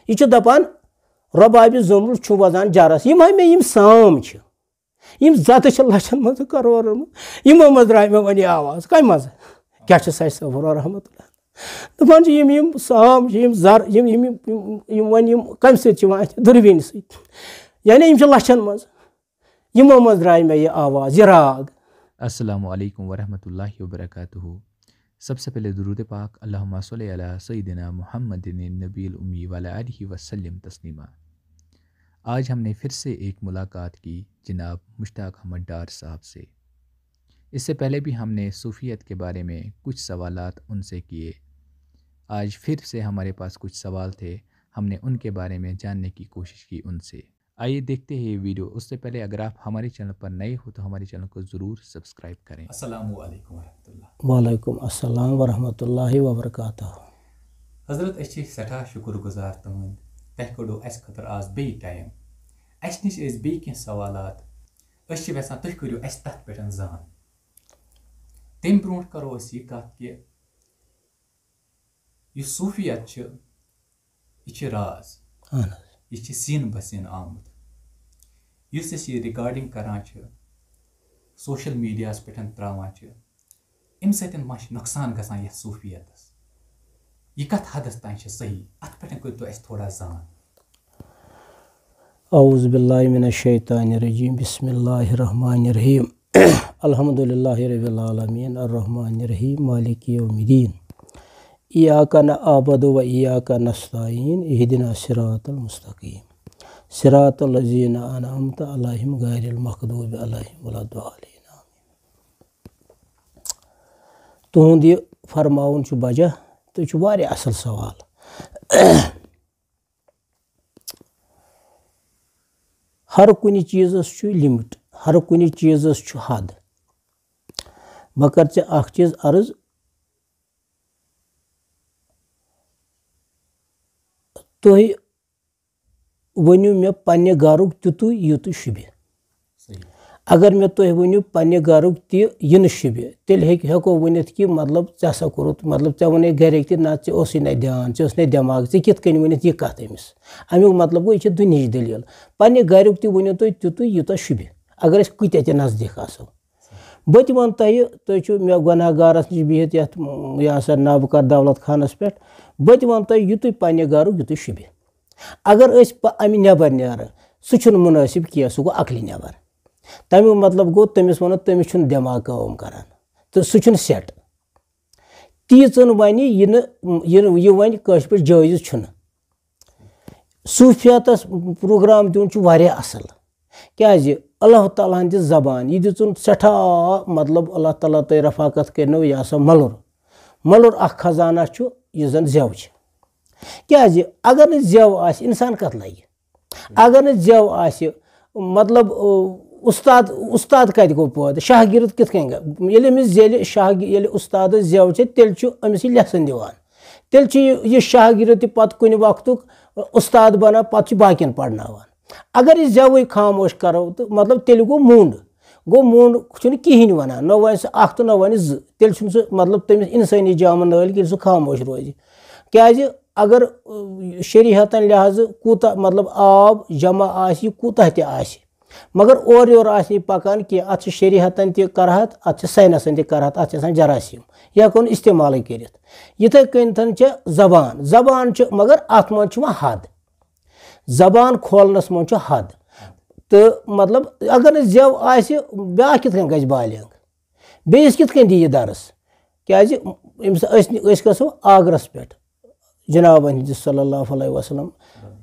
यह दपान रबाबि ज़ोमुल छु वजान जरस यम मे यम साम छ यम जत लछन मज करोड़न यमो मज द्राय मे वन आवाज कम मज क्या सच सफर रहमतुल्लाह दपान यम साम यम जर यम वन कम सत दुर्बीन सत यानी यम लछन मज यमो मज द्राय मे यह आवाज यह राग। अस्सलामु अलैकुम वरहमतुल्लाहि वबरकातुहू। सबसे पहले दुरूद पाक अल्लाहुम्मा सल्ली अला सय्यिदिना मुहम्मदिन नबील उम्मी व अला आलिहि वसल्लम तस्लीमा। आज हमने फिर से एक मुलाकात की जनाब मुश्ताक अहमद डार साहब से। इससे पहले भी हमने सूफियत के बारे में कुछ सवालात उनसे किए। आज फिर से हमारे पास कुछ सवाल थे, हमने उनके बारे में जानने की कोशिश की उनसे। आइए देखते हैं ये वीडियो। उससे पहले अगर आप हमारे चैनल पर नए हो तो हमारे चैनल को ज़रूर सब्सक्राइब करें। अस्सलामु अलैकुम वरहमतुल्लाह। वालेकुम अस्सलाम वरहमतुल्लाहि वबरकातुहू। हज़रत अच्छी सठा शुक्रगुजार तुहंद तह कड़ो अस खतर आज बे टाइम अस नश बे कह सवालात यसान तुह करो अस तथ पे जान। तम ब्रो करो यह कत कि यह सूफियत यह राज यह सीन बसीन आमुत इस रिकॉर्डिंग करान सोशल मीडिया पे त्रावान अम सतन मा नुकसान गसान यह सूफियतस यह कत हदस तान सही अत पे कर तो थोड़ा जान। औज़ु बिल्लाहि मिनश शैतानिर रजीम बिस्मिल्लाहिर रहमानिर रहीम अल्हम्दुलिल्लाहि रब्बिल आलमीन अर्रहमानिर रहीम मालिकि यौमिद्दीन इय्याका नअबुदु व इय्याका नस्तईन इहदिना सिरातल मुस्तकीम सिरातल लज़ीना अनअमता अलैहिम गैरिल मग़दूबि अलैहिम वलद्दालीन। तुहुंद यह फरमाउन वजह तो वारिया असल सवाल। हर कुछ चीज़स लिमिट, हर कुछ चीज़स हद। बह कर चीज़ अर्ज तुह वनु मे पन्ने गरुक तुतु युत शुबे। अगर मे तुह वनु पन्ने गरुक तह शुबे तेल हेको वनित कि मतलब ऐसा कोरुत मतलब ऐ वन गरक ना ना ध्यान चे दिमाग कित कन वनित यह कत अमिस अमुक मतलब गो यह दुनिया दलील पन्ने गरुक तह वनु तुह तुतु यूत शुबे अगर अस कत नज़दीक आसो। बह तह वन तुह मे गुनाहगारस नश बिहित यह सा नबकर दौलत खानस पे बह तह वन तुह युत पन्ने गरुक युत शुबे। अगर अमि नबर नीर सह मुनासिब कह सह गो अकल नबर तमिक मतलब गो तमिस वन तमिस दिमाग काम करान तो सह सेट तीचन वन यह वन कश पे जायज़ सूफियतस प्रोग्राम दिन वारिया असल क्या अल्लाह ताला हंद ज़बान यह दिचुन सठा मतलब अल्लाह ताला तय रफाकत करनो यह सा मलुर अख खजाना यह जन जेव क्या अगर न जेव आस इंसान कत लगे अगर न जेव आस मतलब उस्ताद कत गो पैदा शागिर्द कित ये शाह उस्ताद जेव तेल अमिस लेसन दिवान तेल यह शागिर्द पत कुन वक्त उस्ताद बना पत बाकियन पढ़नावान। अगर यह जेव खामोश करो तो मतलब तेल गो मूंड कहें वन न वन सह तो न वन तेल मतलब तमिस इंसानी जाम नल कि सह खामोश रोज क्या अगर शरीहतन लिहाज कूता मतलब आब जमा आसि कूता तह आसि मगर और योर आसि पकान कि अत शरीहतन तह करहत अत साइनसन तह करहत अत जरासीम यह कौन इस्तेमाल कर यथे कन जबान मगर अत मन हद जबान खोलनस मन हद तो मतलब अगर जेव आसि ब्या कित गज बालिग बेस कित दी यह दरस क्या गो आगरस पे जनाब सल्लल्लाहु अलैहि वसल्लम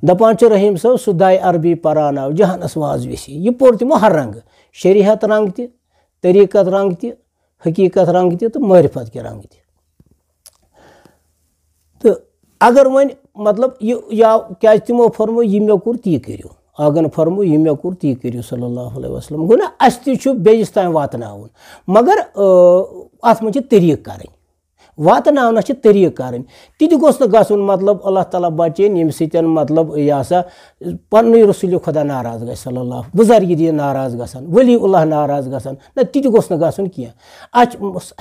दपान रहीम साहब सह दाय अरबी परान आव जहानस वाज वेसी यह पोर तमो हर रंग शरीहत रंग तह तरीक़त रंग तह हकीकत रंग तह तो मारिफत के रंग तह। तो अगर वन मतलब या क्या तमो फरमो यह मे कोर ती करो आगन फरमो यह मे कोर ती करो सल्लल्लाहु अलैहि वसल्लम गो ना अस तह बेस तान वातनावन मगर अत मन तरीक़ कर वातनावना तरीक़ कर ती गोस गन मतलब अल्लाह ताला बचन यम सत मतलब यह सा पन रसूल खुदा नाराज ग सल्लल्लाहु बुजुर्ग दीन नाराज गसान वली उल्लाह नाराज गसान ना ती गोस गन कह अत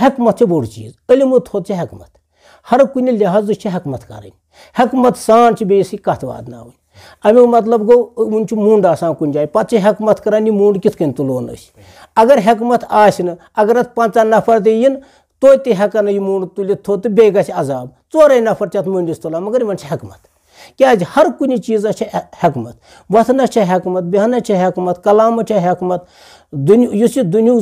हकमत बोड़ चीज़ इल्म थोत हेकमत हर कुछ लिहाज हेकमत कर हेकमत सान बेस कत वादन अमु मतलब गो वन मूंड आसान कुछ जाए पे हेकमत कर मूंड कित तुलोन अगर हेकमत आन अगर 50 नफर दिन तो हेकन यह मूंड तुलित थो तो बे गि अजाब 4 नफर अत मूंडिस तुलान मगर इन हेकमत क्या हर कुछ चीज़ हेकमत वथन हेकमत बेहन हेकमत कलाम हेकमत दुनिया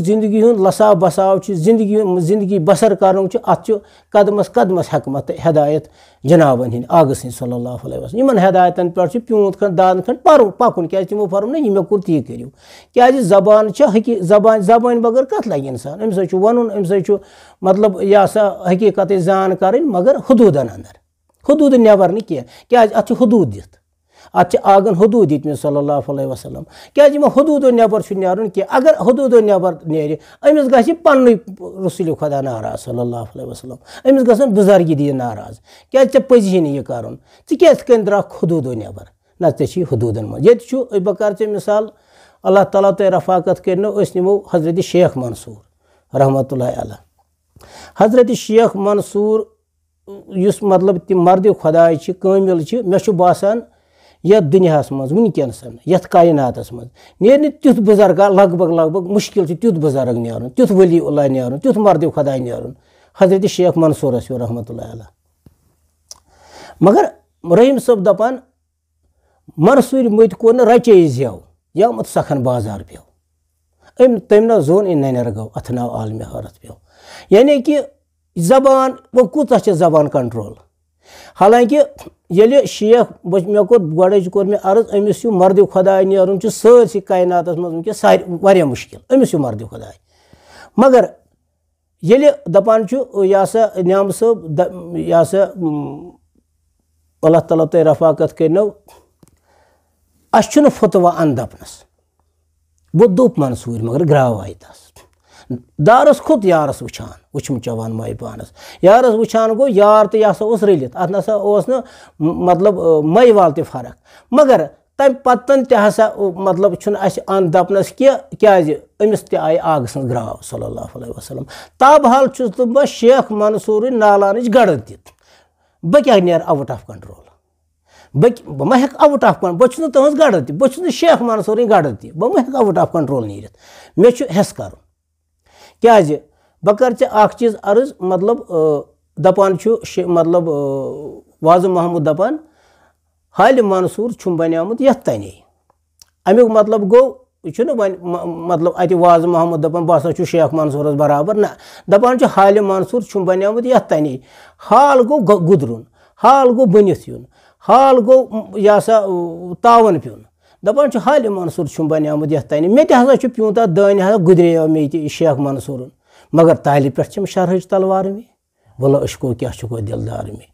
जिंदगी हूँ लसाव बसाव जिंदगी बसर कर अत कदमस कदमस हेकमत हिदायत जनाबन हिंद आग सिंह सल्लल्लाहु अलैहि वसल्लम इन हिदायतन पे प्यूंत खंड दाद खंड पकुन क्या तमो फर्म ना यह मे कोर ती करो क्या जबान जबान बगैर कत लगे इंसान अम वन अम मतलब यह सा हकीकत जान कर मगर हदूदन अंदर हदूद नबर न क्या अत हदूद दित अत आगन हदूद दित में सल्लल्लाहु अलैहि वसल्लम क्या हदूद नबर न्यारुन क्या अगर हदूद नबर नेर अमिस गि पन रसूल खुदा नाराज सल्लल्लाहु अलैहि वसल्लम अमिस गसन बुजुर्गी दी नाराज क्या पजी न यह कर कन द्रा हदूद नबर ना ऐ हदूदन मज ये बह कर मिसाल अल्लाह ताला तो रफाकत कर नमो हजरत शेख मंसूर रहमतुल्लाहि अलैह हजरत शेख मंसूर युस मतलब तम मर्द खुदाय कामिल मे बासान यथ दुनिया मज वनकनसन यथ कायनातस मज नेर तुथ बुजुर्ग लगभग मुश्किल तुथ बुजुर्ग नेरुन तुथ वली उल्लाह नेरुन तुथ मर्द खुदाय नेरुन हजरत शेख मंसूर रहमतुल्लाहि अलैह मगर रहीम सब दपान मंसूर मत कोर रचे ज्यव या मत सखन बाजार पे तम ना जोन इन ननर गो अथ नाव आलम हरत पे यानी कि जबान वो कूत जबान कंट्रोल हालांकि ये शेख मे गोड़ कोर मे अर्ज अमिस मर्द खुदाय नेरुन सारी कायनातस मज वह मुश्किल अमिस मर्द खुदाय मगर ये दपान यह सा न्याम सब यह सा अल्लाह ताला तो रफाकत कर अस फतवा अन दपनस वो दोप मंसूर मगर ग्राव आई तस दारस खुद यारस वुचान वुचम चवान माय पानस यारस वुचान गो यार तो यह उस रलित अत नसा न मतलब मई वाल ते फर्क मगर तम पतन तसा मतलब अन दपनस क्या अमिस ते आय आग सं ग्राव सल्लल्लाहु अलैहि वसल्लम ताबहाल छुस बह शेख मंसूर नालान गड़ दित बह क्या नेर आउट ऑफ कंट्रोल बह मा हेक आउट ऑफ कंट्रोल बह तुज गड़ दी बह शेख मंसूर गड़ दी बह मा हेक आउट ऑफ कंट्रोल नीरित मे हेस कर क्या बह कर चीज़ अर्ज मतलब दपान मतलब वाज महमूद दपान हाल मंसूर बनियामुत यथ तने अमुक मतलब गो यह मतलब अत वाज महमूद दपान बह हसा शेख मंसूरस बराबर ना दपान हाल मंसूर बनियामुत यथ तने हाल गो गुदरुन हाल गो बनित युन हाल गो यह सा तावन प्युन दपान हाल मंसूर बनियामुत यथ तने मे तसा प्यूंता दान हसा गुदरे मे शेख मंसूर मगर तालि पे शरहज तलवार में बोलो अशको क्या गो दिलदार में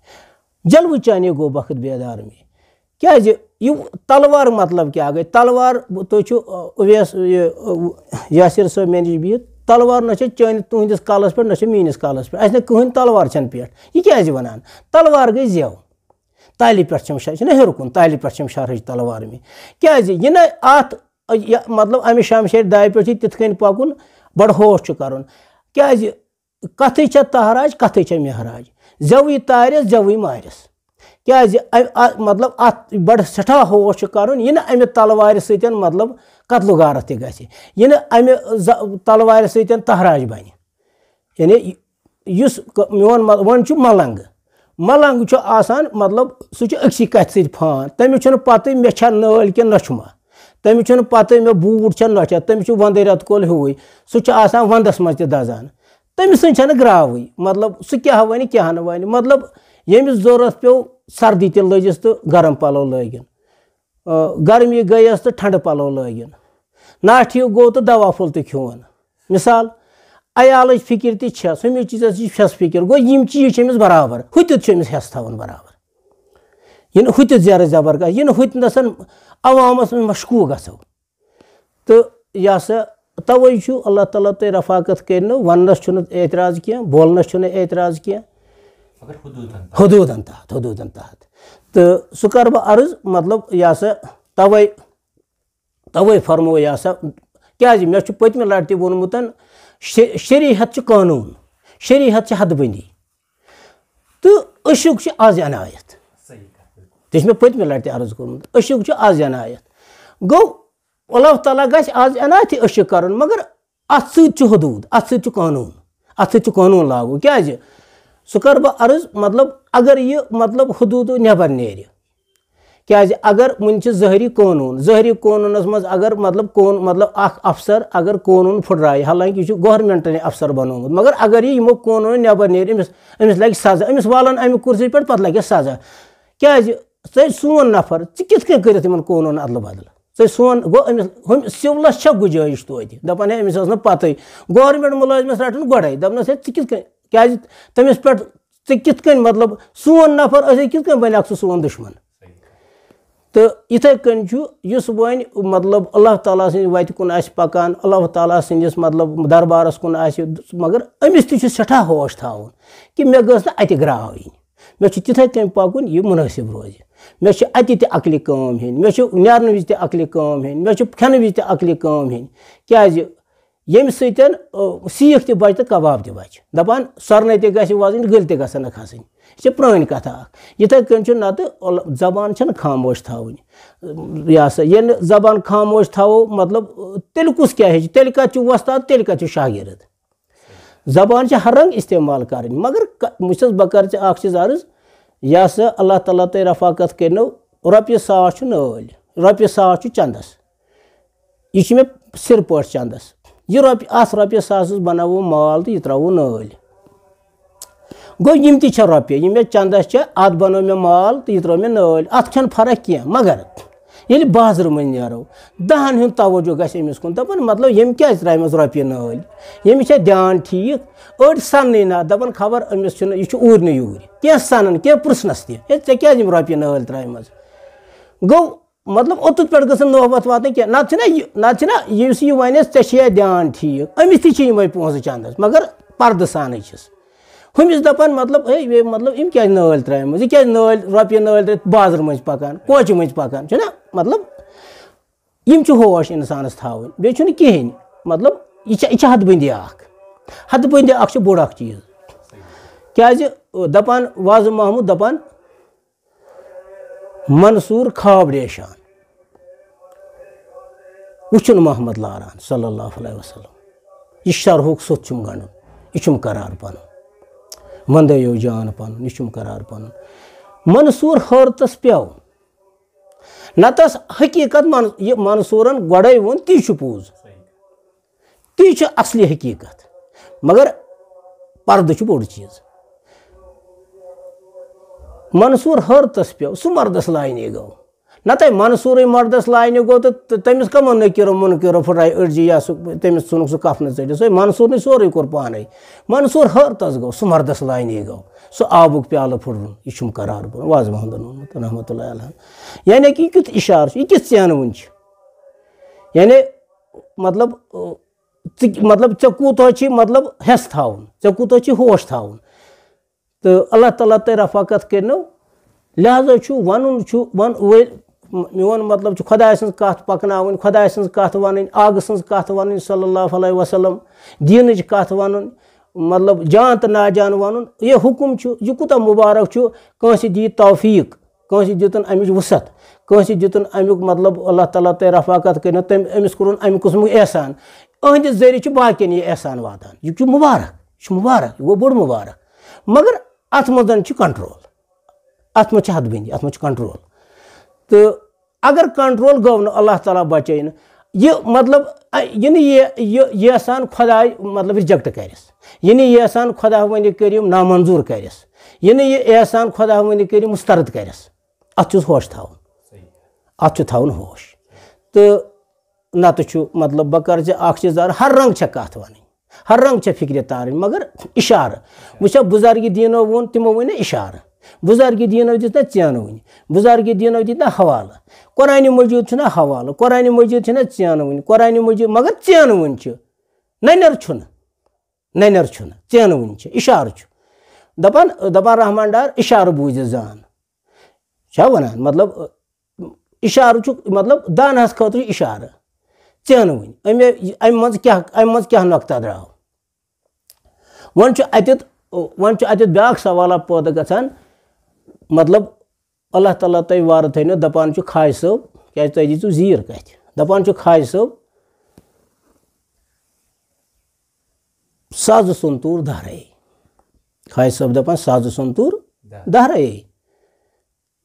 जलव चाने गो बखत बेदार में क्या तलवार मतलब क्या गई तलवार तो उवैस यासिर साहब मे नश बिहित तलवार ना चान तुहंदिस कालस पे ना मीनिस कालस पे अस कहन तलवार छन पे यह क्या वनान तलवार गई जेव तालि पे हेर कुन तालि पे शरहज तलवार में क्या यह ना अत मतलब अमे शमशेर दाय पे तिथ कन पकुन बड़ होश कर क्या कथ तहराज कथ महराज जवी तारस जवी मारस क्या मतलब अत बड़ सठा होश कर यह ना अमे तलवार सत मतलब कत्ल गारत यह ना अमे तलवार सत तहराज बन यानी मोन वन मलंग मलंग आसान मतलब सह अक्सी कथ सत फान तमिस पत मे नाल कि नछमा तमिस पत मे बूट नचा तमिस वंद रत कोल हुई सह वंदस मज दजान तमिस ग्रावई मतलब सह क्या वन क्या वन मतलब यमिस जरूरत पे सर्दी ते लजिस तो गर्म पलो लगिन गर्मी गयस तो ठंड पलो लगिन ना ठीक गो तो दवा फुल तो खोन मिसाल अयाल फिक्र तमें चीज़ फेस फिक्र गो यम चीज बराबर हुत हेस थवन बराबर यह हुत ज़र जबर यह हुत नसन अवामस मशकू गो तो यह सा तवे अल्लाह ताला तो रफाकत कर वनस एतराज क्या बोलनस एतराज क्या हदूदन तहत तो सह कर बह अर्ज मतलब यह सा तवे फरमो यह सा क्या मे पतम लट वोनमुत शरीहत कानून शरीहत हदबंदी तो अशुक आज अनायत मे पत्म लटि अर्ज कोर्मुत अशुक आज अनायत गो अल्लाह ताला गछ आज अनायत अशुक कर मगर अत हदूद अत कानून लागू क्या सह कर बह अर्ज मतलब अगर यह मतलब हदूद नबर नेर क्या अगर वन ज़हरी कानूनस मज अगर मतलब अफसर अगर कानून फुटराय हालांकि यह गवर्नमेंट ने अफसर बनोमुत मगर अगर यह यमो कानून नबर नेर अमिस लगे सजा अमिस वालन अमि कुर्सी पे पत लगे सजा क्या सोन नफर कित कर कानून अदल बदल सोन गो हम सिवलस गुजाइश तोत दपान है अमिस पत गवर्नमेंट मुलाजमस रटन गोड़े दपनस क्या तमिस पे कित मतलब सोन नफर कित बन सोन दुश्मन तो इथे कन वन मतलब अल्लाह ताला सद वत कुन पकान अल्लाह ताला सदिस मतलब दरबारस कुन मगर अमिस तह सठा होश थावन कि मे गस ना अत ग्रावनी मे तिथे कन पकुन यह मुनासिब रोज मे अत अकल काम हेन मे नेरन विज अकल काम हेन मे खेन विज अकल काम हेन क्या यम सतन सीख त बच तो कबाब त बच दपान सरन त गि वजन गल त गसन खसन यह प्रान कथा इथे कन नत जबान खामोश थावन यह सा ये जबान खामोश थो मतलब तेल कुस क्या है तेल कत वस्ताद तेल कत शागिर्द जबान हर रंग इस्तेमाल कर मगर मुझस बह कर चीज अर्ज यह सा अल्लाह ताला तय रफाकत करनो रॉपिय 100 नाल रॉपिय 100 चंदस यह मे सिर पे चंदस यह रॉपिय 100 बनावो माल तो यह त्रो नाल गो यम ती रॉपिय यह मे चंदस अत बनो मे माल तो यह त्रो मे नाल अत फर्क कह मगर ये बाजार मन नो 10 हुंद तवज्जो गमिस कुन दपान मतलब यम क्या त्रा रॉपिय नाल यमिस ध्यान ठीक अड़ सन ना दपान खबर अमिस यह ऊर न यूर क्या सन क्या पुरसनस ते क्या रॉपिय नाल त्रा गो मतलब ओतुत पे गसन नौबत वात क्या ना यह वन ऐ ध्यान ठीक अमिस तमें पोस चंदस मगर पर्द सान हमिस दपान मतलब हे मतलब इन क्या नाल त्रा क्या नाल रॉपिय नाल बाजार मज पकान कोच मज पकान ना मतलब यम होश इंसानस थावन बे कहें मतलब यह हदबंदी हदबंदी बोड़ चीज क्या दपान वाज महमूद दपान मंसूर ख्वाब रेशान वुचुन मोहम्मद लारान सल्लल्लाहु अलैहि वसल्लम यह शरहुक सोत गण यह करार पन मंदयो जान पन यह करार पन मंसूर हरतस पेव नतस हकीकत मंसूरन गोड़े वोन ती पोज ती असली हकीकत मगर पर्द बोड़ चीज मंसूर हरतस पेव सह मर्दस लाइने गो नत मंसूर मर्दस लाइने गो तो तमिस कमो नकिरो मुनकिरो फुटाय अड़जी या तमिस सुन सह कफन चढ़ मंसूर ने सोरे कोर पाने मंसूर हरतस गो सह मर्दस लाइने गो सह आबुक प्याल फुटन यह करार बन वाज महमूद रहमतुल्लाह अलैह यानी कि युत इशार यह किस चैन वन यानी मतलब ऐ कूत मतलब हेस थावन ऐ कूत होश थावन तो अल्लाह ताला तय रफाकत करनो लिहाजा वन मोन मतलब खुदा सज कत पकन खुदा सज कत वन आग सज कत वन सल्लल्लाहु अलैहि वसल्लम दीन कत वन मतलब जान तो नाजान वन यह हुकुम यह कूता मुबारक कंस दी तौफीक कंस दितन अमिच वसत कंस दितन अमुक मतलब अल्लाह ताला तय रफाकत कर तम अमिस कोर अमि कुसमुक एहसान अहंद जरिए बाकियन यह एहसान वातान यह मुबारक यह गो बोड़ मुबारक मगर अत मजन कंट्रोल अत मज हदबंदी अत मज कंट्रोल तो अगर कंट्रोल गो न अल्लाह ताला बचे न यह मतलब यह एहसान खुदा मतलब रिजेक्ट करस यह एहसान खुदा वन करिम नामंजूर करस यह एहसान खुदा वन करिम मुस्तरद करस अत होश थावन अत थावन होश तो नत मतलब बह कर चीज हर रंग कत वन हर रंग फिक्र तार मगर इशार वह बुजुर्ग दीनो वोन तिमो वन इशार बुजुर्ग दीनो दित ना चैन वन बुजुर्ग दीनो दित ना हवाला कुरान मजीद ना हवाला कुरान मजीद ना चैन वन कुरान मजीद मगर चैन वन ननर चैन वन इशार दपान रहमान डार इशार बूझ जान वन मतलब इशार मतलब दानस खतर इशार चैन वन अम मज क्या नुक्ता द्राव वन अत ब्या सवाल पैदा गसान मतलब अल्लाह ताला तय वार थो दपान खाज सोब क्या तुम दीचु जीर कत दपान खाज सोब साज संतूर दहरे खाज सोब दपान साज संतूर दहरे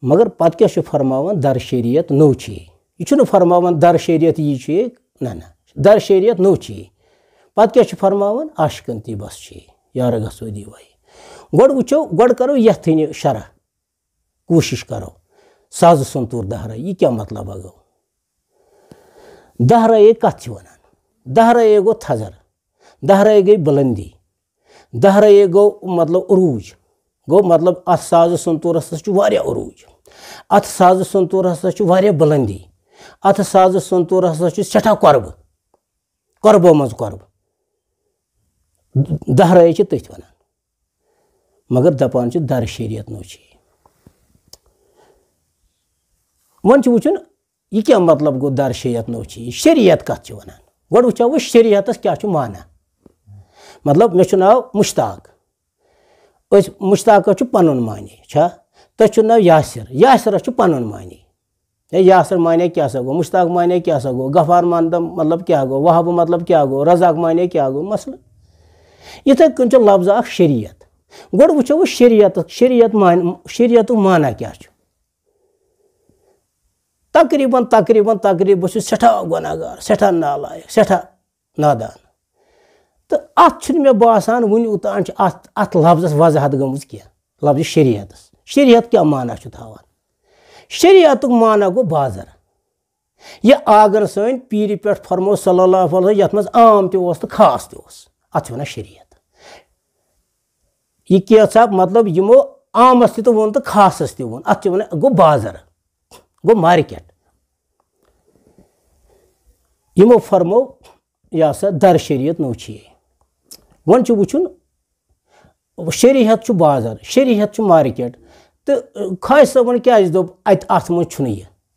मगर पत क्या फरमावन दर शरीयत नौ ची यह फरमावन दर शरीयत यह ना ना दर शरीयत नौ ची पत क्या फरमावन आशिकन ती बस ची यार गो दीवाई गोड़ वो गोड़ करो यथन शरह कोशिश करो साज संतूर दहरा यह क्या मतलब गो दहरा कत वन दहरा गो थजर दहरा गई बुलंदी दहरा गो मतलब उरूज गो मतलब अत साज संतूरस उरूज अत साज संतूरस बुलंदी अत साज संतूरस सठा कर्ब कर्बो मज कर्ब दहरा तथ वन मगर दपान दर शरीयत नो वन वुचन यह क्या मतलब गो दर शरीयत नो शरीयत कत वन गोड़ वो वो शरीयत क्या माना मतलब मे नाव मुश्ताक मुश्ताक पन मानी तथ नाव यासिर यासिर पन मानी यासिर माने क्या सा गो मुश्ताक माने क्या सा गो गफार मानदम मतलब क्या गो वहाब मतलब क्या गो रजाक माने क्या गो मसल इथे कन लफ्ज अख शरीयत गोड़ वो वो शरीयत माना क्या तकरीबन तकरीबन तकरीबन बस सठा गुनाहगार सठा नालायक सठा नादान तो अत मे बासान वन उतान अत लफ्जस वजाहत गमज क्या लफ्ज शरीयत शरीयत क्या माना थावान शरीयत माना गो बाजर यह आगर सन पीर पे फरमो सल्लल्लाहु अलैहि यथ मज आम तो खास अत वन शरीयत यह क्या मतलब यमो आमस तो वो तो खासस तो वो अत वन गो बाजर गो मार्केट यमो फरमो यह सा दर शरीयत नो वन वुचन शरीयत बाजार शरीयत मार्केट तो खाज सबन क्या दोप अत मज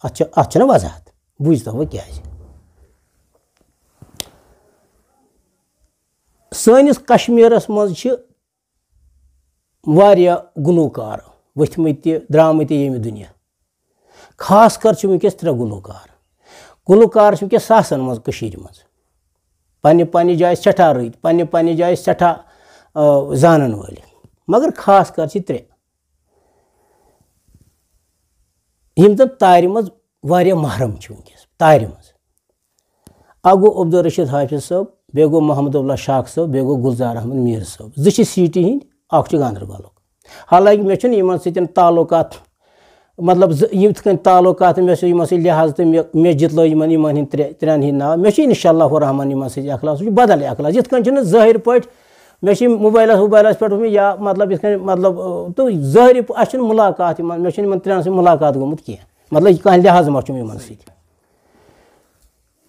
अत वजाहत बुझ तो क्या सनिस कश्मीरस मज गुलूकार वथमत द्रामत ये दुनिया खास कर वनकस 3 गुलूकार वनकस सासन मज पन्ने पन्ने जाय सठा रत पन्ने पन्ने जाय सठा जानन वाल मगर खास कर 3 यम तन तार मज महरम वनकस तार मज अ गो अब्दुल रशीद हाफिज साहब बे गो मोहम्मद शाख साहब बे गो गुलजार अहमद मीर साहब 2 सीटी हिंद अख गांदरबल हालांकि मे इन ताल्लुकात मतलब यथ कन ताल्लुकात मे लिहाज तो मे जितलो इन 3 हिंद नाव मे इंशाअल्लाह रहमान अखलास बदल अखलास यथ कन ज़ाहिर पे मे मोबाइलस पे या मतलब ये मतलब तो ज़ाहिर अच्छे मुलाकात मे 3 से मुलाकात गोमुत कह मतलब कह लिहाज मा इन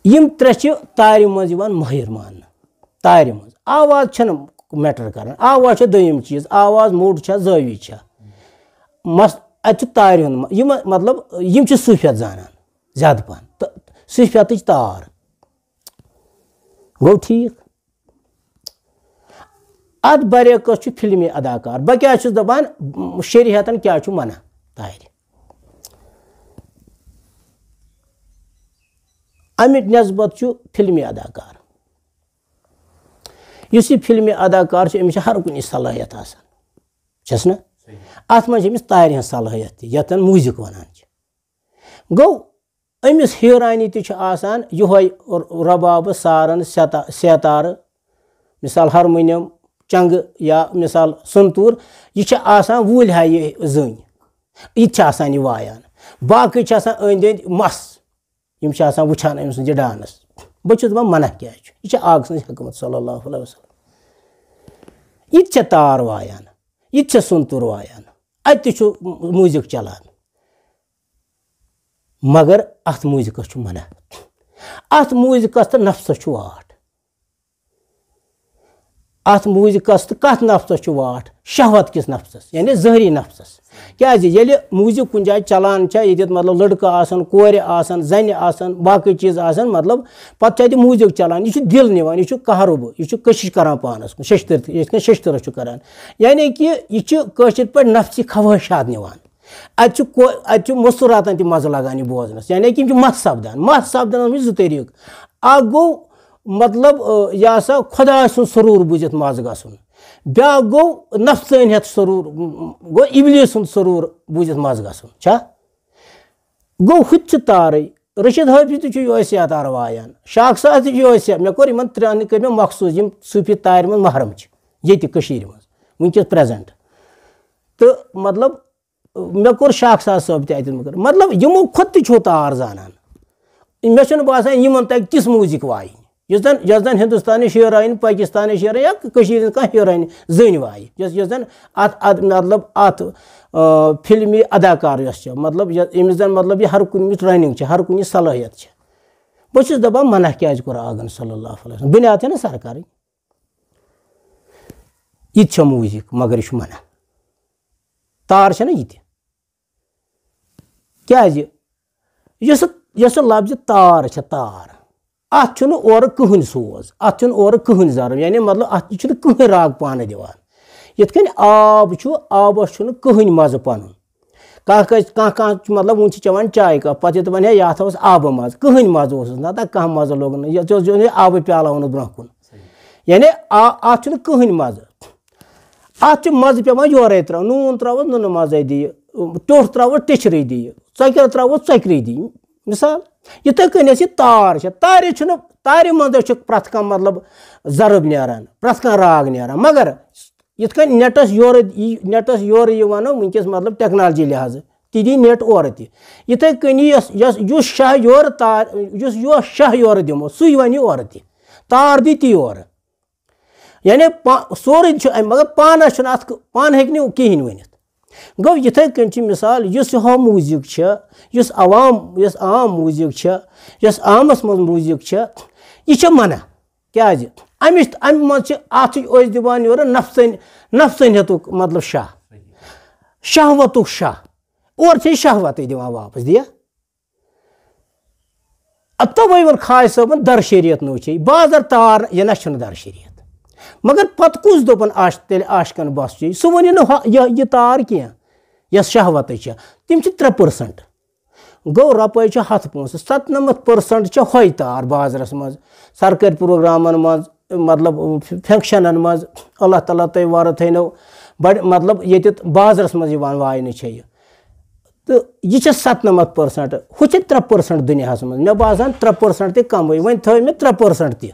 यम 3 तार मज माहिर मान तार मज आवाज मैटर कर आवाज दोयम चीज आवाज मोड जावी मस अत तार मतलब यम सूफियत जानान ज्यादा पहन तो सूफियत तार गो ठीक अत बरेकस फिल्मी अदाकार बह क्या दपान शरीयतन क्या मना तार अमिक नस्बत फिल्मी अदाकार इस फिल्मी अदाकार अमिस हर कुन सलाहियत ना अत मज तार हज सलाहियत यतन music one go Amish Hirani तसान यह रबाब सारन सेतार मिसाल हारमोनियम चंग या मिसाल संतूर यह वूल हा यह जन यह वायान बाकी अंद अंद मस यम वुचान अम सद डांस बहुत मना क्या यह आग सज हकमत सल्लल्लाहु अलैहि वसल्लम यह तार वायान यह संतूर वायान अत म्यूजिक चलान मगर अत म्यूजिकस मना अत म्यूजिकस तो नफ्सस वाट अत म्यूजिकस तो कत नफ्सस वाट शहवत किस नफ्सस यानी जहरी नफ्सस क्या म्यूजिक कुन जाए चलान ये मतलब लड़का आसन कोर आसन जन आसन बाकी चीज आसन मतलब पत म्यूजिक चलान यह दिल निवान यह कहरब यह कशिश करान पानस शशतर करान यानी कि यह पे नफ्सी ख्वाहिशात निवान اتھ مستوراتن تہِ مزٕ لگان یہِ بوزنس یعنی کہ یِم چھِ متھ سپدان منٛز 2 طریٖقہٕ اکھ گوٚو مطلب یہِ ہسا خۄداے سُنٛد سروٗر بوٗزِتھ مزٕ گژھُن بیٛاکھ گوٚو نفسٲنی ہٮ۪تھ سروٗر گوٚو اِبلیٖس سُنٛد سروٗر بوٗزِتھ مزٕ گژھُن چھا گوٚو ہُہ تہِ چھِ تارٕے رشیٖد حٲفظ تہِ چھُ یِہوٚے سیاتار وایان شاخ صاحب تہِ چھُ یِہوٚے سیات مےٚ کوٚر یِمن 3 کٔرۍ مےٚ مخصوٗص یِم صوٗفی تارِ منٛز محرم چھِ ییٚتہِ کٔشیٖرِ منٛز وٕنکٮ۪س پرٛٮ۪زنٛٹ تہٕ مطلب مےٚ کوٚر شاخ صٲب تہِ اَتٮ۪ن مگر مطلب یِمو کھۄتہٕ تہِ چھُو تار زانان مےٚ چھُنہٕ باسان یِمن تَگہِ تِژھ میوٗزِک وایِنۍ یۄس زن ہندوستانٕچ ہیٖرویِن پٲکِستانٕچ ہیٖرویِن یا کٔشیٖرِ ہِنٛز کانٛہہ ہیٖرویِن زٔنۍ وایہِ یۄس زن مطلب اتھ فِلمی اداکار یۄس چھِ مطلب ییٚمِس زن مطلب یہِ ہر کُنہِ ٹرٛینِنٛگ چھِ ہر کُنہِ صلٲحیت چھِ بہٕ چھُس دپان منع کیٛازِ کوٚر آگن صلی اللہ علیہ وسلم بُنیاد چھےٚ نا سرکارٕے یہِ تہِ چھےٚ میوٗزِک مگر یہِ چھُ منع تار چھےٚ نا یہِ تہِ کیٛازِ یۄس یہِ لفظِ تار چھےٚ تار اتھ چھُنہٕ اورٕ کٕہٕنۍ سوز اتھ چھُنہٕ اورٕ کٕہٕنۍ ضرب یعنی مطلب اتھ یہِ چھُنہٕ کٕہٕنۍ راگ پانہٕ دِوان یِتھ کٔنۍ آب چھُ آبس چھُنہٕ کٕہٕنۍ مزٕ پنُن کانٛہہ چھُ مطلب وُنہِ چھِ چٮ۪وان چایہِ کپ پتہٕ ییٚتہِ وَنہِ ہے یہِ تھاوس آبہٕ مزٕ کٕہٕنۍ مزٕ اوسُس نہ کانٛہہ مزٕ لوٚگ نہٕ یہِ اوس آبہٕ پیالہٕ آونہٕ برونٛہہ کُن یعنی اتھ چھُنہٕ کٕہٕنۍ مزٕ اتھ چھُ مزٕ پیٚوان یورے تراوُن نوٗن تراووس نُنہٕ مزے دِیہِ ٹیوٚٹھ تراووس ٹیچرٕے دِیہِ ژۄکر تراووس ژۄکرٕے دِیہِ مِثال یِتھٕے کٔنۍ ٲسۍ یہِ تار چھےٚ تارِ چھُنہٕ تارِ منٛزے چھُ پرٛٮ۪تھ کانٛہہ مطلب ضرب نیران پرٛٮ۪تھ کانٛہہ راگ نیران مگر یِتھ کٔنۍ نیٹس یورٕ یہِ وَنو وٕنکیٚس مطلب ٹیکنالجی لحاظہٕ تہِ دی نیٹ اورٕ تہِ یِتھٕے کٔنی یُس شاہ یورٕ تار یُس شاہ یورٕ دِمو سُے وَنہِ اورٕ تہِ تار دی تی یورٕ یعنی سورُے چھُ مگر پانس چھُنہٕ اتھ پانہٕ ہیٚکہِ نہٕ کِہینۍ ؤنِتھ گوٚو یِتھٕے کٔنۍ چھِ مِثال یُس یِہو میوٗزِک چھِ یُس عام میوٗزِک چھِ یۄس عامس منٛز میوٗزِک چھِ یہِ چھِ منع کیٛازِ امہِ منٛز چھِ اتھ أسۍ دِوان یورٕ نفسٲنیتُک مطلب شاہ شہوتُک شاہ اورٕ چھِ أسۍ شہوتٕے دِوان واپس دِیا توے ووٚن خاج صٲبن در شریعت نوچے بازر تار یہِ نہ چھُنہٕ در شریعت مگر پتہٕ کُس دوٚپُن تیٚلہِ عاشقن بس چے سُہ وَنہِ نہٕ یہِ تار کینٛہہ یۄس شہوتٕے چھےٚ تِم چھِ 3% گوٚو رۄپے چھِ 100 پونٛسہٕ 97% چھےٚ ہۄے تار بازرس منٛز سرکٲرۍ پروگرامن منٛز مطلب فنکشنن منٛز اللہ تعالیٰ تۄہہِ وارٕ تھٲینو بڑِ مطلب ییٚتہِ بازرس منٛز یِوان واینہٕ چھےٚ یہِ تہٕ یہِ چھےٚ 97% ہُہ چھِ 3% دُنیاہس منٛز مےٚ باسان 3% تہِ کمٕے وۄنۍ تھٲے مےٚ 3% تہِ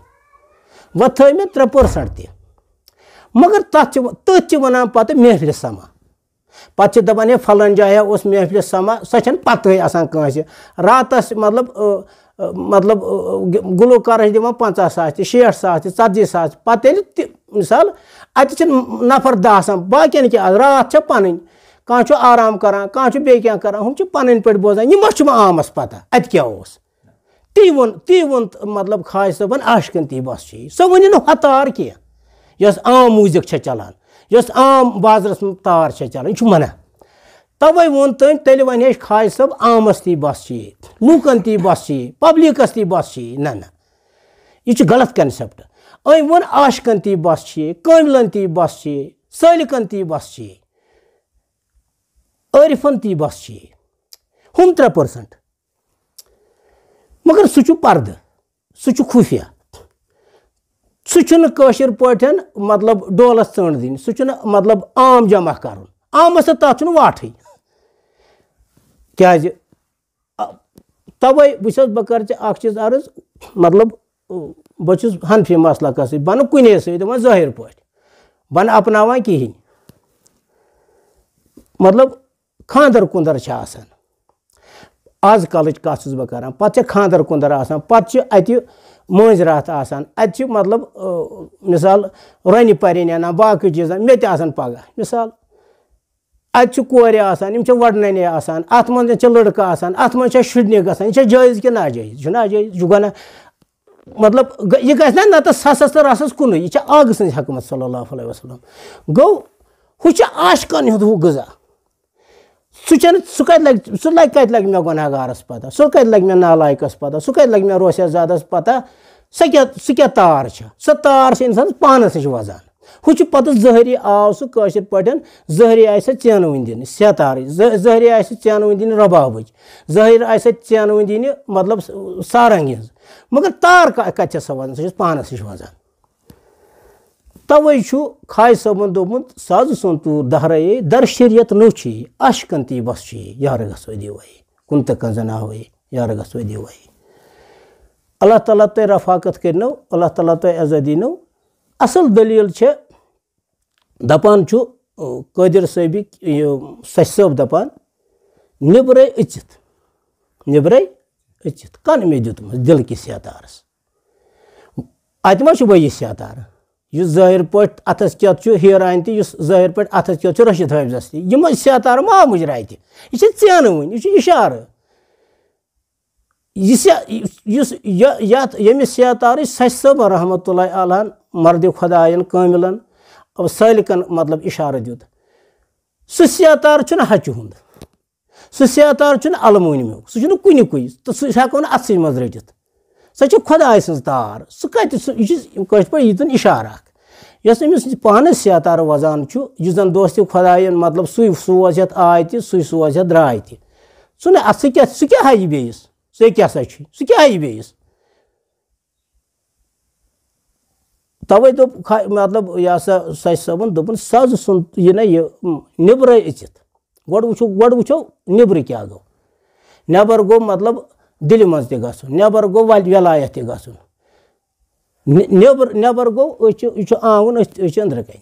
وۄنۍ تھٲے مےٚ 3% تہِ مگر تٔتھۍ چھِ وَنان پتہٕ محفلہِ سما پتہٕ چھِ دپان ہے پھلٲنۍ جایہِ اوس محفلہِ سما سۄ چھنہٕ پتہٕے آسان کٲنٛسہِ راتس مطلب گُلوکارس چھِ دِوان 50 ساس تہِ 60 ساس تہِ 40 ساس پتہٕ ییٚلہِ تہِ مِثال اتہِ چھِنہٕ نفر 10 آسان باقین کیٛاہ راتھ چھےٚ پنٕنۍ کانٛہہ چھُ آرام کران کانٛہہ چھُ بیٚیہِ کینٛہہ کران ہُم چھِ پنٕنۍ پٲٹھۍ بوزان یہِ ما چھُ وۄنۍ عامس پتہ اتہِ کیٛاہ اوس تی ووٚن مطلب خاج صٲبن عاشقن تی بس چے سۄ ؤنہِ نہٕ ہۄ تار کینٛہہ یۄس عام میوٗزِک چھےٚ چلان یۄس عام بازرس منٛز تار چھےٚ چلان یہِ چھُ منع توے ووٚن تٔمۍ تیٚلہِ وَنہِ ہے خاج صٲب عامس تی بس چے لوٗکن تی بس چے پبلِکس تی بس چے نہ یہِ چھُ غلط کنسیپٹ أمۍ ووٚن عاشقن تی بس چے کٲملن تی بس چے سٲلِکن تی بس چے عٲرفن تی بس چے ہُم 3% مگر سُہ چھُ پردٕ سُہ چھُ خُفیہ سُہ چھُنہٕ کٲشِر پٲٹھۍ مطلب ڈولس ژٔنٛڈ دِنۍ سُہ چھُنہٕ مطلب عام جمع کرُن عامس تہٕ تتھ چھُنہٕ واٹھٕے کیٛازِ توے وٕچھ حظ بہٕ کرٕ ژےٚ اکھ چیٖز عرض مطلب بہٕ چھُس حنفی مسلکس سۭتۍ بہٕ نہٕ کُنے سۭتۍ دپان ظٲہِر پٲٹھۍ بہٕ نہٕ اپناوان کِہینۍ مطلب خانٛدر کُندر چھِ آسان آز کالٕچ کتھ چھُس بہٕ کران پتہٕ چھےٚ خانٛدر کُندر آسان پتہٕ چھِ اتہِ مٲنٛزۍ راتھ آسان اتہِ چھِ مطلب مِثال رۄنہِ پرٮ۪ن انان باقٕے چیٖز مےٚ تہِ آسان پگہہ مِثال اتہِ چھِ کورِ آسان یِم چھِ وۄڈننے آسان اتھ منٛز چھِ لڑکہٕ آسان اتھ منٛز چھےٚ شُرنہِ گژھان یہِ چھےٚ جٲیِز کِنہٕ ناجٲیِز یہِ چھُ ناجٲیِز یہِ چھُ گۄناہ مطلب یہِ گژھِ نا نتہٕ سَسس تہٕ رسس کُنُے یہِ چھےٚ آگہٕ سٕنٛز حکمت صلی اللہ علیہ وسلم گوٚو ہُہ چھُ عاشقن ہُنٛد ہُہ غذا سُہ چھنہٕ سُہ کتہِ لگہِ مےٚ گۄناہ گارس پتہ سُہ کتہِ لگہِ مےٚ نالایکس پتہ سُہ کتہِ لگہِ مےٚ روسیا زادس پتہ سۄ کیٛاہ تار چھےٚ سۄ تار چھِ انسانس پانس نِش وزان हु पत जहरी आव सह कशर पटन जहरी आय चैन वन दिन सेतार जहरी आय चैन वन दिन रबाब जहरी आय चैन वन दिन मतलब सारंग हज मगर तार कत सह वजान सह पानस नश वजान तवे खाय सबन दोमुत साज सुन तूर दहरे दर शरीयत नोची अशकन ती बस यार गो दिवाई कुन तक जना हो यार गो दिवाई अल्लाह ताला तो रफाकत करनो अल्लाह ताला तो इज्जत दिनो असल दलील दपान कदर साबिक सच सब दपान निब्रे अचित कन मे दुतम दिल किस सेतारस अत मा वही सेतार ज़ाहिर पे अथस क्या हीरान तहिर पे अथस क्या रशीद हाफिजस तम सेतार मा मुजरा यह चैन वन यह इशार यमिस सेतार सच सब रहमतुल्लाह अलैह मर्द खुदायन कामिलन अब सालिकन मतलब इशारा दुत सह सेतार हच हुंद सह सेतार अलमोनियम सह कुनिक तो सह हेको अथ मज रटित सह खुदाय सज तार सह कत पे यीतन इशारा यस अमिस पानस सेतार वजान जन दोस्त खुदायन मतलब सह सोज हेत आय सह सोज हेत द्राय सह क्या हाय बेस सह क्या सह क्या हाय बेस तवे दोप मतलब यह सच सबन दोपन सज सुन यह ना यह निब्र अचित गोड़ वुचो निब्र क्या गो नबर गो मतलब दिल मज ते गसुन नबर गो वलायत ते गसुन नबर गो यह आंगन अंदर कन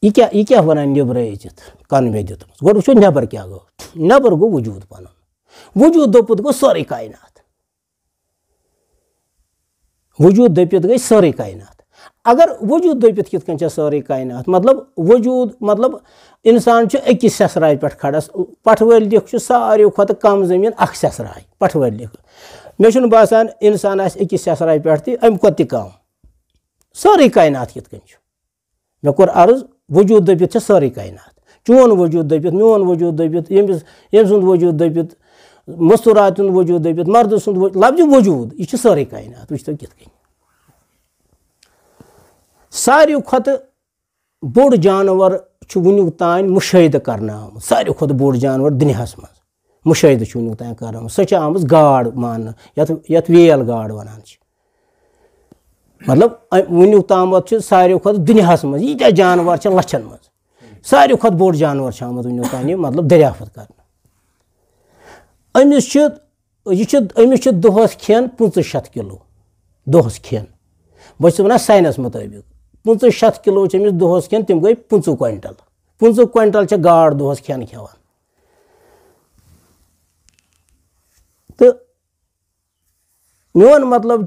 यह क्या वन निब्र अचित कन मे दुत गोड़ वुचो नबर क्या गो नबर गो वजूद पन वजूद दोपुत गो सारी कायनात वजूद दपित गई सारी कायनात अगर वजूद दपित कित सारी कायनात मतलब वजूद मतलब इंसान अकिस ससराय पे खड़स पठवल लिख सारे खुद कम जमीन अख ससराय पठवल लिख मे बासान इंसान अकिस ससराय पे अम खुद कम सारी कायनात कित मे कोर अर्ज वजूद दपित सारी कायनात चोन वजूद दपित मोन वजूद दपित यम सुंद वजूद दपित मस्तूरात वजूद दपित मर्द सुंद लफ्ज वजूद यह सारी कायनात वो कित सारे खुद बोड़ जानवर वुनुक तान मुशाहिद करना आमुत सारे खुद बोड़ जानवर दुनियास मज मुशाहिद वुनुक तान कर सह आम गाड़ मान यथ वेल गाड़ वनान मतलब वुनुक तामत सारे खुद दुनियास मज यीत्या जानवर लछन मज सारे खुद बोड़ जानवर आमुत वुनुक तान मतलब दरियाफत कर अमिस दोहस खेन 500 किलो दोहस खेन बस वन साइनस मुताबिक 500 किलो अमिस दोहस खेन तम गई 5 क्विंटल 5 क्विंटल गाड़ दोहस खेन खेवान तो मोन मतलब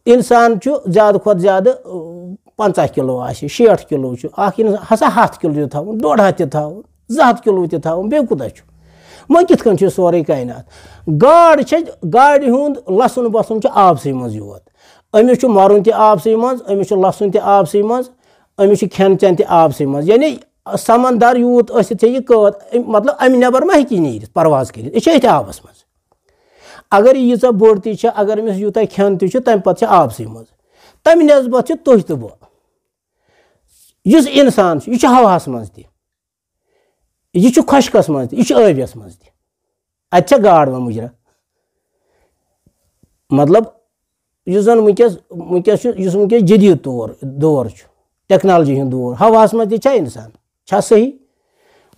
इंसान ज्यादा खुद ज्यादा 50 किलो 60 किलो हसा 100 किलो थवन 150 थवन 200 किलो थवन बे कुत वो कित सोरे कायनात गाड़ हुंद लसन बसन आबसै मज योत अमिस मरुन ते आबसै मज अमिस लसन ते आबसै मज अमिस खेन चेन ते आबसै मज यानी समंदर यूत थे यह कद मतलब अमि नबर मा हेकी नीर परवाज कर यह आबस मज अगर यीजा बोड़ ती अगर अमिस यूता खेन तम पे आबसै मज तम नस्बत तुह तो बह इंसान यह हवास मज तह यह खुशकस मज यह आबियस मज अत गाड़ वन मुजरा मतलब जन वनकस जदीद दौर टेक्नोलॉजी हूं दौर हवास मज तह इंसान सही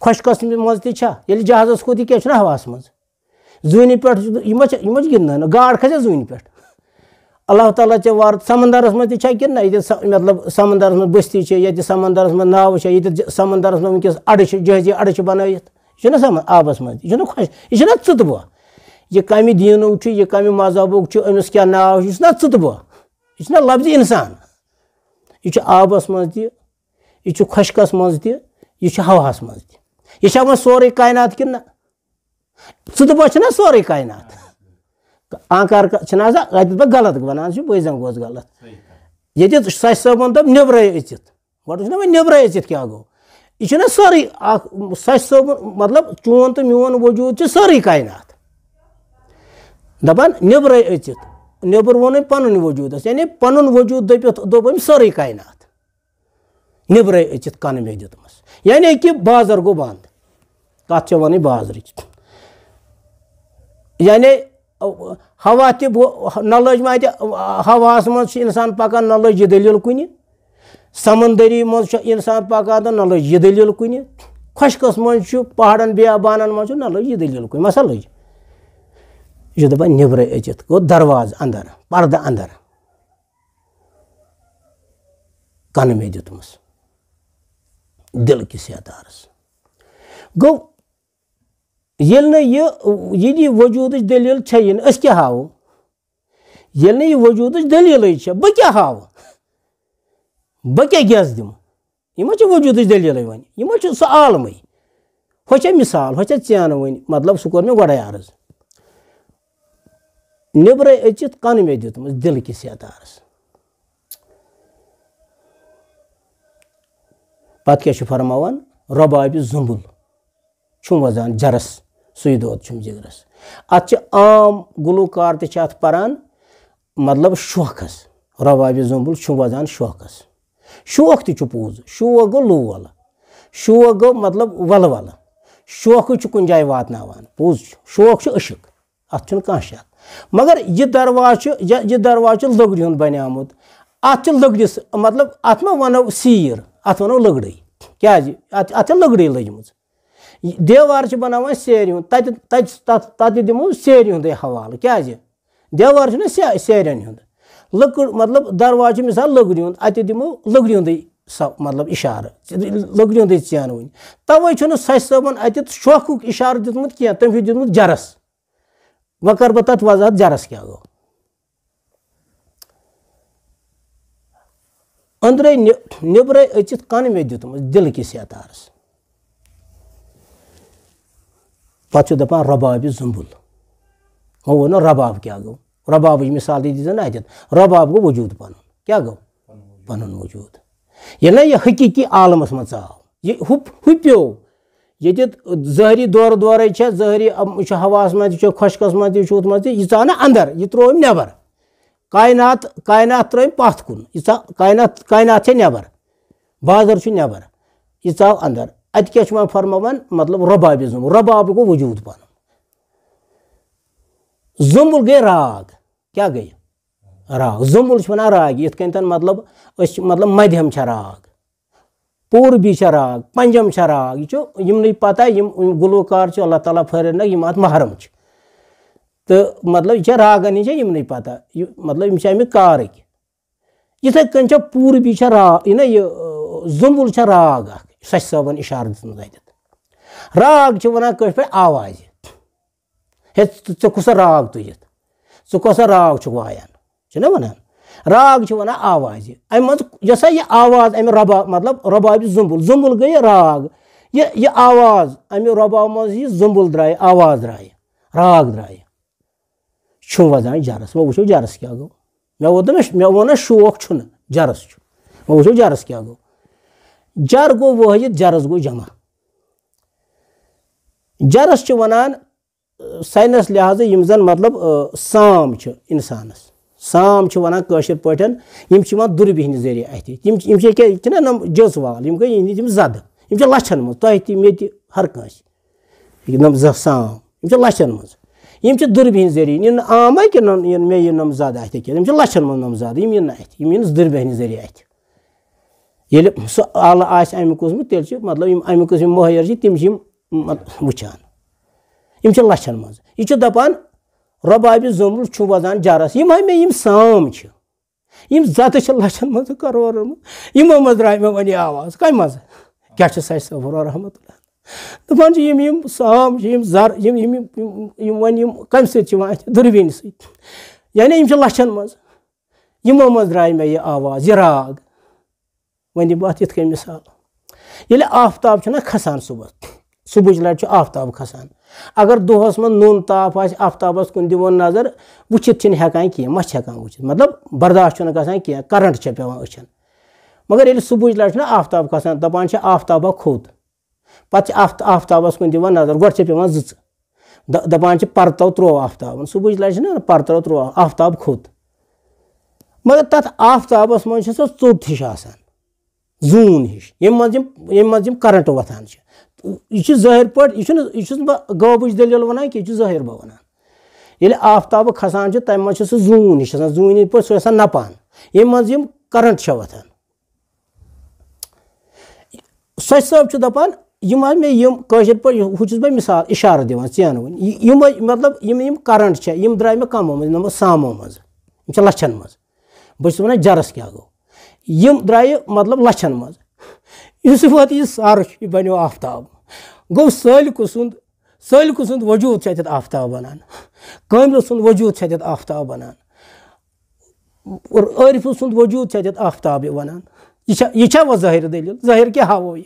खुशकस मज तह जहाजस खोत क्या हवास मज जून पे गिंदन गाड़ खस जून पे अल्लाह ताला चे वार समंदरस मज तह कि मतलब समंदरस मज बस्ती ये समंदरस मज नाव ये समंदरस मज वनकस अड़ जहाजी अड़ बनत यह सम आबस मज यह खुश यह चुतब यह कम दीनुक यह कम मजहबुक अमिस क्या नाव यह चुतब यह लफ्ज इंसान यह आबस मज तह खुशकस मज तह हवास मज तह यह सोरे कायनात कि ना चुतब सोरे कायनात आकार पे गलत वनान बजन गोस गलत ये सच सबन दप निब्र अचित गो वो निब्र अचित क्या गो यह सारी सच सब मतलब चोन तो मोन वजूद सारी कायनात दपान निब्र अचित नेबर वोन पन वजूदस यानी पन वजूद दोप सारे कायनात नब्रे अचित कन मे दितमस यानी कि बाजार गो बंद कत वन बाजार यानी हवा त न लज मत हवास मज इंसान पकान न लज यह दलील कुन समंदरी मज इंसान पकान न लज यह दलील कुन खुशकस मज पहाड़न बियाबानन मज न लज यह दलील कुन मसा लज यह दपान नब्रे अचित गो दरवाज अंदर पर्दा अंदर कन मे दितमस दिल किस अतारस गो ये वजूद दलील क्या हाव ये वजूद दलील बह क्या हाव बह क्या गैस दिम यह वजूद दलील वन यह सह आलम हो मिसाल हो चैन वन मतलब सह कोर मे गए अर्ज नब्रे अचित कन मे दितमस दिल किस अतारस पत क्या फरमावान रबाब जुम्बुल वजान जरस सुई दौद जिगरस अत आम गुलूकार तथ पारान मतलब शौकस रबाब जुम्बुल वजान शौकस शौक तूज शौक गो लोल शौक गो मतलब वल वल शौक कुन जाए वातनावान पोज शौक अशक अत कह शक मगर यह दरवाज लकड़ हुंद बनियामुत अत लकड़िस मतलब अत मा वनो सीर अत वनो लकड़ क्या अत लकड़ लजम देवार बनावान सेर हुंद तत दिमो सेर हुंद हवाल क्या देवार सेरन हुंद लकड़ मतलब दरवाज मिसाल लकड़ हुंद अत दिमो लकड़ हुंद मतलब इशार लकड़ हुंद चैन वन तवे सच सबन अत शौकुक इशार दितमुत क्या तम दितमुत जरस वह कर बह तथ वजाहत जरस क्या गो अंदरे नब्रे अचित कन मे दितमस दिल किस अतारस पत दपान रबाब जुम्बुल वो वो रबाब क्या गो रबाब मिसाल दी ना अत रबाब गो वजूद पन क्या गो पन वजूद ये ना यह हकीकी आलमस मज आव यह हुप्यो ये जहरी दौर दौरे जहरी हवास मज खुशकस मज यह चा ना अंदर यह त्रोम नबर कायनात त्रोम पथ कुन यह कायनात नबर बाजार नबर यह चाव अंदर अत क्या फरमावान मतलब रबाब जुम्बुल रबाब गो वजूद पन जुम्बुल गई राग क्या गई राग जुम्बुल वन राग इत मतलब मध्यम राग पूर्वी राग पंजम राग यह पता गुलूकार अल्लाह ताला फरन अत महरम तो मतलब यह रागन यह पता मतलब अमिक कारक इथे कन पूर्वी राग यह जुम्बुल राग सच सबन इशार दित राग वन कश पे आवाज हे कुस राग तुजित कुस राग वायान वनान राग वन आवाज अम यह यह आवाज अम रबाब मतलब रबाब जुम्बुल जुम्बुल गई राग यह आवाज अम रबाब मज जुम्बुल द्राय आवाज द्राय राग द्राय वजान जरस वो वो जरस क्या गो मे वो ना शौक जरस वो वो जरस क्या गो जर गो वाहिद जरस गो जमा जरस वनान साइनस लिहाज यम जन मतलब साम इंसानस साम वनान कशर पठन यम दुर्बिहन जरिए अत नम जज वाल यम गई जद यम लछन मज तह मे हर कंस नम साम यम लछन मज यम दुर्बिहन जरिए इन आम कि मे नम जद अत यम लछन मज नम जद यम इन दुर्बिहन जरिए अत ये सह आल अमुक तेल मतलब अमुक मोहर तम वुचान यम लछन मज यह दपान रबाब जुम्बुल वजान जरस यम मे साम यम जत लछन मज करोड़न यमो मज द्राय मे वन आवाज कम मज क्या सच सफर रहमत दपान यम साम जर वन कम सत दुर्बीन सत यानी यम लछन मज यमो मज द्राय मे यह आवाज यह राग वन दिम बह इत मिसाल ये आफ्ताब खसान सुबह लट आफ्ताब खसान अगर दोहस मन नून ताप आफ्ताबस कुन दिवो नजर वुचित हेकान कह मह हेकान वुचित मतलब बर्दाश्त गसान कह करंट पेवान अचन मगर ये सुबह लट आफ्ताब खसान दपान आफ्ताबा खोत पत आफ्ताबस कुन दिवान नजर गो पेवान दपान परतो त्रो आफ्ताब सुबह लट परतो त्रो आफ्ताब खोत मगर तथ आफ्ताबस मज सो चोट हिश आसान जून हिश यम मज करंट वथान यह ज़ाहिर पे यह गौबुच दलील वन कि ज़ाहिर बह वन ये आफ्ताब खसान तम मज सह जून हिश जून पे सह नपान यम मज करंट वथान सच साहब दपान यम कशर पे हुस बह मिसाल इशार दिवान चैन वन मतलब यम करंट यम द्राय मे कमो मज सामो मज लछन मज बस वन जरस क्या गो यम द्राय मतलब लछन मज वात यह सार यह बनो आफ्ताब गो सालिक सुंद वजूद अत आफ्ताब बनान कामिल सुंद वजूद अत आफ्ताब बनान और आरिफ सुंद वजूद अत आफ्ताब वनान यह वह ज़ाहिर दलील ज़ाहिर क्या हावो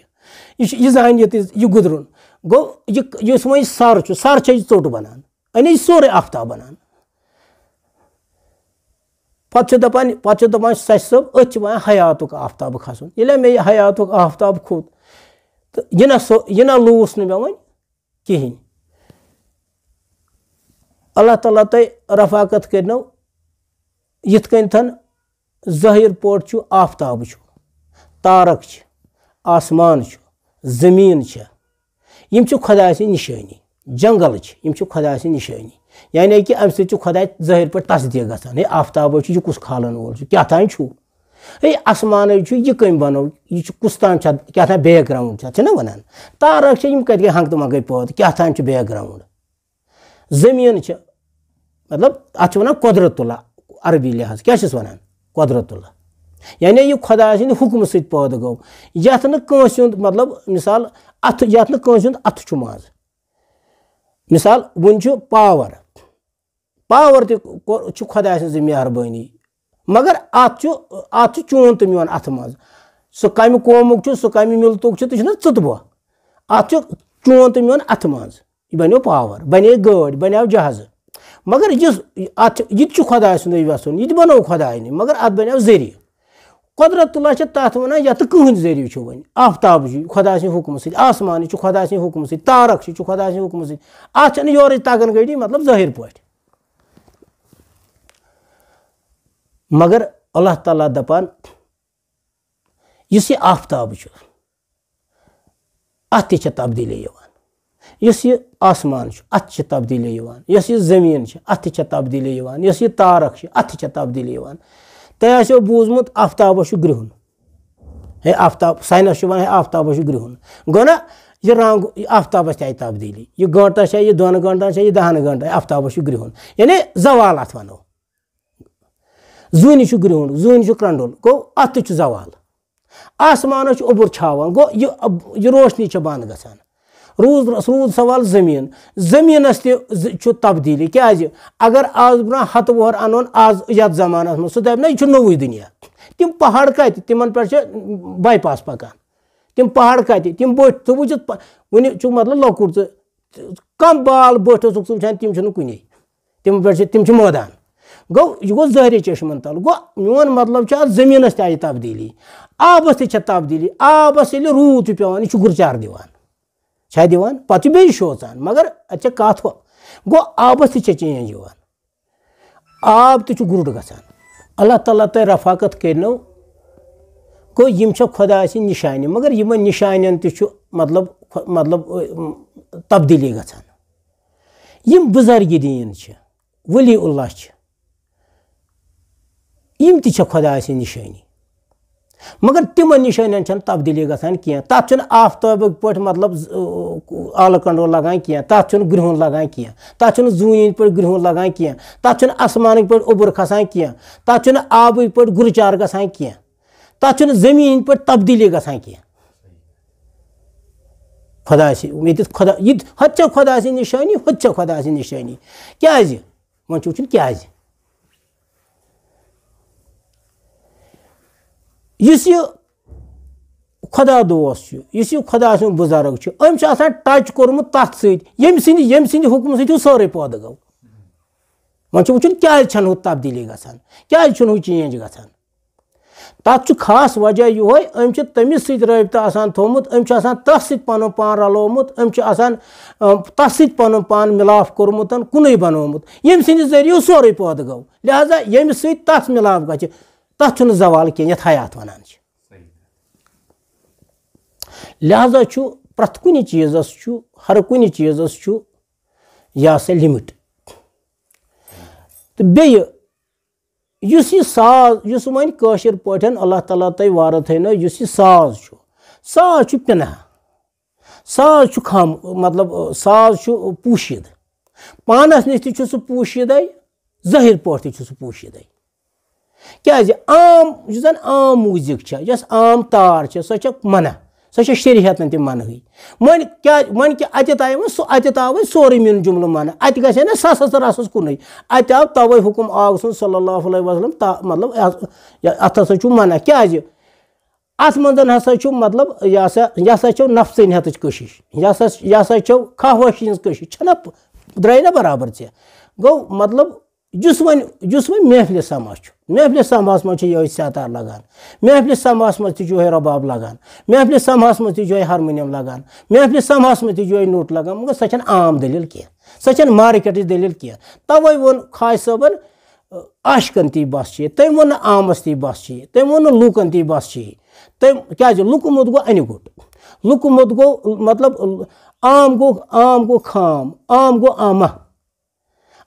यह जानियत यह गुदरुन गो यह वो सर चोट बनान अने सोरे आफ्ताब बनान पे दपान सच सब अत वन हयातुक आफ्ताब खसन ये मे हयातुक आफ्ताब खोत तो यह ना लूस मे वन कहें अल्लाह ताला तह रफाकत करनो यिथ कन ज़ाहिर पोट आफ्ताब तारक आसमान ज़मीन यम खुदा सी निशानी जंगल यम खुदा सी निशानी यानी कि अम सत खुदा ज़ाहिर पे तस्दीक गसान हे आफ्ताब यह कुछ खालन वोल क्या तान हे आसमान यह कम बनो यह कुछ तान क्या तान बैकग्राउंड ना वनान तारक कत गए हंग तो मंगे पौध क्या तान बैकग्राउंड ज़मीन मतलब अत वन कुदरतुल्लाह अरबी लिहाज क्या वन कुदरतुल्लाह यानी यह खुदा हुक्म सत पैदा गो यथ मतलब मिसाल अथ यथ अथ मज मिसाल वन पावर तह खुदा सज मेहरबानी मगर अत चून तो मोन अथ मज सह कम कौमुक सह कम मिलतुक तो चुतबह अत चून तो मोन अथ मज यह बनो पावर बने गाड़ी बनो जहाज मगर यह खुदा सुंद वसन यह बनो खुदा मगर अत बनो जरिए कुदरतुल्लाह तथ वन यथ कहन जरिए वन आफ्ताब खुदा सद हुक्म सत आसमान खुदा सद हुक्म सत तारक खुदा सद हुक्म सत अत योर तगन गई मतलब ज़ाहिर पे मगर अल्लाह ताला दपान यह आफ्ताब अत तब्दीली यह आसमान अत तब्दीली यह ज़मीन अत तब्दीली यह तारक अत तब्दीली तह आसो बूजमुत आफ्ताब ग्रहन हे आफ्ताब साइंस वन हे आफ्ताब ग्रहन गो ना यह रंग आफ्ताब आई तब्दीली यह गंटा यह 2 घंटा यह 10 घंटा आफ्ताब ग्रहन यानी जवाल अत वनो जून ग्रहन जून क्रंडुल गो अत जवाल आसमान ओबुर छावान गो यह रोशनी बंद गसान रूद सवाल ज़मीनस तब्दीली क्या अगर आज ब्रा 100 वोहर अनोन आज यथ जमानस मज सह दप ना यह नोवुई दुनिया तिम पहाड़ कत तिमन पे बाईपास पकान तिम पहाड़ कत तिम बट तो वुचित वन मतलब लकुट कम बाल बट वुचान तिम कुने तिम पे तिम मैदान गो यह गो ज़ाहिर चश्मन तल गो मोन मतलब ज़मीनस तह आई तब्दीली आबस तब्दीली आबस ये रूद पेवान यह गुरचार दिवान दिवान पे बे शोचान मगर अत कथ गो आबस चेंज आब तो गुरुड गसान अल्लाह ताला तह रफाकत करनो गो यम खुदा निशानी मगर यमन निशान मतलब तब्दीली गसान यम बुजुर्ग दीन वली उल्लाह यम ति खुदा निशानी मगर तिमन निशान तब्दीली गसान कह तथ आफ्ताब पे मतलब आल कंडो लगान कह तथ ग्रहन लगान कह तथ जून पे ग्रहन लगान कह तथ आसमान पे ओबुर खसान कह तथ आब पे गुरचार गसान कह तथ ज़मीन पे तब्दीली गसान कह खुदा खुदा हत खुदा निशानी हत खुदा निशानी क्या वो क्या यह खुदा दोस्त यह खुदा सुंद बुजुर्ग अम टच कोर्मुत तथ सम सद हुक्म सत सारे पैदा गो वो क्या तब्दीली गसान क्या चेंज गसान तत् खास वजह ये अम तमिस रबत आसान थोमुत अम तथ सत पन पान रलोमुत अम तथ सत पन पान मिलाप कोर्मुत कुन बनोमुत यम सद जरिए सोरे पौध गो लिहाजा यम सथ मिलाप गि तथ जवाल कह यथ हयात वनान लिहाजा प्रथ कुन चीज़स हर कुन चीज़स यह सा लिमिट तो बे युस यह साज युस वन काशिर पठन अल्लाह ताला तय वार थैनो युस यह साज पिना साज खम मतलब साज पोशीद पानस नश तह पोशीद ज़ाहिर पे तह पोशीद क्या आम जन आम म्यूजिक यस आम तार सो मना सो शरीयत तह मन वन क्या वन कि अत आव सोरे मिन जुमल मन अत गए ना सस रसस कुन अत आव तवे हुकुम आग सुन सल्लल्लाहु अलैहि वसल्लम मतलब अत हसा मना क्या अत मन हसा मतलब यह हसा नफ्सनियत कशिश यह हसा खाहवशी कशिश द्राय ना बराबर ऐ गो मतलब जुस वन महफिल समास मज ये सतार लगान महफिल समास मज तह रबाब लगान महफिल समास मज तह हारमोनियम लगान महफिल समास मज तह नोट लगान मगर सो आम दलील कह सो मार्केट दलील कह तवे वोन खाज सबन आशिकन ती बस चे तम वो आमस ती बस चे तम वो लूकन ती बस चे तम क्या लुक मुद गो अन गुट लुक मुद गो मतलब आम गो खाम आम गो आमा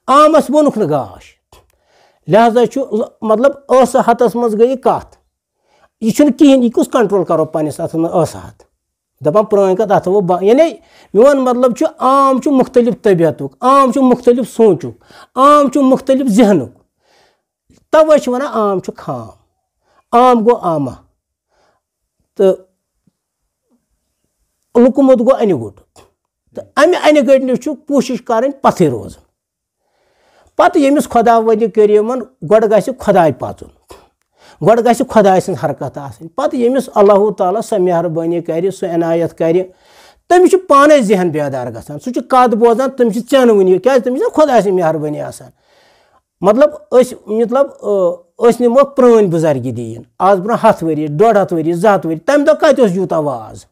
आमस वोनुक न गाश लिहाजा मतलब हतस मज गई कत यह कहें यह कुछ कंट्रोल करो पन्निस अत हत दपान प्रान कत अत वो यानी मोन मतलब आम मुख्तलिफ तबीयतुक आम मुख्तलिफ सोचुक आम मुख्तलिफ जहनुक तवे वन आम खाम आम गो आमा तो लुकमुत गो अन गुट तो अमे अन गट नश कोशिश कर पथे रोज पत यमिस खुदा वनि करीमन गोड गसि खुदाय पाचुन गोड गसि खुदाय सिन हरकत आसिन पत यमिस अल्लाह ताला स मेहरबानी कर स इनायत कर तमिस पाने जहन बेदार गसान सु कद बोजान तमिस चन वनि क्या तमिस खुदा सिन मेहरबानी आसान मतलब निमो प्रान बुजुर्गी दीन आज ब्रो 100 वरी 150 वरी 200 वरी तम दो कत यूता वाज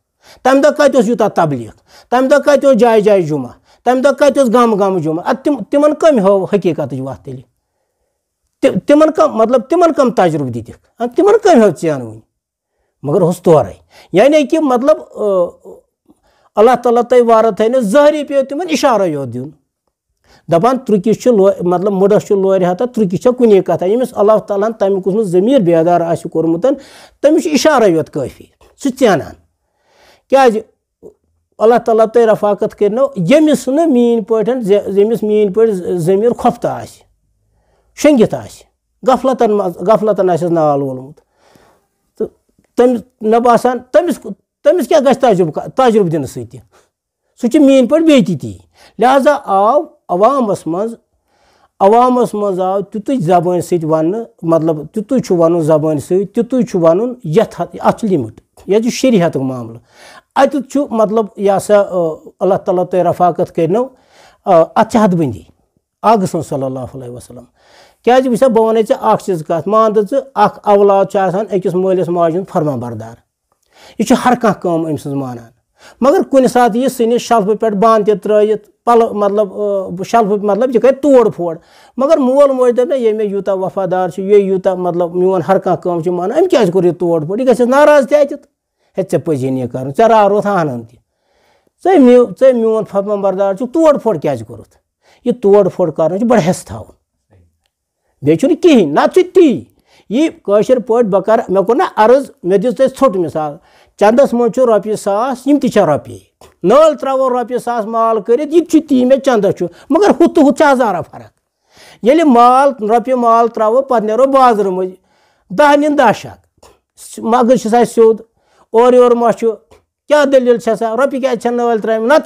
तम दो कत यूता तबलीग तम दो कत जाय जाय जुमा तम दो कत गम जुमा तिमन कम हो हकीकत वत तेल तिमन कम मतलब तिमन कम तजुर्बे दिख तिमन कम हो चैन वन मगर हुस तोर यानी कि मतलब अल्लाह ताला तय वार थैन ज़ाहरी पे तिमन इशारा योत दिन दपान त्रुकिस मतलब मुडस लोर हता त्रुकिस कुने कथा यमिस अल्लाह ताला तमिक कुछ ज़मीर बेदार आसि कोरमुत तमिस इशारा योत काफी सु चैनान क्या अल्लाह ताला तय रफाकत करनो यमिस न मीन पठन यमिस मीन पठ ज़मीर खफ्त आसि शंगित आसि गफलतन आसि नाल वोलमुत तो तम न बासान तमिस क्या गस तजुर्बे दिन सत सु मीन पठ बेति ती लिहाजा आव अवामस मज आव तुत जबान सत वन मतलब तुत वन जबान सत तुत वन अत लिमिट यह शरीयत मामल अत मतलब यह सा अल्लाह ताला तय रफाकत करनो अत हदबंदी आग सल्लल्लाहु अलैहि वसल्लम क्या वह बह वन अख चीज कत मान तो अख औलाद अकिस मालिस माज फरमा बरदार यह हर कह अम मानान मगर कुन सात यह सनिस शल्फ पे बान त्रयित पल मतलब शल्फ मतलब यह कर तोड़ फोड़ मगर मोल मोज दप ये मे यूता वफादार ये यूता मतलब मोन हर कह कम मान अम क्या कोर तोड़ फोड़ यह गस नाराज तत हे ऐ पजी ये कर ऐ रारोत हानन ते मोन फरमा बरदार तोड़ फोड़ क्या कोरुत यह तोड़ फोड़ कर बड़ हेस थवन बे कहें ना ती यह काशिर पे बह कर मे कोर ना अर्ज मे दिस ोट मिसाल चंदस मज रोपये 1000 यम ति रोपये नाल त्रो रोपये 1000 माल कर ती मे चंदस मगर हुत हजारा फर्क ये माल रोपये माल त्रो पे नो बाजार मज 10 नीन 10 शक मगर सोद और योर मा क्या दलील रोपये क्या नाल त्रा ना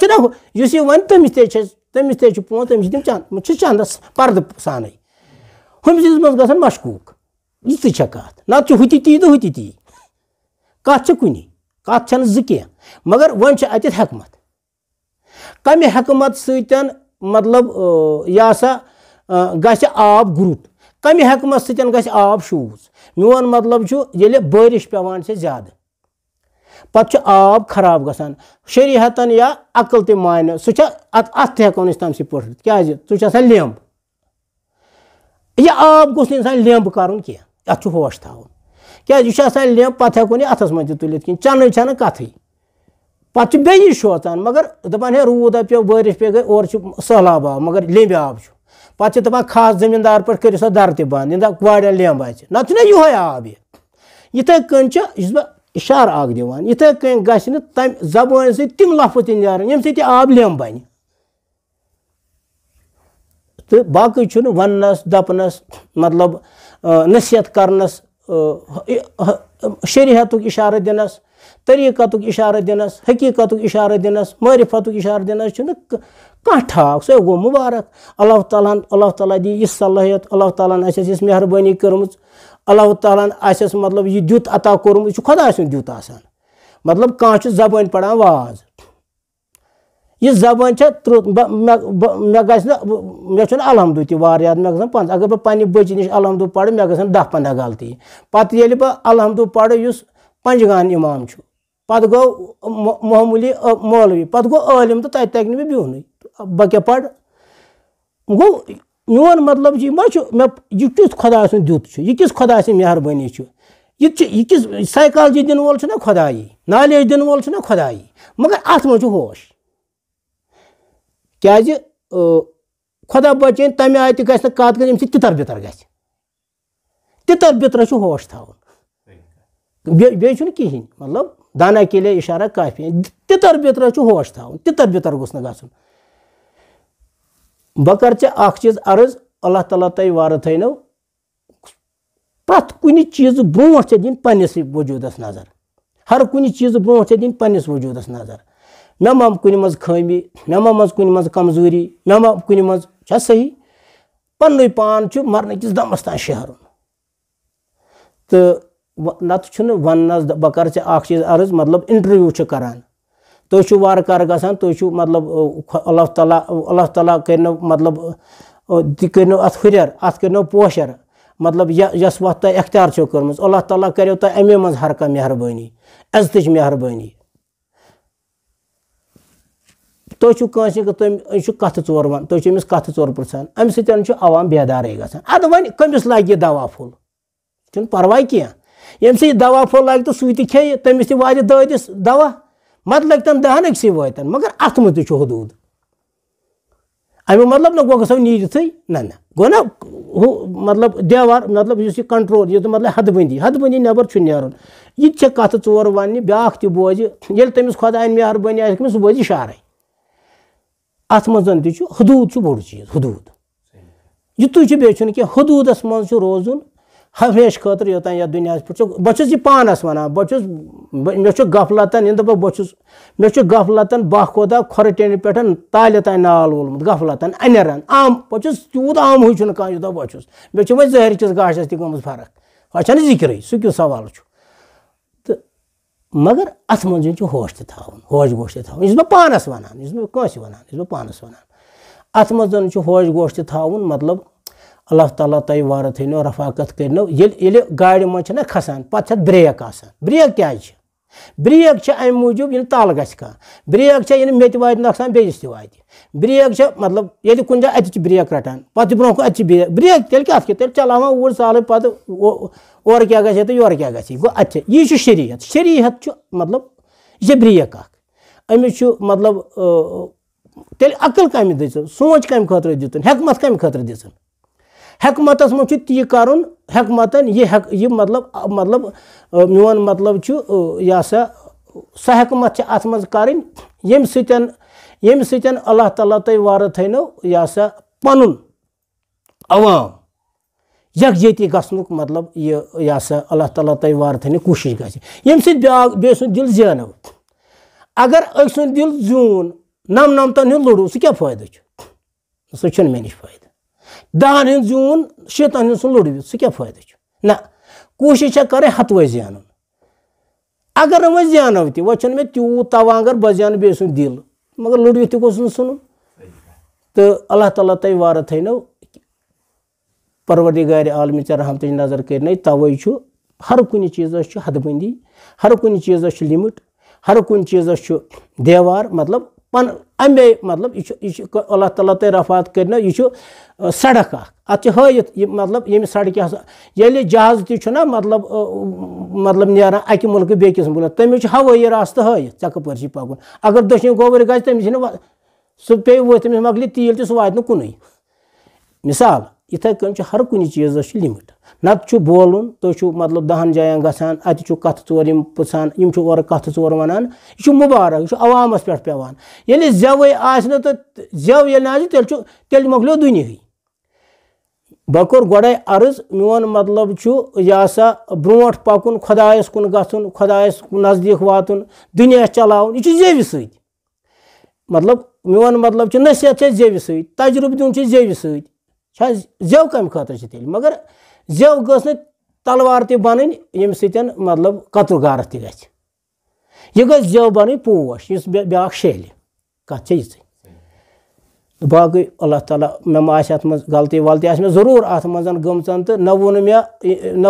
वन तमिस ते पोन तमिस तम चंदस पर्द सान हमिस मज ग मशकूक यह कत ना हुत ती तो हुत ती कत कुन कत कह मगर वन अत हकमत कम हकमत सतन मतलब यह सा गस आब गुरुट कम हकमत सतन गस आब शूज मोन मतलब ये बारिश पेवान से ज्यादा पत आब खराब गसान शरीहतन या अकल ते मान सह अत हेको तम सी पढ़ क्या सह लेम्ब यह आब गोस इंसान लेम्ब कर अत होश थवन क्या लेम्ब पत हेको अथस मज तुल कह चन छन कथ पे बे शोचान मगर दपान है रूद पे बारिश पे गई और सहलाब आव मगर लेम्ब आब पे दपान खास जमींदार पे कर दर ते बंद वारिया लेम्ब ना ये आब इथे कन बह इशार आग दिवान इथे कन गम जबान से तम लफ्ज नारान यम सत आब लेम्ब बन तो बाकी वनस दपनस मतलब नसीहत करनस शरीयत इशारा दिनस तरीक़त इशारा दिनस हकीकत इशारा दिनस मारिफत इशारा दिनस कह ठाक सह गो मुबारक अल्लाह ताला दी यह सलाहियत अल्लाह ताला आस मेहरबानी कर्म अल्लाह ताला आस मतलब यह दुत अता कोर्म यह खुदा सुन दुत आसान मतलब कह जबान पढ़ान वाज यह जबान मे गु अलहमदु तह मे गन 5 अगर बह पन्ने बच्चे नश अलहमदु पढ़ मे गन 10-15 गलती पत ये बह अलहमदु पढ़ पंजगान इमाम पत गो मामूली मौलवी पत गो आलिम तो तत तक मे बिहन बह क्या पढ़ गो मोन मतलब यह किस खुदा सुन दुत यह किस खुदा सुन मेहरबानी यह किस साइकोलॉजी दिन वोल ना खुदाई नॉलेज दिन वोल ना खुदाई मगर अत मज होश क्या खुदा बचन तमें आय तह गि कत कर तितर बितर ग तितर बितर होश थवन बे कहें मतलब दाना के लिए इशारा काफी तितर बितर होश थवन तितर बितर गोस न गन बह कर चीज अर्ज अल्लाह ताला तय वार थो प्रत कुन चीज ब्रो दिन पन्निस वजूदस नजर हर कुन चीज ब्रो दिन पन्निस वजूदस नजर मे मा कुन मज खामी मे मा कुन मज कमजोरी मे मा कुन मज सही पन्न पान मरन किस दमस तान शहर तो नत वनस बह कर चीज अर्ज मतलब इंटरव्यू करान तुम वार कार गसान तुम मतलब अल्लाह ताला कर मतलब कर अत हुरर अत कर पोशर मतलब यस वत तुम अख्तियार छो कर्म अल्लाह ताला करो तुम अमे मज हर कह मेहरबानी इज्जत मेहरबानी तुम तुम कथ चोर वन तुम कथ चोर पृछान अम सतन अवाम बेदार गसान अद वन कमिस लगे दवा फुल परवाह कह यम सह दवा फुल लगे तो सह खे तमिस तह ददिस दवा मत लगतन 10 अक्सी वातन मगर अत मज हदूद अमे मतलब ना गो नीरिथ ना गो ना मतलब देवार मतलब इस कंट्रोल ये तो मतलब हदबंदी नबर नीरन यह कथ चोर वन ब्या बोज ये तमिस खुदा मेहरबानी आ सह बोज इशारे अत मजन हदूद बोड़ चीज हदूद युतु बे कह हदूदस मज रोजुन हमेश खतर योतान या दुनिया पे बस यह पानस वन मे गफलतन इन दप मे गफलतन बाह कोदा खोर टेन पे ताले तान नाल वोलमुत गफलतन अनरन आम बहुत तूत आम हुई कह युदा बस मे वो जहर किस गाशस तम फर्क वह जिक्र सह क्यों सवाल तो मगर अत मज होश तवन होश गोश तवन यह पानस वन यह कंस वन पानस वन अत मजन होश गोश तवन मतलब अल्लाह ताला तय वार थो रफाकत करनो ये गाड़ी मज खसान पे ब्रेक ब्रेक क्या ब्रेक अमे मूजूब इन तल गि ब्रेक इन मे वात नौकसान बेस वात ब्रेक मतलब ये कुन जाए अत ब्रेक रटान पे ब्रो अत ब्रेक तेल क्या तेल चलावान ऊर साल पे और क्या गि तो योर क्या गि गो अत यह शरीयत शरीयत मतलब यह ब्रेक अमिस मतलब तेल अकल कम दिन सोच कम खतर दिन हकमत कम खतर दिन हकमतस मज ती कर हकमतन यह मतलब मोन मतलब यह सा सह हकमत अत मज कर यम सतन अल्लाह ताला तय वार थो यह सा पन अवाम यकजहती गसनुक मतलब यह सा अल्लाह ताला तय वार थो कोशिश गि यम बे सुन दिल जानो अगर अक सुन दिल जून नमतन हूँ लड़ू सह क्या फायदा सह मे नश फायदा 10 हूँ जून 7 हूँ सह लड़व सह क्या फायदा ना कोशिश कर हतवे जान अगर वह जानो तह वह मे तूत तवांगर बह जान बे सुन दिल मगर लड़व तह गोस सुन तो अल्लाह ताला तय वार थो परवरदिगार आलम चे रहमत नजर कर तवे हर कुछ चीज़ हदबंदी, हर कुछ चीज़ लिमिट, हर कुछ चीज़ देवार, मतलब पन अमे मतलब यह अल्लाह ताला ते रफात कर यह सड़क अत हयत मतलब ये सड़क ये जहाज तना मतलब नान अकि मुल्क बेकिस मुल्क तमिस हवाई रास्त हयत चे कपर पकुन अगर दक्षिण गोबर ग तमिस सह पे वो तमिस मकल तील तो सह वात कुन मिसाल इथे कन हर कुछ चीज़ लिमिट नत बोलन तुम मतलब 10 जायन गसान अत कथ चोर पुछान और कथ चोर वनान यह मुबारक यह अवामस पे पेवान ये जव आन तो जव ये तेल मकलो दुनिया बह कोर गोड़े अर्ज मोन मतलब यह सा ब्रोट पकुन खुदायस कुन गन खुदायस नजदीक वातुन दुनिया चलावन यह जेव सत मतलब मोन मतलब नसीहत जेव सत तजुर्बे दिन जेव सत जेव कम खतर तेल मगर जेव गस न तलवार ते बन यम सतन मतलब कतु गारत त गछ यह गस जेव बन पोश इस ब्या शेल कत बाकी अल्लाह ताला मे अत मज गलती वलती आ जरूर अत मज गमचन तो न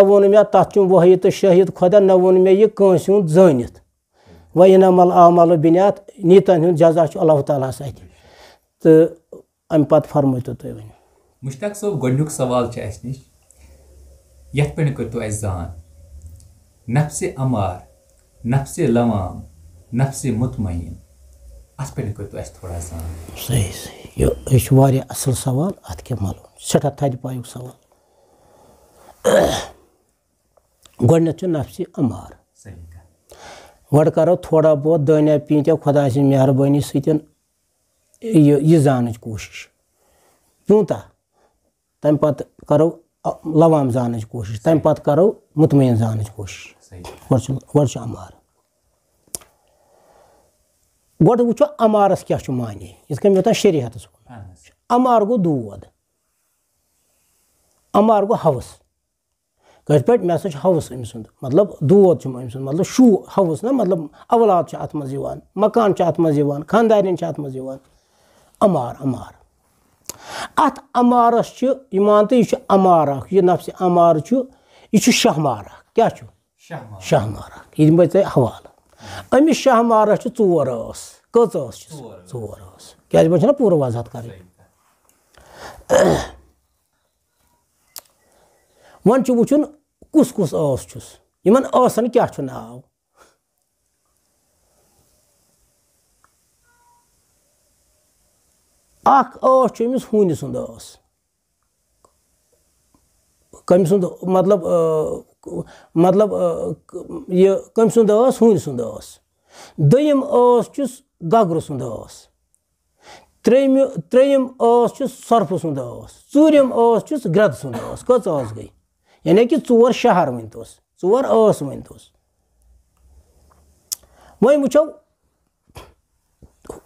वोन मे तथ वही तो शहीद खुदा न वोन मे यह कंस हूँ जानित वनमल आमल बिनियात नीतन हूँ जजा अल्लाह ताला तो अम पे फरमो तुम वन मुश्ताक साहब गोडनुक सवाल निश यथ पे कर तो जान नफ्स अमार, नफ्स लवाम, नफ्स मुतमईन अत पे कर तो थोड़ा जान सही सही यह असल सवाल अत क्या मालूम सठा थद पायुक सवाल गोडनथ नफ्स अमार गड करो थोड़ा बहुत दानिया पीत्या खुदा सी मेहरबानी सतन यह जान कोशिश पीता तम पत करो लवाम जान कोशिश तम पत करो मुतमईन जान कोशिश गड अमार गड वो अमारस क्या माने ये मे शरीयत अमार गो दूध अमार गो हवस कथ पे मे हवस अम सुंद मतलब दूध अम सुंद मतलब शू हवस ना मतलब औलाद अत मज मकान अत मज खानदारन अत मज अमार अमार अत अमारस मान तो यह अमार यह नफ्स अमार यह शहमार क्या शहमार यह दिन बे हवाल अमिस शहमारस 4 कच क्या ना पूरा वजाहत कर वन वुचन कुस कुस इन आसन क्या नाव अमिस हून सुंद कम सुंद मतलब यह कम सुंद हून सुंद दोयम गगर सुंद त्रेयम सर्फ सुंद चूरम ग्रद सुंद कच गई यानी कि 4 शहर वन तो 4 वन तो वह वो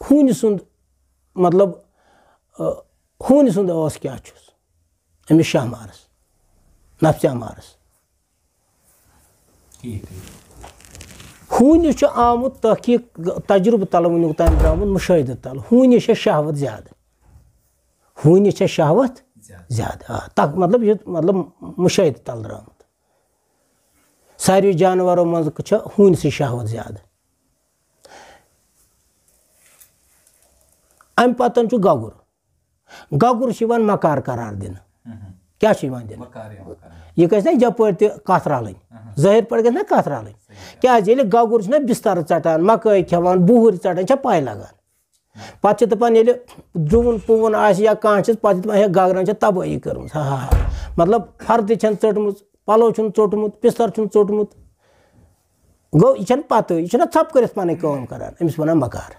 हून सुंद मतलब हून सुंद क्या अमिस शहमारस नफ्स अमारस हून आमुत तहकीक तजुर्बे तल वुक तान द्रामुत मुशाहिद तल हून शहवत ज्यादा हून शहवत ज्यादा तक मतलब ये मतलब मुशाहिद तल द्रामुत सारी जानवरों मज हून से शहवत ज्यादा अम पतन गगुर गगुर मकार करार दिन क्या दिन यह गि जप कथ रल जाहिर पे गि कथ रल क्या गगुर बिस्तर षटान मकई खेवान बूहर षटान पाई लगान पे दपान ड्रुवन पुवन या कह पे गगरन तबाही कर मतलब फर्द चटम पलो चोटमुत बिस्तर चोटमुत गो यह पत यह थप कर पन करान अमिस वन मकार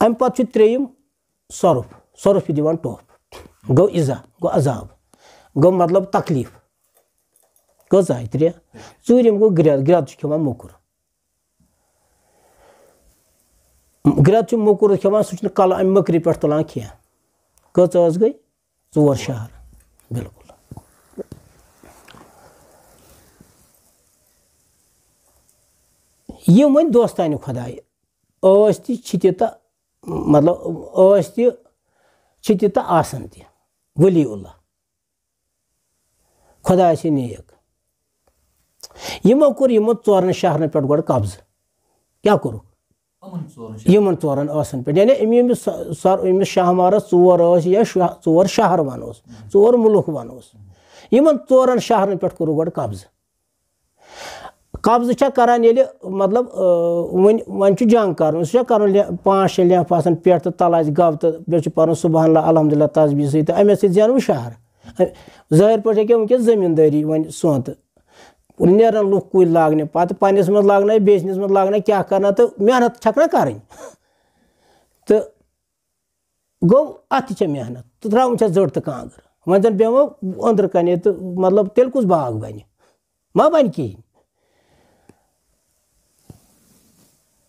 अम पे त्रेयम सर्फ दिवान टोप गो इज़ा गो अजाब गो मतलब तकलीफ कज आय 3 चूरम गो ग्रद खेवान मोकुर ग्रद मोकुर खेवान सह कल अम मकरी पे तुलान कह कच गई 4 शहर बिल्कुल यम वन दोस्तान खुदाय तो मतलब तह आसन तह वली उल्लाह खुदा से नेक यमो कोर यमो 4 शहरन पे गोड़ कब्ज क्या करो यमन 4 आसन पे यानी अमिस शाहमारस 4 या 4 शहर वनोस 4 मुल्क वनोस यमन 4 शहरन पे करो गोड़ कब्ज कब्ज करान ये मतलब वन जंग कर कर 5-6 लेफ आसान पे तो तल गव तो बे पर सुबहान अलहमदुलिल्लाह तस्बीह सत अमे सैन शहर जाहिर पे वनकस जमींदारी वन सोत नेरन लुक कुल लागने पत पन्नस मज लागना बेचनस मज लागना क्या करना तो मेहनत छकना कर तो गो अत मेहनत तो त्रा जड़ तो कांगर वन जन बेमो अंदर कने तो मतलब तेल कुछ बाग बन मा बन कहें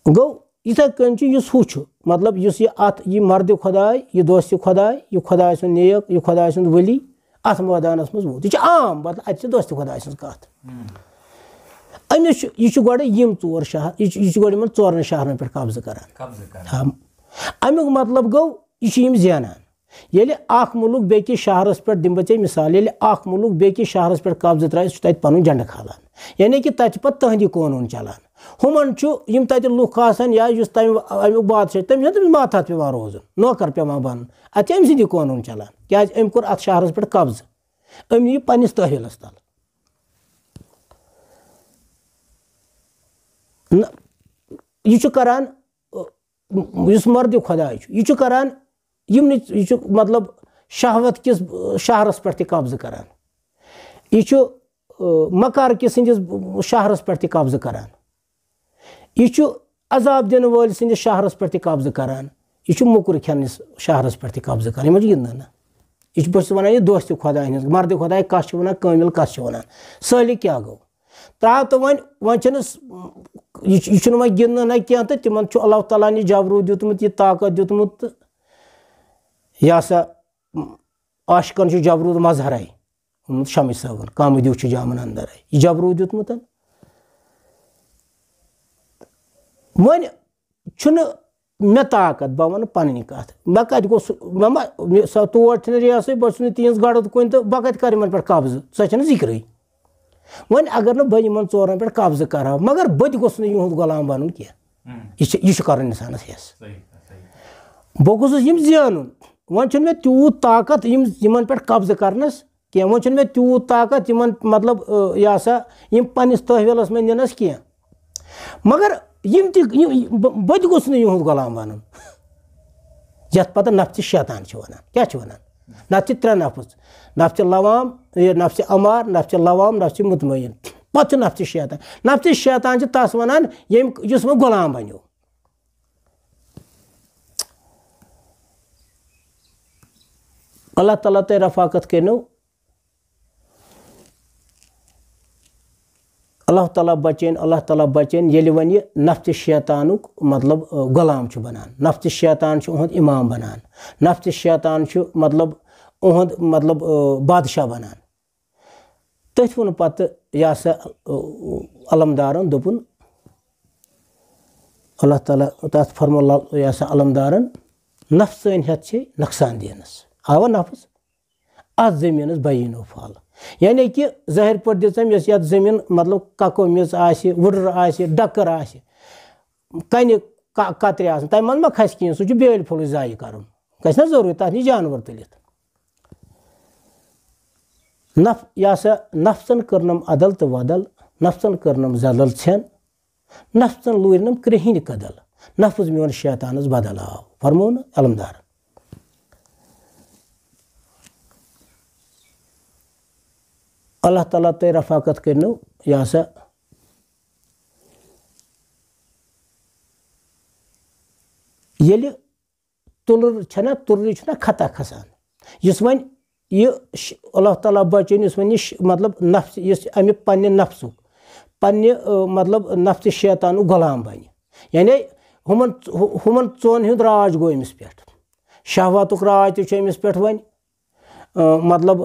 गो इथे कन हु मतलब इस ये मर्द खुदाय यह दोस्त खुदाय यह खुदाय सुन नेक यह खुदाय सुन वली अत मैदानस मज वोत यह आम मतलब अत दोस्त खुदाय सुन कत अमिस यह गोड़े यम 4 शहर यह गोड़ 4 शहरन पे कब्ज कर अमुक मतलब गो यह जानान ये मुल्क बेकिस शहरस पे दिम बे मिसाल ये मुल्क बेकिस शहरस पे कब्ज त्रा तत पन झंड खालान यानी कि तत पे तहंदी कानून चलान हुमन तत लुक आसान या अमुक बादशाह तमिस माथात पे रोजन नौकर पे बन अत अम सदी कानून चलान क्या अम कोर अत शहरस पे कब्ज अम यह पन्निस तहवीलस तल यह करान इस मर्द खुदाय यह करान यह मतलब शहवत किस शहरस पे कब्ज करान यह मकार किस शहरस पे कब्ज करान यह अजाब दिन वाल सिंदिस शहरस पे कब्ज करान यह मुकुर खेनस शहरस पे कब्ज करान यह गिंदन यह बस वन यह दोस्त खुदाय मर्द खुदाय कस वन कामिल कस वन सालिक क्या गो त्रा तो वन यह गिंदन क्या तो तिमन अल्लाह ताला ने जबरू दितमुत यह ताकत दितमुत यह सा आशिकन जबरूद मजहर शमी सावन कामदू जामन अंदर यह जबरूद दितमुत वन मे ताकत बह वन पन्न कत मे कत गो तोड़ रियास बस तीज गड़ कुन तो बह कत कर पे कब्ज सो जिक्र वन अगर न बह 4 पे कब्ज कर मगर बत गोस युद गुलाम बन कह यह कर इंसानस हेस बह गोस जान वन मे तूत ताकत इन पे कब्ज करनस कह वन मे तूत ताकत इन मतलब यह सा पन्निस तहवीलस में निनस कह मगर बत गोस युद गुलाम बन ये पता नफ्स शैतान वन क्या वन नफ्स 3 नफ्स लवाम नफ्स अमार नफ्स लवाम नफ्स मुतमईन पत नफ्स शैतान तस वन यस वो गुलाम बनो अल्लाह ताला ते रफाकत करो अल्लाह ताला बचन ये वन नफ्स शैतानुक मतलब गुलाम बनान नफ्स शैतान उहद इमाम बनान नफ्स शैतान मतलब उहद मतलब बादशाह बनान तथ वो पत यह सा अलमदारन दोपुन अल्लाह ताला तथ फरमो यह सा अलमदारन नफ्सन हेत नुकसान दिनस आवा नफ्स अत जमीन बयनो फल यानी कि जाहिर पे दिम ये जमीन मतलब कको मिज वुडर डकर कन कतर तम मन मा खस कहें सह बेल फुल जाय कर गि जरूरी तथ नी जानवर तुलित यह सा नफ्सन करनम अदल तो वदल नफ्सन करनम जदल छन नफ्सन लूरनम क्रहिन कदल नफ्स मोन शैतानस बदल आव फरमोन अलमदार अल्लाह ताला ते रफाकत करनो यह सा ये तुलर छना तुर्री छना खता खसान इस वन यह अल्लाह ताला बचन इस वन मतलब नफ्स इस अमे पन्ने नफ्सुक पन्ने मतलब नफ्स शैतानु गुलाम बन यानी हुमन चोन हुंद राज गो अमिस पे शहवातुक राज तो अमिस पे वन मतलब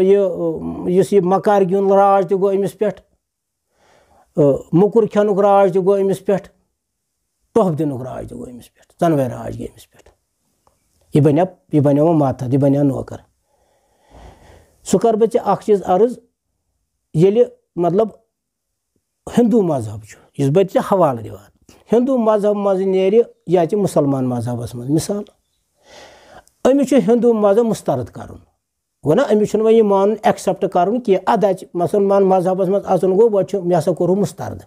यह मकार गिन राज तो गो अमिस पे मुकुर खेनुक राज तो गो अमिस पे टोह दिनुक राज तो गो अमिस पे चनवे राज गई अमिस पे यह बनो मातहत, यह बनो नौकर। सह कर बह अख चीज अर्ज, ये मतलब हिंदू मजहब इस बह चे हवाल दिवान, हिंदू मजहब मज नेरि यह मुसलमान मजहबस मज। मिसाल अमिस हिंदू मजहब मुस्तरद करुन, गो ना अमिस वह मान एक्सेप्ट करुन कि अद मुसलमान मजहबस मज अचुन गो वह मे हसा कोर मुस्तरद।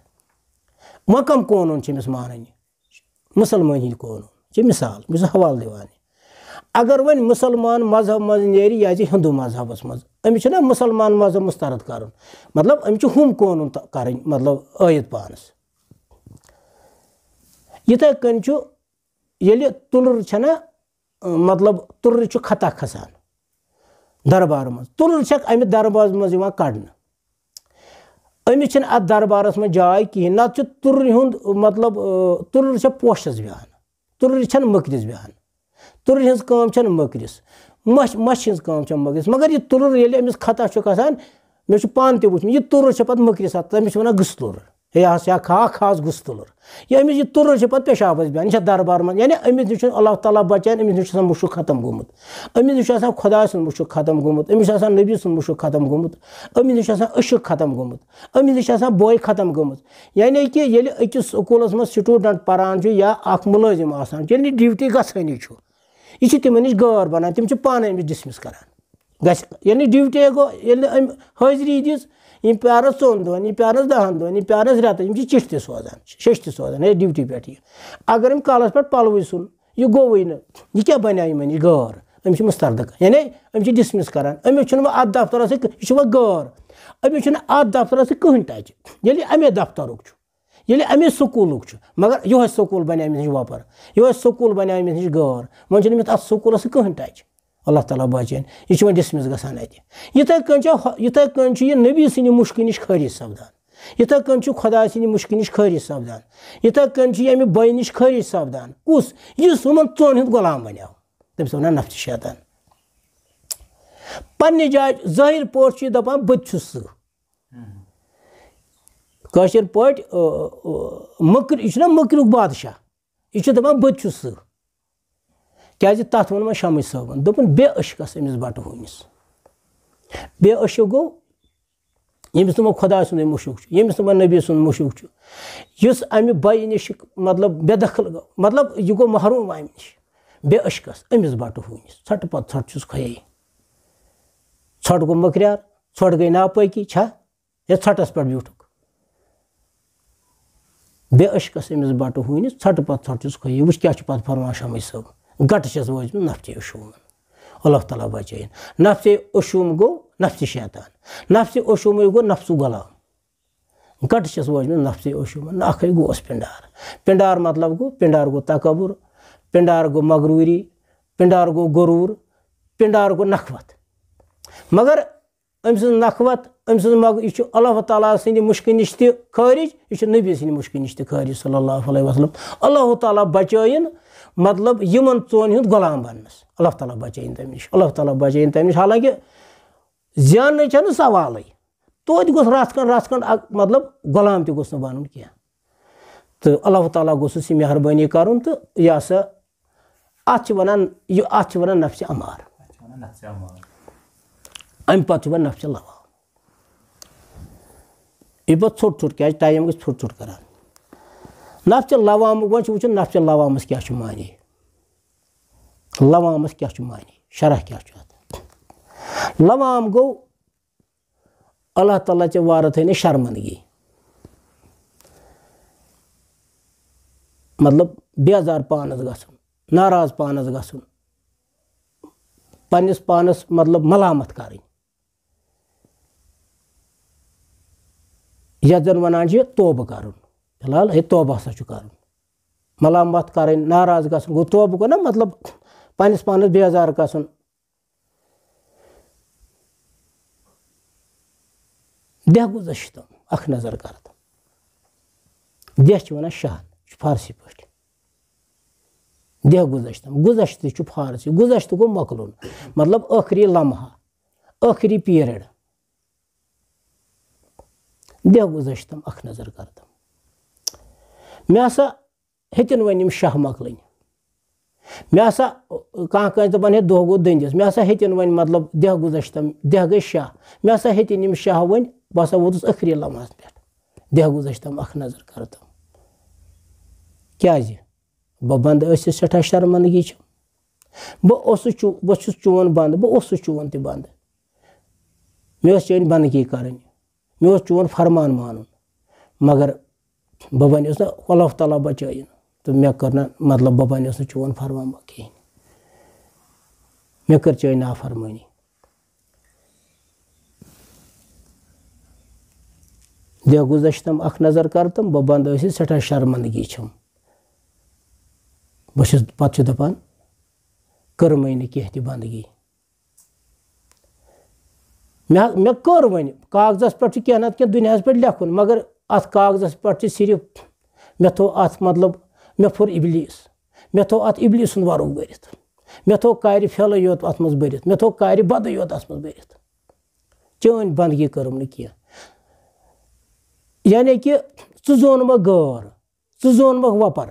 वह कम कानून अमिस मान, मुसलमान हिंद कानून मिसाल बस हवाल दिवान। अगर वन मुसलमान मजहब मज नेरि यह हिंदू मजहबस मज, अमिस मुसलमान मजहब मुस्तरद करुन, मतलब अमिस हम कानून कर मतलब आयद पानस। इथे कन ये तुलर छना मतलब तुलर खता खसान दरबार मज, तुलर अमि दरबार मज कड़न, अमिस अत दरबारस मज जाय कहें ना तुलर हुंद मतलब तुलर पोशस बहान, तुलर मकरिस बहान, तुलर हज काम मकरिस, मश हज काम मकरिस। मगर यह तुलर ये अमिस खता खसान मे पान ते वुचमुत, यह तुलर पे मकरिस तमिस वन गस तुलर, यह खा खास गस तुलर, यह तुलर पे पेशाबस बहान, यह दरबार मज। यानी अमिस नश अल्लाह ताला बचान, अमिस नश मुशक खत्म गोमुत, अमिस नश खुदा सुन मुशक खत्म गोमुत, अमिस नबी सुन मुशक खत्म गोमुत, अमिस नश अशक खत्म गोमुत, अमिस नश बोय खत्म गोमुत। यानी कि ये अकिस स्कूलस मज स्टूडेंट पान या अख मुलाजिम आसान ये ड्यूटी गई यह तिम नश गार बनान, तिम पान अमिस डिसमिस करान यानी ड्यूटी गो हाजरी दिस यम प्यारस 4 दोहन, यह प्यारस 10 दोहन, यह प्यारस रेत, यम चिठ त सोजान शेष त सोजान है ड्यूटी पे। अगर कलस पे पलव सुन यह गोवई न यह क्या बना यमन यह गार, अमिस मुस्तरद यानी अमिस डिसमिस करान। अमिस अत दफ्तर यह वह गार, अमिस अत दफ्तर कहीं टच ये अमे दफ्तर ये अमे स्कूल। मगर यह स्कूल बना अमिस वपर, यह स्कूल बना अमिस नश गार, वो अत स्कूल कहीं टच। अल्लाह ताला बचान यह वो डिसमिस गसान अत। इथे कन यह नबी सद मुश्क नश खारिज सपदान, इथे कन खुदा सद मुश्क नश खारिज सपदान, इथे कन अमि बय नश खारिज सपदान कुस यस वमन चोन हंद गुलाम बनो, तमिस वन नफ्स शैतान। पन्ने जाय जाहिर पोट दपान बत सह काशिर पट मकर यह मकरुक बादशाह यह दपान बत सह क्या तथ वो शमस साहबन दोपन बे अशकस अमिस बट हूनिस, बे अशक गो यमिस तुम खुदा सुन मुशक, यमिस तुम नबी सुन मुशक, इस अमि बय नश मतलब बेदखल मतलब यह गो महरूम अमि नश बे अशकस अमिस बट हूनिस। छट पत छट खये, छट गो मकरियार, छट गई नापाकी छा या छटस पे ब्यूठुक बे अशकस अमिस बट हूनिस, छट पत छट खये। वुच क्या पत फरमान शमस साहब गट वोचम नफ्स अशूम, अल्लाह ताला बचाइन। नफ्स अशूम गो नफ्स शैतान, नफ्स अशूम गो नफ्स गुलाम, गट वोचम नफ्स अशूम। नख गोस पिंडार, पिंडार मतलब गो पिंडार गो तकबुर, पिंडार गो मगरूरी, पिंडार गो गुरूर, पिंडार गो नखवत। मगर अमिस नखवत अमिस यह अल्लाह ताला सद मुश्क नश त खारिज, यह नबी सद मुश्क नश त खारिज सल्लल्लाहु अलैहि वसल्लम। अल्लाह ताला बचाइन मतलब यमन चोन हंद गुलाम बनस, अल्लाह ताला बचाइन तम नश, अल्लाह ताला बचाइन तम नश। हालांकि जान सवाल तो रथ खंड मतलब गुलाम त गोस बन कह, तो अल्लाह ताला गोस मेहरबानी कर तो यह सा अत वन नफ्स अमार, अम पे वन नफ्स लवा। यह पे छोट छोट क्या टाइम गई छोट छोट करान नफ्स लवाम वो वो नफ्स लवामस क्या मानी, लवामस क्या मानी शरह क्या लवाम गो अल्लाह ताला चे वार थे शर्मंदगी, मतलब बेजार पानस गसन, नाराज पानस गसन, पन्निस पानस मतलब मलामत करें, यह जन वनान तोब कर फिलहाल है तोब हसा कर मलामत करें, नाराज गसन गो तोब गो ना मतलब पन्निस पानस बेजार गसन। देह गुज़श्तम अख नजर कर देह वन शहन फारसी पे देह गुज़श्तम, गुज़श्त फारसी, गुज़श्त गो मकलुन मतलब आखिरी लम्हा आखिरी पीरियड। देह गुज़श्तम अख नजर कर मे हसा हेतन वन शाह मकलन मे हसा कह दपान है दह गो दंदिस मे हसा हेतिन वन मतलब दह गुजश्तम दह गई शाह मे हसा हेतिन यम शाह वन बह हसा वोतुस आखिरी लम्हास पे दह गुजश्तम अख नजर कर तम क्या बह बंद सठा शर्मंदगी बह चोन बंद बह चोन त बंद मे चन बंदगी कर मे चोन फरमान मान मगर बह बन ना अल्लाह ताला बचाइन तो मे कर ना मतलब बह बन ना चोन फरमान कहें मे कर चे नाफरमानी दह गुजश्तम अख नजर कर तम बह बंद सठा शर्मंदगी छम बस पे दपान कर्म कह त बंदगी मे कर वन कागजस पे कह ना कह दुनिया पे लेखुन मगर अत कागजस पे सिर्फ मे थो अत मतलब मे फोर इबलीस मे थो अत इबलीस वरुक भरित मे थो कार्य फैल योत अत मज भरित मे थो कार्य बद योत अत मज भरित चन बंदगी करम न कह यानी कि जोनम गौर जोनम वपर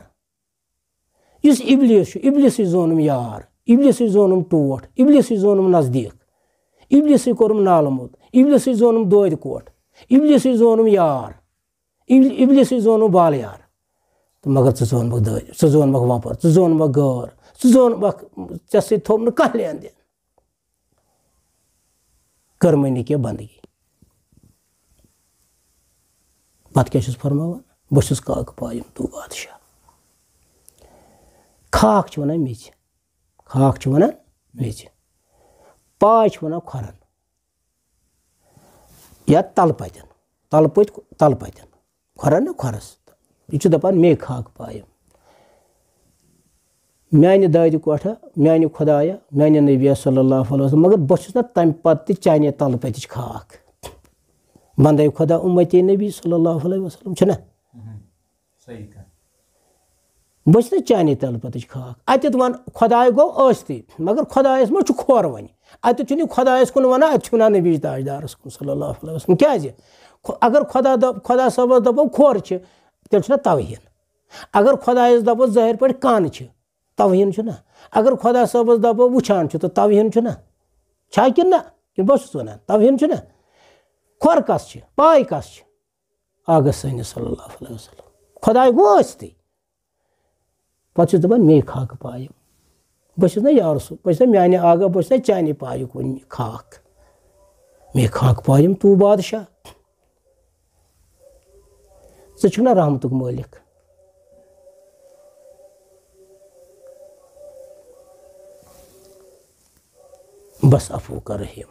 इस इबलीस जोनम यार इबलीस जोनम टोट इबलीस जोनम नजदीक इबलीस कोरम नालमोत इबलीस जोनम दोद कोट इबलीस जोनम यार इबलीस जोनम बाल यार तो मगर जोनम दोद जोनम वपर जोनम गौर जोनम ऐ सत थोम न कह लेन देन कर्मनि के बंदगी पत क्या फरमावान बस काक पायम तू बादशाह खाक वन मेज खाक वन मेज पाय वन खोरन या तलपतन तलपतन खोरन ना खोरस यह दपान मे खाक पायम मानि दाद कोठा मानि खुदाया मानि नबी सल्लल्लाहु अलैहि वसल्लम मगर बस ना तम पे चाने तलपत खाक बंदे खुदा उम्मती नबी सल्लल्लाहु अलैहि वसल्लम छना सही कह बस ना चाने तलपत खाक अत वन खुदाय गो आस्ती मगर खुदायस मा खोर वन अत खुदायस कुन वन अत नबी ताजदारस कुन सल्लल्लाहु अलैहि वसल्लम क्या अगर खुदा सबस दपो खोर तेल तवहीन अगर खुदायस दपो जाहिर पे कान तवहीन ना अगर खुदा सबस दपो वुचान तो तवहीन ना छा कि ना कि बस वन तवहीन ना खोर कस पाय कस आग सैनिस सल्लल्लाहु अलैहि वसल्लम खुदाय गो आस्ती पे दपान मे खाक पायम बस ना यार बस माने आगा बस ना चाने पायुक वन खाक मे खाक पायम तू बादशाह ना रहमतुक मालिक बस अफू का रहीम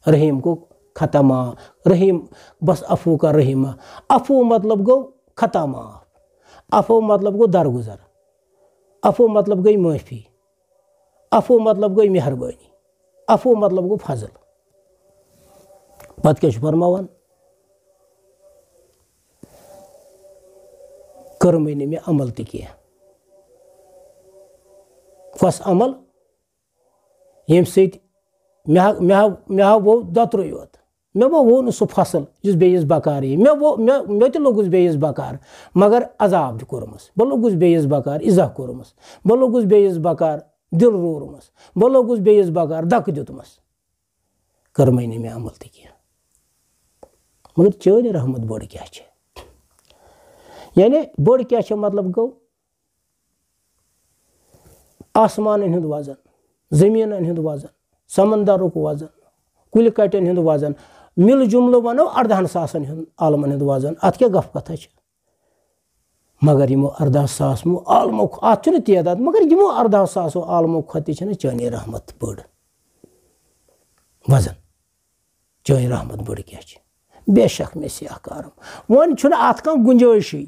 रहीम को खतमा रहीम बस अफू का रहीमा अफू मतलब गो खतमा अफू मतलब गो दरगुजर अफू मतलब गई माफ़ी अफू मतलब गई मेहरबानी अफू मतलब गो फजल पत क्या फरमावान कर मैंने में अमल त किया कस अमल यम सत मे वो दत्र योत मे वो न सह फसल जिस बेस बकार मे तो लोगुस बेस बकार मगर अजाब कोरमस बह लोगुस बेस बकार इजा कोरमस बह लोगुस बेस बकार दिल रोरमस बह लोगुस बेस बकार धक दितमस कर मैंने में अमल त किया मगर चन रहमत बड़ क्या यानी बड़ क्या मतलब गो आसमान हंद वजन जमीन हंद वजन समंदरुक वजन कुल कटन हंद वजन मिल जुमलो वनो 18 सासन हंद आलमन हंद वजन अत क्या गफ कथा मगर यमो 18 सास मो आलमो अत तदाद मगर यमो 18 सासो आलमो खत चने रहमत बड़ वजन चन रहमत बड़ क्या बेशक मे सियाह कारम वन अत कह गुंजाइशी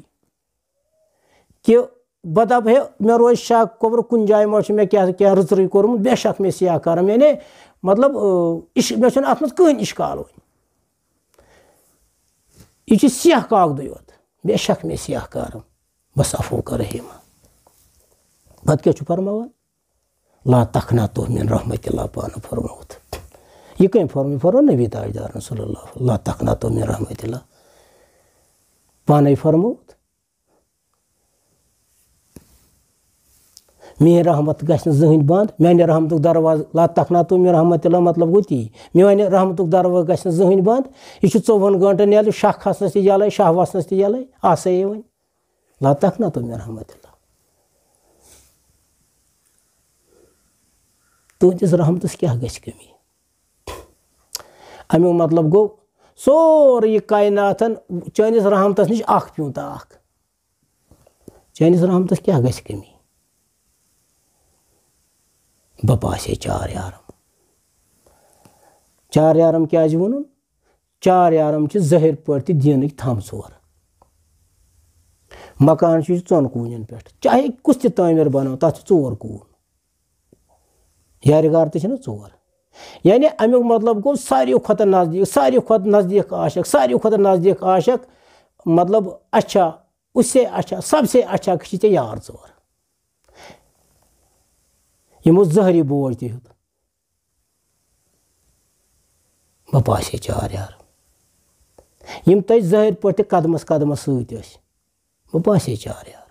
कि बह दप है मे रोज शक कोबर कुन जाए मे क्या रच कोर्मुत बेशक मे सियाह कारम यानी मतलब मे अत मज कहीं इश्काल वन यह सियाह कागद योत बेशक मे सियाह कारम बस अफू का रहीमा पत क्या फरमावान ला तखना तो मिन रहमतिल्लाह पान फरमौत यह कहीं फरमो नबी ताजदार सल्लल्लाहु ला तखना तो मिन रहमतिल्लाह पान फरमौत मेरी रहमत गژھِ नہٕ زٕہٕنۍ बंद میانہِ रहمتُک दरواز ला तखनातु मिन रहमतिल्लाह मतलब गो ती میانہِ रहमتُک दरواز गژھِ نہٕ زٕہٕنۍ बंद یہِ چھُ 24 گٲنٛٹن ییٚلہِ شاہ کھسنس تہِ یلے شاہ وسنس تہِ یلے آسٲیی وۄنۍ لا तखनातु मिन रहमतिल्लाह تُہنٛدِس رحمتس کیٛاہ گژھِ کٔمی امیُک مطلب گوٚو سورُے یہِ کایناتن چٲنِس رحمتس نِش اکھ پیوٗنٛتاہ اکھ چٲنِس رحمتس کیٛاہ گژھِ کٔمی بہٕ باسے چار یارم کیٛازِ ووٚنُن چار یارم چھِ ظٲہِر پٲٹھۍ تہِ دیٖنٕکۍ تھم ژور مکان چھُ 4 کوٗنٮ۪ن پٮ۪ٹھ چاہے کُس تہِ تعمیٖر بنٲو تتھ چھِ 4 کوٗن یارِ گار تہِ چھِنہ 4 یعنی امیُک مطلب گوٚو ساروی کھۄتہٕ نزدیٖک عاشق مطلب اچھا اس سے اچھا سب سے اچھا چھِ ژےٚ یار 4 یِمو ظٲہری بوج تہِ ہیوٚت بہٕ باسے چار یار یِم تۄہہِ ظٲہِر پٲٹھۍ تہِ قدمس سۭتۍ ٲسۍ بہٕ باسے چار یار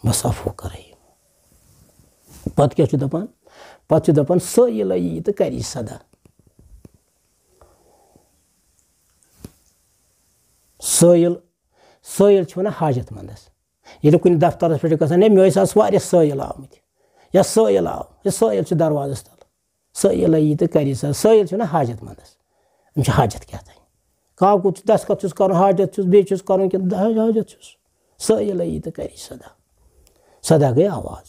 بس عفو کرے پتہٕ کیٛاہ چھُ دپان پتہٕ چھُ دپان سٲیِل یی تہٕ کری صدا سٲیِل چھِ ونان حاجت منٛدس ییٚلہِ کُنہِ دفترس پٮ۪ٹھ چھِ گژھان ہے مےٚ ٲسۍ آز واریاہ سٲیِل آمٕتۍ یا سٲیِل آو یہِ سٲیِل چھُ دروازس تل سٲیِل یی تہٕ کری صدا سٲیِل چھِ ونان حاجت منٛدس أمِس چھِ حاجت کیٛاہ تانۍ کاکُد چھُ دستخط چھُس کرُن حاجت چھُس بیٚیہِ چھُس کرُن کینٛہہ حاجت چھُس سٲیِل یی تہٕ کری صدا گٔے آواز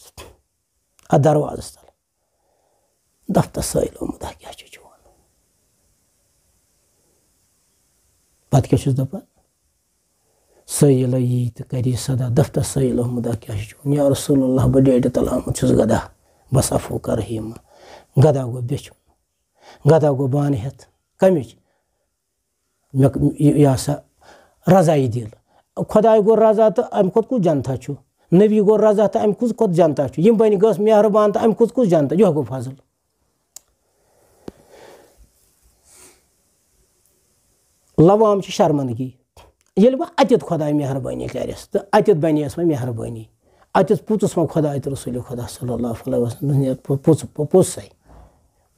اتھ دروازس تل دفتر سٲیِل مُدا کیٛاہ چھُ چون پتہٕ کیٛاہ چھُس دپان سٲیِل یی تہٕ کری صدا دفتر سٲیِل مُدا کیٛاہ چھُ چون یا رسول اللہ بہٕ ڈیڈِ تل آمُت چھُس گدا بس عفو کرہیٖم گدا گوٚو بیچھُن گدا گوٚو بانہٕ ہٮ۪تھ کمِچ مےٚ یہِ سا رضایی دِل خۄداے گوٚو رضا تہٕ امہِ کھۄتہٕ کُس جنتا چھُ نبی گوٚو رضا تہٕ امہِ کھۄتہٕ جنتا چھُ یِم بنہِ گٔژھ مہربان تہٕ امہِ کھۄتہٕ کُس جنتا یِہوے گوٚو فضل لوام چھِ شرمندگی ییٚلہِ وۄنۍ اتٮ۪تھ خۄداے مہربٲنی کرٮ۪س تہٕ اتٮ۪تھ بنیس وۄنۍ مہربٲنی اتٮ۪تھ پوٚژُس وۄنۍ خۄداے تہٕ رسول خۄدا صلی اللہ علیہ وسلم پوٚژسے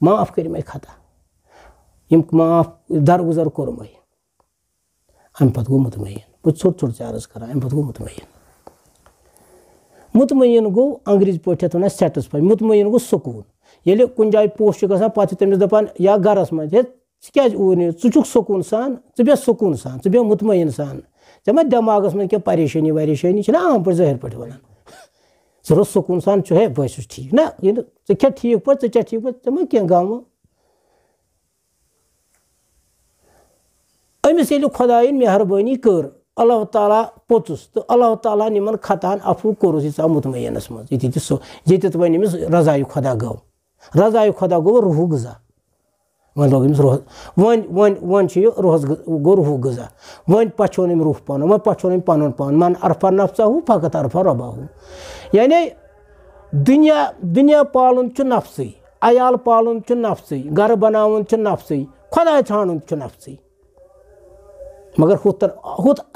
معاف کٔرمَے خطا یِم معاف درگُزر کوٚرمَے امہِ پتہٕ گوٚو مطمعین بہٕ ژھوٚٹ ژےٚ عرض کران امہِ پتہٕ گوٚو مطمعین گوٚو انگریٖزی پٲٹھۍ یتھ ونان سیٹٕسفاے مطمعین گوٚو سکوٗن ییٚلہِ کُنہِ جایہِ پوٚژھ چھُ گژھان پتہٕ چھِ تٔمِس دپان یا گرس منٛز ہے ژٕ کیٛازِ اوٗرۍ نہٕ ژٕ چھُکھ سکوٗن سان ژٕ بیٚہہ سکوٗن سان ژٕ بیٚہہ مطمعین سان ژےٚ ما دٮ۪ماغس منٛز کینٛہہ پریشٲنی چھِنہ عام پٲٹھۍ ظٲہِر پٲٹھۍ ونان ژٕ روز سکوٗن سان چھُ ہے بہٕ چھُس ٹھیٖک نہ ییٚلہِ ژٕ کھٮ۪ہ ٹھیٖک پٲٹھۍ ژےٚ ما کینٛہہ غم أمِس ییٚلہِ خۄدایَن مہربٲنی کٔر اللہ تعالیٰ پوٚژُس تہٕ اللہ تعالیٰ ہن یِمن خطاہن عفو کوٚرُس یہِ ژاو مطمعینس منٛز ییٚتٮ۪تھ وۄنۍ أمِس رضایہِ خۄدا گوٚو روحُک غذا وۄنۍ لوگ أمِس وۄنۍ چھُ یہِ گوٚو روحُک غذا وۄنۍ پَژھیٚون أمۍ روح پَنُن وۄنۍ پَژھیٚون أمۍ پَنُن پان من عرفا نفسہ فقط عرفا رۄبہ یعنی دُنیا پالُن چھُ نفسٕے عیال پالُن چھُ نفسٕے گرٕ بناوُن چھُ نفسٕے خۄداے ژھانڈُن چھُ نفسٕے مگر ہُتھ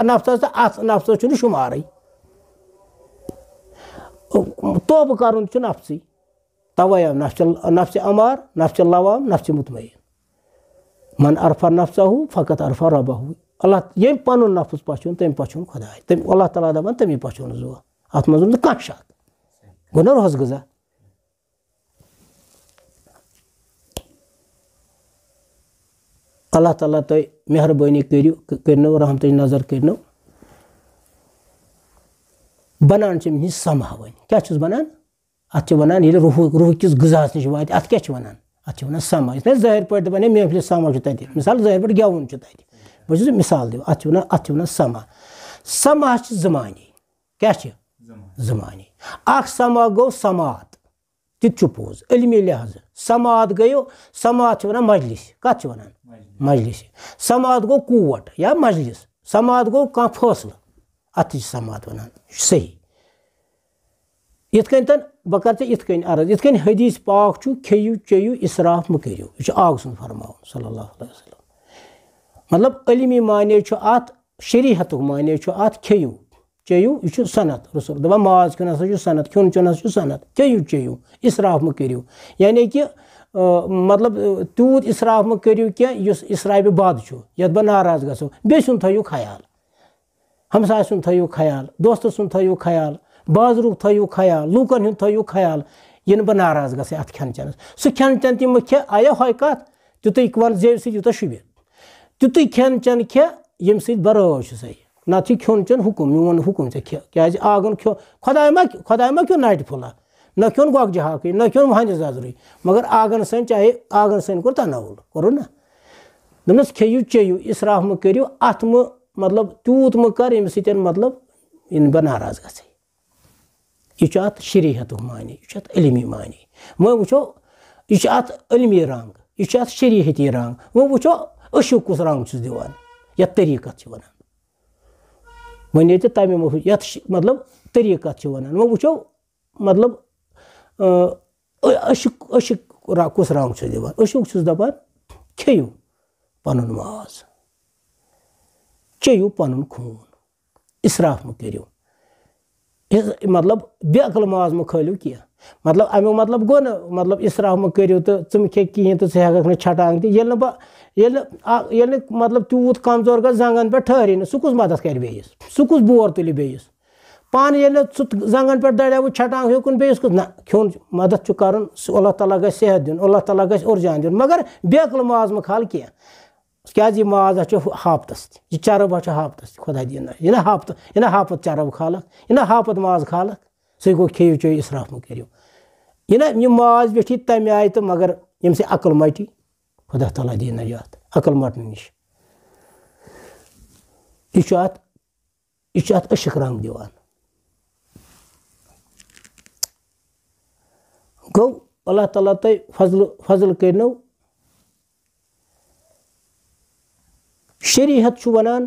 نفسس تہٕ اتھ نفسس چھُنہٕ شُمارٕے توبہٕ کرُن چھُ نفسٕے توے آو نفسہِ امار نفسہِ لوام نفسہِ مطمعین من عرفا نفسہ فقط عرفا رۄبہ اللہ ییٚمۍ پنُن نفس پَژھیٚون تٔمۍ پَژھیٚون خۄداے تٔمۍ اللہ تعالیٰ دپان تٔمی پَژھیٚونَس بہٕ اتھ منٛز نہٕ کانٛہہ شک گوٚو نہ روحس غذا اللہ تعالیٰ تُہۍ مہربٲنی کٔرنو رحمتٕچ نظر کٔرنو بنان چھِ أمِس نِش سما وۄنۍ کیٛاہ چھُس بنان اتھ چھِ ونان ییٚلہِ روح کِس غذاہس نِش واتہِ اتھ کیٛاہ چھِ ونان اتھ چھِ ونان سما یِتھ کٔنۍ ظٲہِر پٲٹھۍ دپان ہے محفلہِ سما چھُ تتہِ مِثال ظٲہِر پٲٹھۍ گٮ۪وُن چھُ تتہِ بہٕ چھُس مِثال دِوان اتھ چھِ ونان سما چھِ زٕ معنے کیٛاہ چھِ زٕ معنے اکھ سما گوٚو سماعت تہِ تہِ چھُ پوٚز علمِ لحاظہٕ سماعت گٔیو سماعت چھِ ونان مجلِس کتھ چھِ ونان مجلِس سماعت گوٚو کوٹ یا مجلِس سماعت گوٚو کانٛہہ فٲصلہٕ اتھ تہِ چھِ سماعت ونان یہِ چھُ صحیح یِتھ کٔنۍ تن بہٕ کرٕ ژےٚ یِتھ کٔنۍ عرض یِتھ کٔنۍ حدیٖث پاک چھُ کھیٚیِو چیٚیِو اِسراف مہٕ کٔرِو یہِ چھُ آگ سُنٛد فرماوُن صلی اللہ علیہ وسلم مطلب علمی معنے چھُ اتھ شریعتُک معنے چھُ اتھ کھیٚیِو चेयू यह सनत रसूल दपान माज खन हसा सनत खन चन हसा सनत चेयू चेयू इसराफ मत करियो यानी कि मतलब तूत इसराफ मत करियो क्या इसराफ बद ये बह नाराज गो बे सुन थो ख्याल हमसाय सुन थो ख्याल दोस्त सुन थो ख्याल बाजरुक थो ख्याल लूकन हुंद थो ख्याल यह बह नाराज ग अत खेन चनस सह खेन चन तम खे आया हय कत तुत वन जेब यूत शुबे तुत खेन चन खे यम सराज सही ना खोन चन हुकुम मोन हुकुम ऐ खे क्या आगन खो खुदा मा क्यों नाट फुला न खोन गोगज हाक न खोन वहान जजर मगर आगन सन चाहे आगन सन कोर तनावुल करो ना दस खेयू चेयू इसराफ मत करियो अत मतलब तूत मत कर यम सत मतलब इन बह नाराज ग यह अत शरीयत मानी यह इलमी मानी वो वो यह अत इलमी रंग यह अत शरीयती रंग वो वो अशुक कुस रंग दिवान यह तरीकत वन वन तमें मफूद ये मतलब तरीकत वन वो वो मतलब अशुक कुस रंग दिवान अशुक दपान खेयू पन माज चेयू पन खून इसराफ मत करियो मतलब बेअकल माज मत खलियो क्या मतलब अमुक मतलब गो न मतलब इसराफ मत करियो तो तुम खे कहें तो ह्यक छटांग ये मतलब तूत कमजोर ग जंगन पे ठहरी न सह कुस मदद कर बेस सह कुस बोर तुल बेस पान ये जंगन पे दड़िया छटांग हेकुन बेस कुस ना खोन मदद कर अल्लाह ताला ग सेहत दिन अल्लाह ताला ग उर्जान दिन मगर बेअकल माज मत खाल क्या क्या माज हापतस यह चरब हापतस खुदा दिन यह हापत चरब खालक यह हापत माज खालक सह गो खेयू चेयू इसराफ मत करियो यह माज बेठी तमें आय तो मगर यम से अकल मटी खुदा ताला दी नजात अकल मटन नश यह अशक रंग दिवान गो अल्लाह ताला तय फजल करनो शरीयत वनान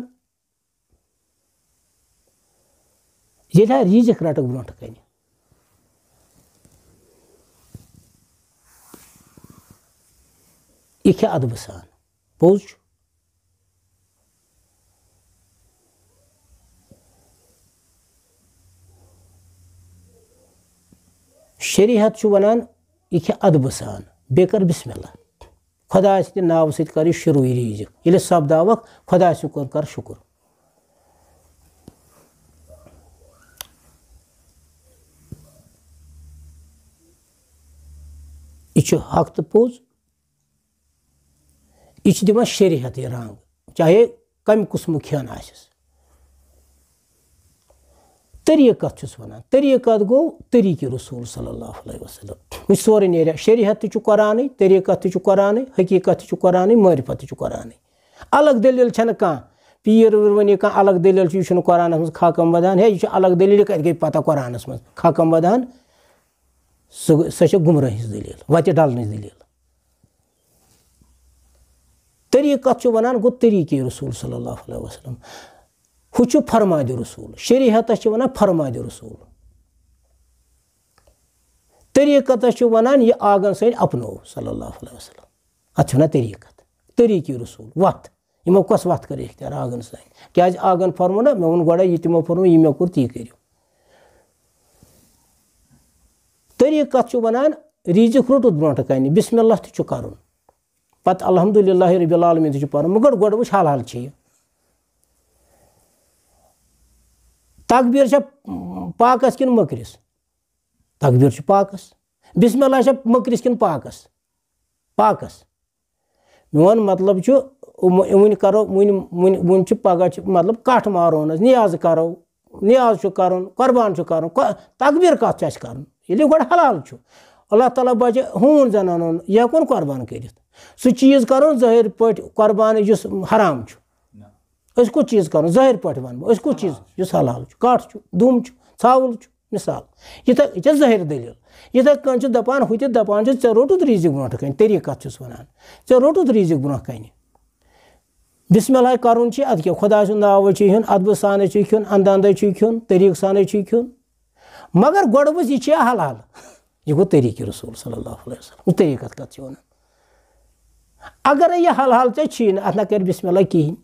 ये रीजक रटक ब्रोट कन यह अदब सान पोज शरीयत वनान यह अदब सान बे कर बिस्मिल्लाह खुदा नाव सत कर शुरू रीजक ये सपदावक खुदा कर शुक्र यह हक तो पोज यह दिवान शरीयत रंग चाहे कम कुस्म खेन आसस तरीकत वनान तरीकत गो तरीक़े रसूल सल्लल्लाहु अलैहि वसल्लम वह सोरे नेर शरीयत कुरान तरीकत कुरान हकीकत कुरान मारिफत कुरान अलग दलील कह पीर वन कह अलग दलील यह कुरान मज खाकम वदान है यह अलग दलील कत गई पता कुरान मज खाकम वदान सह गुमराह दलील वत डलन दलील तरीकत वनान गो तरीक़े रसूल सल्लल्लाहु अलैहि वसल्लम हु फरमाद रसूल शरीयत वनान फरमाद रसूल तरीकत वनान यह आगन सन अपनो सल्लल्लाहु अलैहि वसल्लम अत वन तरीकत तरीक़े रसूल वत यमो कस वत कर इख्तियार आगन सन क्या आगन फरमो ना मे वो गो तमो फरमो यह मे कोर ती करो तरीकत वनान रीजक रोटुत ब्रोट कन बिस्मिल्लाह तो कर पत अल्हम्दुलिल्लाह रब्बिल आलमीन तो पर मगर गोड़ वुच हाल हाल तकबीर पाकस किन मकरिस तकबीर पाकस बिस्मिल्लाह मकरिस किन पाकस पाकस मोन मतलब वन करो वन पगह मतलब कठ मारो नियाज करो नियाज करो कुर्बान करो तकबीर कत कर गो हलाल अल्लाह ताला बचे हून जनान यह हेकुन कुर्बान कर सह चीज़ करो ज़ाहिर पे कुर्बान इस हराम कुछ चीज़ करो ज़ाहिर पे वन कुछ चीज़ इस हलाल कठ दुम छावल मिसाल यह ज़ाहिर दलील इथे कन दपान हु दपान ऐ रोटुत रीजक ब्रोट कन तरीकत वनान ऐ रोटुत रीजक ब्रो कन बिस्मिल्लाह करुन अद क्या खुदा नाव हेन अदब सान खेन अंदाज खेन तरीक सान खेन मगर गोड़ यह हलाल यह गो तरीक़े रसूल सल्लल्लाहु अलैहि वसल्लम तरीकत कत वन अगर यह हलाल ऐ अत ना कर बिस्मिल्लाह कहें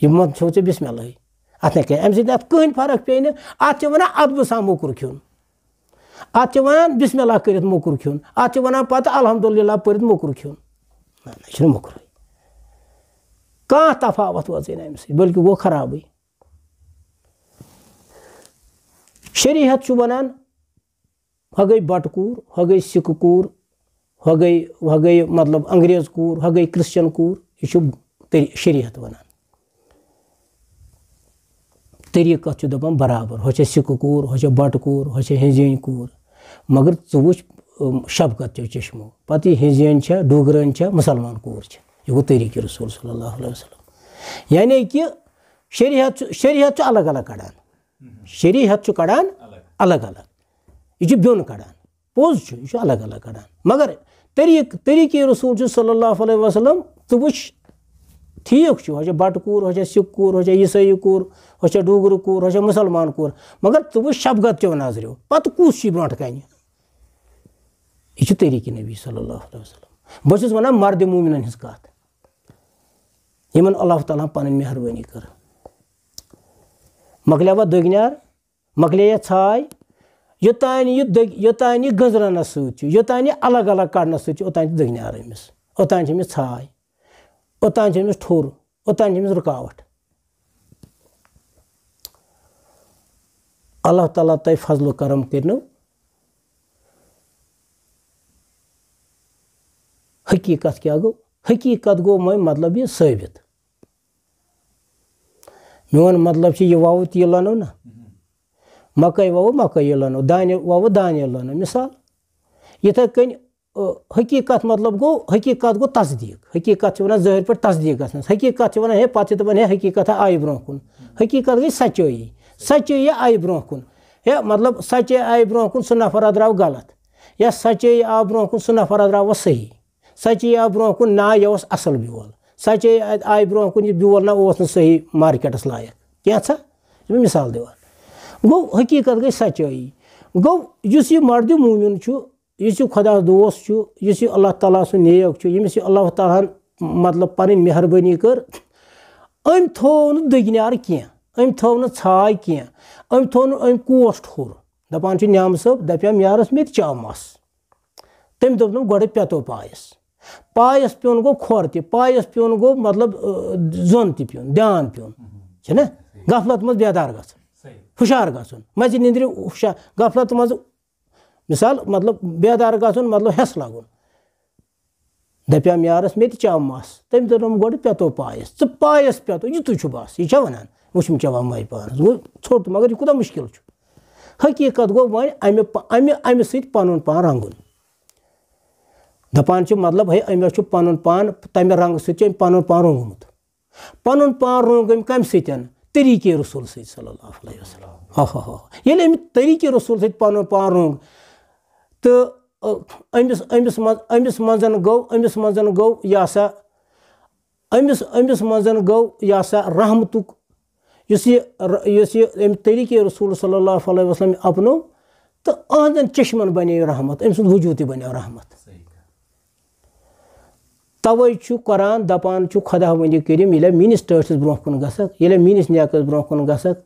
यह मत छो बिस्मिल्लाह अत अमि सत कहीं फर्क पे अत वन अदब सा मोकुर खिन अत वन बिस्मिल्लाह कर मोकुर खिन अत वन पत अल्हम्दुलिल्लाह पर मोकुर खिन ना मोकुर कह तफावत वोज अमि सत बल्कि गो खराब शरीयत वनान ह गई बट कूर ह गई सिख कूर ह गई मतलब अंग्रेज कूर ह गई क्रिश्चियन कूर यह शरीयत वनान तरीक़त दपान बराबर हो सिख कूर हो बट कूर हो हिंजन कूर मगर व शबकत चश्मो पत हिंजन डोगरन मुसलमान कूर यह गो तरीक़ रसूल सल्लल्लाहु अलैहि वसल्लम यानी कि शरीयत अलग अलग कड़ान शरीयत कड़ान अलग अलग यह ब्योन कड़ान पोज यह अलग अलग कड़ान मगर तरीक़ रसूल सल्लल्लाहु अलैहि वसल्लम तो वो ठीक हो बट कूर हो सिख कूर हो ईसाई कूर हो डोगर कूर हो मुसलमान कूर मगर तो वो शबगत चो नजर पत कुछ ब्रोट कन यह तरीक़ नबी सल्लल्लाहु अलैहि वसल्लम बस वन मर्द मोमिन हज कत यमन अल्लाह ताला पन मेहरबानी कर मकलिया दगनार मकलिया छाय योतान यह गजरनस सोतान अलग अलग कड़नस सोतान दगनार अमिस ओतान अमिस छाय ओतान अमिस ठोर ओतान अमिस रुकावट अल्लाह ताला तय फजल करम करनो हकीकत क्या गो हकीकत गो मैं मतलब ये साबित मोन मतलब यह वाव यह लनो ना मकई वाव मकई लनो दाने वाव दाने लनो मिसाल यथे कन हकीकत मतलब गो हकीकत गो तस्दीक हकीकत वन ज़ाहिर पे तस्दीक गन हकीकत वन हे पत दपान हे हकीकत आई ब्रो कुन हकीकत गई सच्चाई सच्चाई आई ब्रो कुन हे मतलब सच्चाई आई ब्रो कुन सह नफर द्राव गलत या सच्चाई आ ब्रो कुन सह नफर द्राव सही सच्चाई आ ब्रो कुन ना यह असल ब्योल सच्चाई आई ब्रो कुन ब्योल ना सही मार्केटस लायक क्या मिसाल दिवान गो हकीकत गई सच्चाई गो यह मर्द मोमिन इस खुदा दोस्त इस अल्लाह ताला सु नेक यमिस अल्लाह ताला मतलब पन मेहरबानी कर अम थो दगनार कह अम थो छाय कह अम थो अम कोश ठोर दपान न्याम सब दपा यारस मे चाव मस तम दोप गोड़े पेतो पायस पायस प्योन गो खोर त पायस प्योन गो मतलब जोन त प्योन ध्यान प्योन ना गफलत मज बेदार ग हुशार गन मज निंद्र हुशार गफलत मज मिसाल मतलब बेदार गन मतलब हेस लगन दपाम यारस मे चाव मस तम दोप गोड़े पेतो पायस पायस पेतो युत बस यह वनान वुम चवान मै पान गो छोट मगर यह कुदा मुश्किल हकीकत गो वन अमि सत पन पान रंगुन दपान मतलब है अमे पन पान तमें रंग सत पन पान रोंगमुत पन पान रोंग कम सतन तरीक़ रसूल सल्लल्लाहु अलैहि वसल्लम ये अमि तरीक़ रसूल सत पन पान रोंग तो अमिस मजन गो यह सा अमिस मजन गो यह सा रहमतुक तरीक़ रसूल सल्लल्लाहु अलैहि वसल्लम अपनो तो अहदन चश्मन बने रहमत अम सुद वजूद बने रहमत तवे कुरान दपान खुदा वनी करीम ये मीनिस टस ब्रो कुन गसक ये मीनिस नेकस ब्रो कुन गसक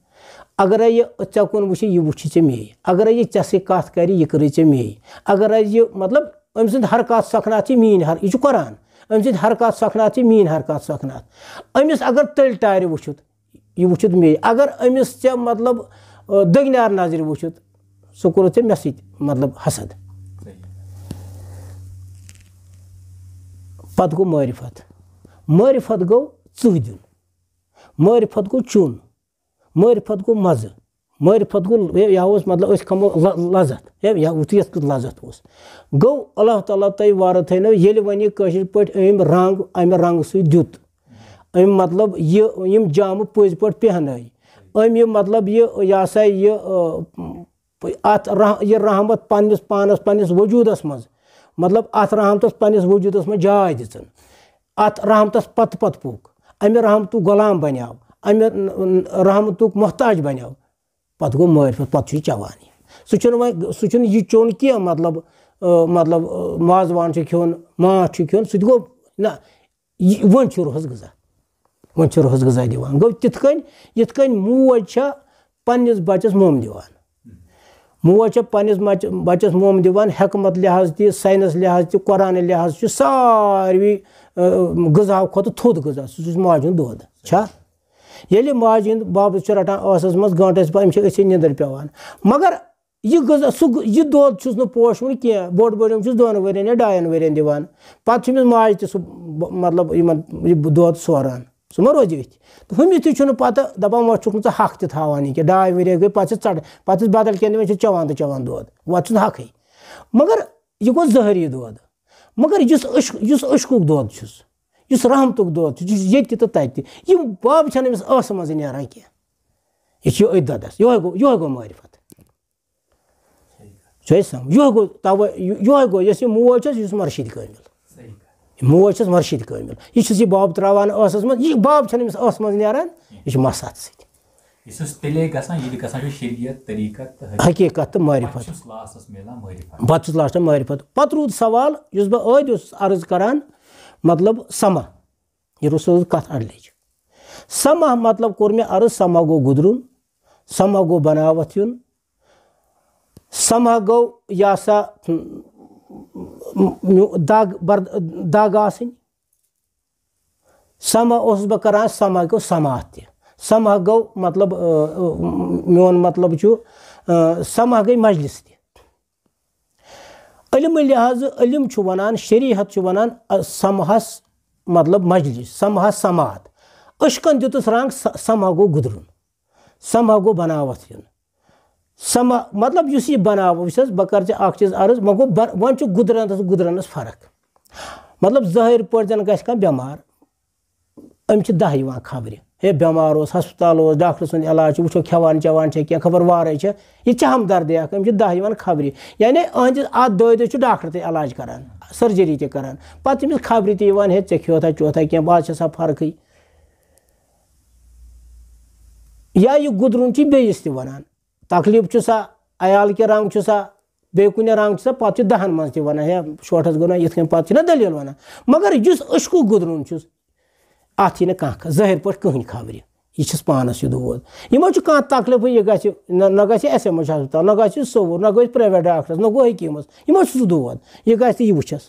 अगर यह ऐ कुन वुच यह वुच मे अगर यह ऐसे कत कर यह कर मे अगर यह मतलब अम सद हरकत सखनात मीन हर यह कुरान अम सद हरकत सखनात मीन हरकत सखनात अमिस अगर तल टार वुचुत यह वुचुत मे अगर अमिस मतलब दगनार नजर वुचुत सह कोर मे सत मतलब हसद पत गो मारिफत गो चुन मारिफत गो चुन मारिफत गो मज़ मारिफत गो यह मतलब खमो लज़त यह लज़त गो अल्लाह ताला तय वार थो ये वन पे अम रंग सु दुत अम मतलब यह जाम पज पे पहन अम मतलब यह सा यह रहमत पन्निस पानस पन्निस वजूदस मज मतलब अत रहमतस पन्निस वजूदस में जाय दिसन अत रहमतस पत पत पुक अमे रहमतुक गुलाम बन्याव अमे रहमतुक मोहताज बन्याव पत गो मारिफत पत चवान सह यह चोन क्या मतलब मतलब वाजवान खोन माछ खोन सह गो ना वन रोहस गजा वह रोज गजा दिवान गो तिथ कन मोज पन्निस बच्चस मोम दिवान मोज पन्निस बच्चस मोम दिवान हिकमत लिहाज ति साइंस लिहाज ति कुरान लिहाज सारवी गजा खुद थोद गजा सह माज हुंद दोद छा येले माज हुंद बाब रटान आसस मज गंटस बाद अस निंदर पेवान मगर यह गजा यह दोद न पोशवन कह बोड़ बोड़म 2 वरियन या 2 वरियन दिवान पत माज तह मतलब दोद सोरान सह मा रोज तो हमिस तह पता दपान वह छुक नो हक तावान कि 2 वरिया गई पे चढ़ पे बदल कह चवान तो चवान दोद वह हक मगर यह गो जहरी दोद मगर इस अशकुक दोद इस रहमतुक दोद ये तो तत यह बाब अमिस आस मज नान कह यह अथ ददस यो गो मारिफत सम यो गो तव यो गो यह मोज यह मर्शिद कामिल मोज मर्शिद कामिल यह बाब त्रावान आसस मज यह बाब अमिस आस मज नान यह मस अत हकीकत तो मारिफत पत लास्ट मारिफत पत रूद सवाल बह अर्ज करान मतलब समा यह रोज कत अड़लिज समा मतलब कोर मे अर्ज समा गो गुदरुन समा गो बनावत युन समा गो यह सा दाग आसन समा बह करान समा गो समात तह समा गो मतलब मोन मतलब समा गई मजलिस इल्म लिहाज इल्म वनान शरीहत वनान समहस मतलब मजलिस समहस समात अशकन दितुस रंग समा गो गुदरुन समा गो बनावत युन समा मतलब यह बनाव बह कर अख चीज अर्ज मह गो वन गुदरनस फर्क मतलब जाहिर पे जन गह बेमार अमिस 10 खबर हे बेमार हस्पताल डॉक्टर सुन इलाज वो खेवान चवान क्या खबर वारे यह हमदर्द अमिस 10 खबर यानी अहंदिस अत 2 दह डॉक्टर ते इलाज करान सर्जरी ते करान पत अमिस खबर ते हे ऐ खेथा चौथा क्या बात सा फर्क या यह गुदरुन बेस ते वनान तकलीफ सा अयाल के रंग सा बे कुन रंग सा पत 10 मज ते वन हे शोटस गो ना ये पे दलील वन मगर इस अशकु गुदरुन अत यह कह जाहिर पे कहीं खबर यह पानस यह दोद यह कह तकलीफ यह ग न ग एस एम एच हस्पताल न ग सोवर न गो प्राइवेट डॉक्टर न गो हकीमस यह सह दोद यह गह वुचस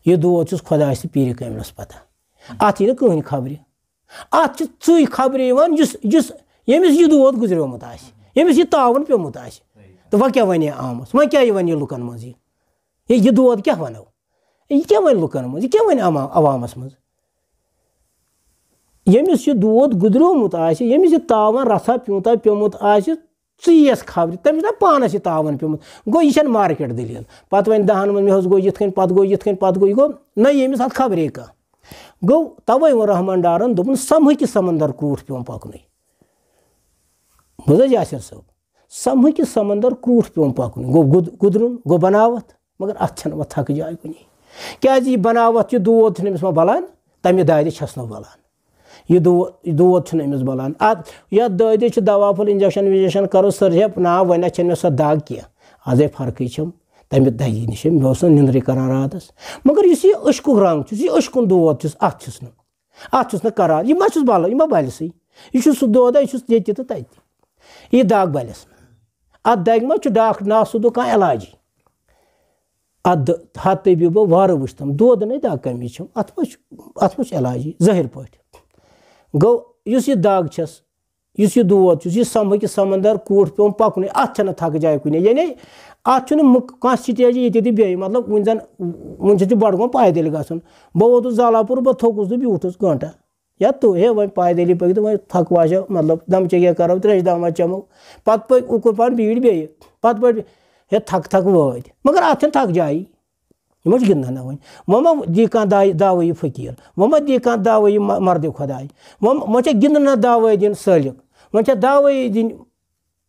यह दोद खुदा पीर कामिलस पता अत यह कहीं खबर अत च खबर यमिस यह दोद गुजरोमुत यमिस यह तावन पेमुत तो वह क्या वन आमस वह क्या वन लुकन मज यह दोद क्या वनो यह क्या वन लुकन मज यह क्या वन अवामस मज यमिस यह दोद गुजरोमुत यमिस यह तावन रथा प्यूता पेमुत चीस खबर तमिस ना पानस यह तावन पेमुत गो यह मार्केट दलील पत वन 10 मे गो ये पत गो ये पत गो गो न यमिस अत खबर कह गो तवे वो रहमान डारन दोपन समह समंदर कूट पे पकन बुझ यासिर साहब समह समंदर कूट पे पकन गो गुदरुन गो बनावत मगर अत वह थक जाए कुन क्या यह बनावत यह दोद अमिस मा बलान तमें दादे छस न बलान यह दोद अमिस बलान अत यह दादे दवा फुल इंजेक्शन विजेक्शन करो सर्जरी ना वन मे सो दाग कह आज फर्क तमें दगी नश मे निंद्रे कर रातस मगर इस अशकुक रंग यह अशकुन दोद अत करार यह मा बल यह मा बलस यह सह दोद ये तो तत यह दाग बलस अत दग मा डॉक्टर ना सुदो कह इलाज अत हत तबीबो वार वुचतम दोद न दाग कमी अत मा इलाज जाहिर पे गो इस दाग इस दोद यह समह समंदर कूट पे पकन अत थक जाए कुन यानी अत कह स्टेज ये बे मतलब वन बड़गोम पैदल गन बह वोतुस जालापुर बह थोकुस तो ब्यूठुस घंटा या तो हे वह पैदल पक तो वह थक वाशो मतलब दम चेक करो 3 दमा चमो पत उकुर पान भीड़ बे पत पे हे थक वाद मगर अत थक जाए यह गिंदन वन वह मा दी कह दावई फकीर वह मा दी कह दावई मर्द खुदाई वह गिंदन दावई दिन सालिक वह दावई दिन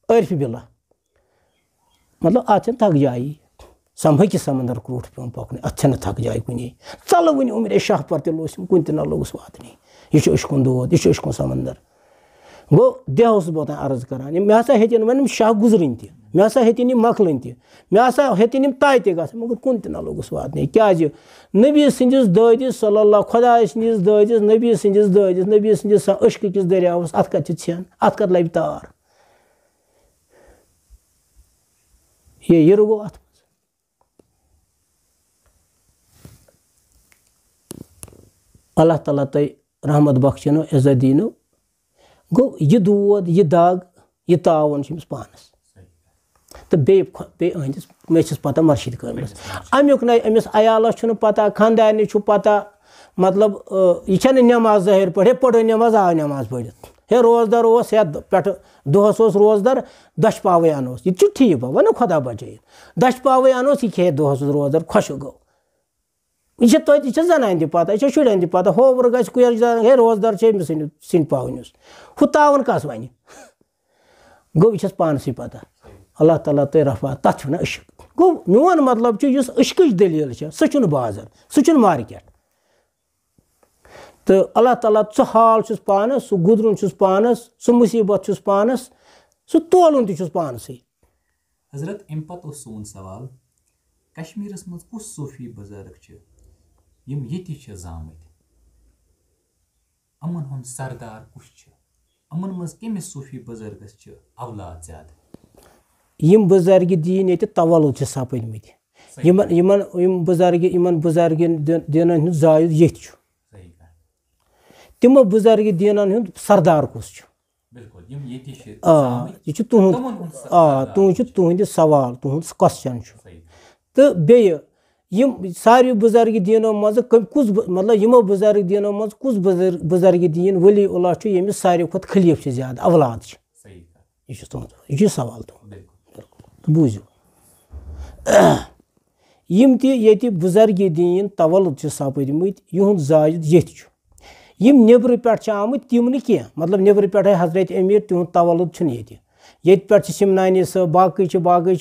अर्फ बिला मतलब अत थक जाए समह समंदर कूट पे पकन अत थक जाए कुन चल वन शाह पर कुन ना लोगस वातन यह अशकुन दोद यह अशकुन समंदर गो देह बहुत अर्ज करान मे हसा हेतिन वन शाह गुजरन तह मे हसा हेतिन मकलन तह मे हसा हेतिन तय तह गन मगर कुन तह ना लोगस वातन क्या नबी सदिस ददिस सल्लल्लाहु खुदा सदिस ददिस नबी सदिस ददिस नबी सदिस अश्क किस दरियावस अत कत छन अत कत लबि तार ये रुगो अत अल्लाह ताला तय रहमत बख्शनो इज्जत दीनो गो यह दोद यह दाग यह तावन पानस तो बे अहंदिस मे पता मर्शिद कामिलस अमुक न अमिस अयालस पता खानदानी पता मतलब यह नमाज ज़ाहिर पे पढ़ो नमाज आव नमाज पढ़ हे रोजदार या पे दोहस रोजदार दश पावे अनोस यह ठीक वन खुदा बचे दश पावे अनोस यह खे दोहस रोजदार खुश गो यह तह जनान तह पता यह शुरन तह पता होवर गज हे रोजदार सिंध पावनस हु तावन कस वन गो यह पानस पता अल्लाह ताला तय रफा तथ ना इश्क गो मोन मतलब इस इश्क दलील सह बाजार सह मार्केट तो अल्लाह ताला सह हाल पानस सह गुजरुन पानस सह मुसीबत पानस सह तोलन तह पानस हजरत अम पत सोन सवाल कश्मीरस मज कुस सूफी बुजुर्ग यम ये जामत अमन हुन सरदार कुछ अमन मज कमिस सूफी बुजुर्गस औलाद ज्यादा यम बुजुर्ग दीन ये तवल्लुद सपदमत बुजुर्ग दीन जायद ये तमो बुजुर्ग दीन सरदार कुस यह तुहद सवाल तुहद क्वेश्चन तो बे सारे बुजुर्ग दीनों मज कुस मतलब यमो बुजुर्ग दीनों मज कुस बुजुर्ग दीन वली उल्लाह यमिस सारे खुद खलीफ ज्यादा औलाद यह सवाल तो बूझो यम ये बुजुर्ग दीन तवल्लुद सपदमत युद जायद ये नबर पे आमुत तम न कह मतलब नबर पे हजरत अमीर तिहुद तवल्लुद ये पे सिमनानी सब बाकी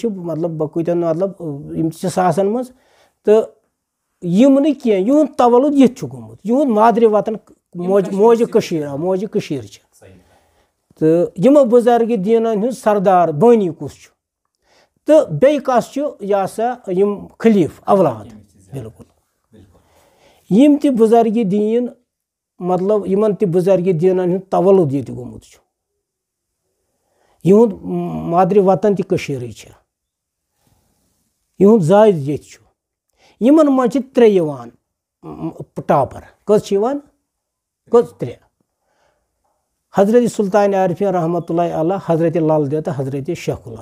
मतलब बकूतन मतलब सासन मज तो यम न कह युद तवल्लुद ये गोमुत युद मादर वतन मोज कशीर तो यमो बुजुर्ग दीन सरदार बानी कुस तो बे कस यह सा यम खलीफ औलाद बिल्कुल यम त बुजुर्ग दीन मतलब यमन त बुजुर्ग दीन तवल्लुद ये गोमुत युद मादर वतन तशीर युद जायद ये यमन मज त्रे टॉपर कस त्रे हजरत सुल्तान आरिफीन रहमतुल्लाह अलैह हजरत लाल देता हजरत शेखुल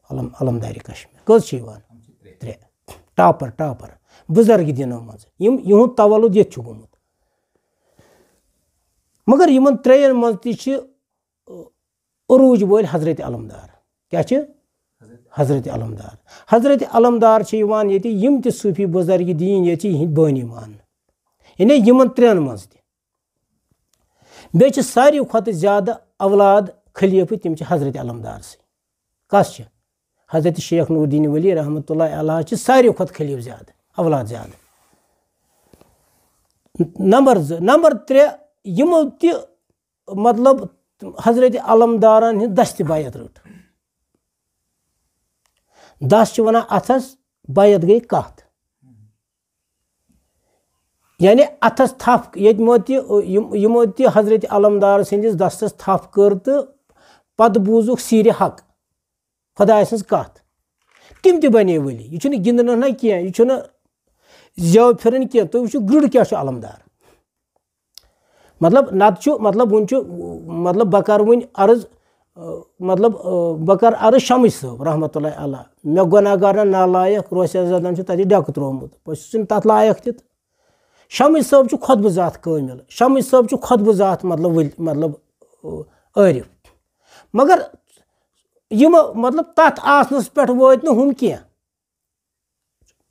आलम अलमदारी कश्मीर कस त्रे टॉपर बुजुर्ग दीनों मज युद तवल्लुद ये गोमुत मगर यमन त्रेन मज त अरूज वोल हजरत अलमदार क्या हजरत अलमदार यम त सूफी बुजुर्ग दीन ये बानी मान यानी यमन त्रेन मज बे सारे खुद ज्यादा औलाद खलीफ तम हजरत अलमदार से कस हजरत शेख नूरुद्दीन वली रहमतुल्लाह अलैह सारे खुद खलीफ ज्यादा औलाद ज्यादा नंबर 3 यमो त मतलब हजरत अलमदारन दस्त बैत रट दस वन अथस बैत गई कत यानी अथस थप यमो त हजरत अलमदार सदिस दस्तस थप कर तो पत बूजुक सीर हक खुदा सज कत तम त बने वली यह गिंदन ना कह यह जव फिरन कह तुम वो गृढ़ क्या अलमदार मतलब नत मतलब वन मतलब बह कर वन अर्ज मतलब बह कर अर्ज शमश साहब रहमतुल्लाह अलैह मे गुनाहगार नालायक रोसदन तथ डक त्रोमुत बस तथ लायक त शमश साहब खुतब ज़ात कामिल शमश साहब खुतब ज़ात मतलब आरिफ मगर यम मतलब तथ आसनस पे वात न हम कह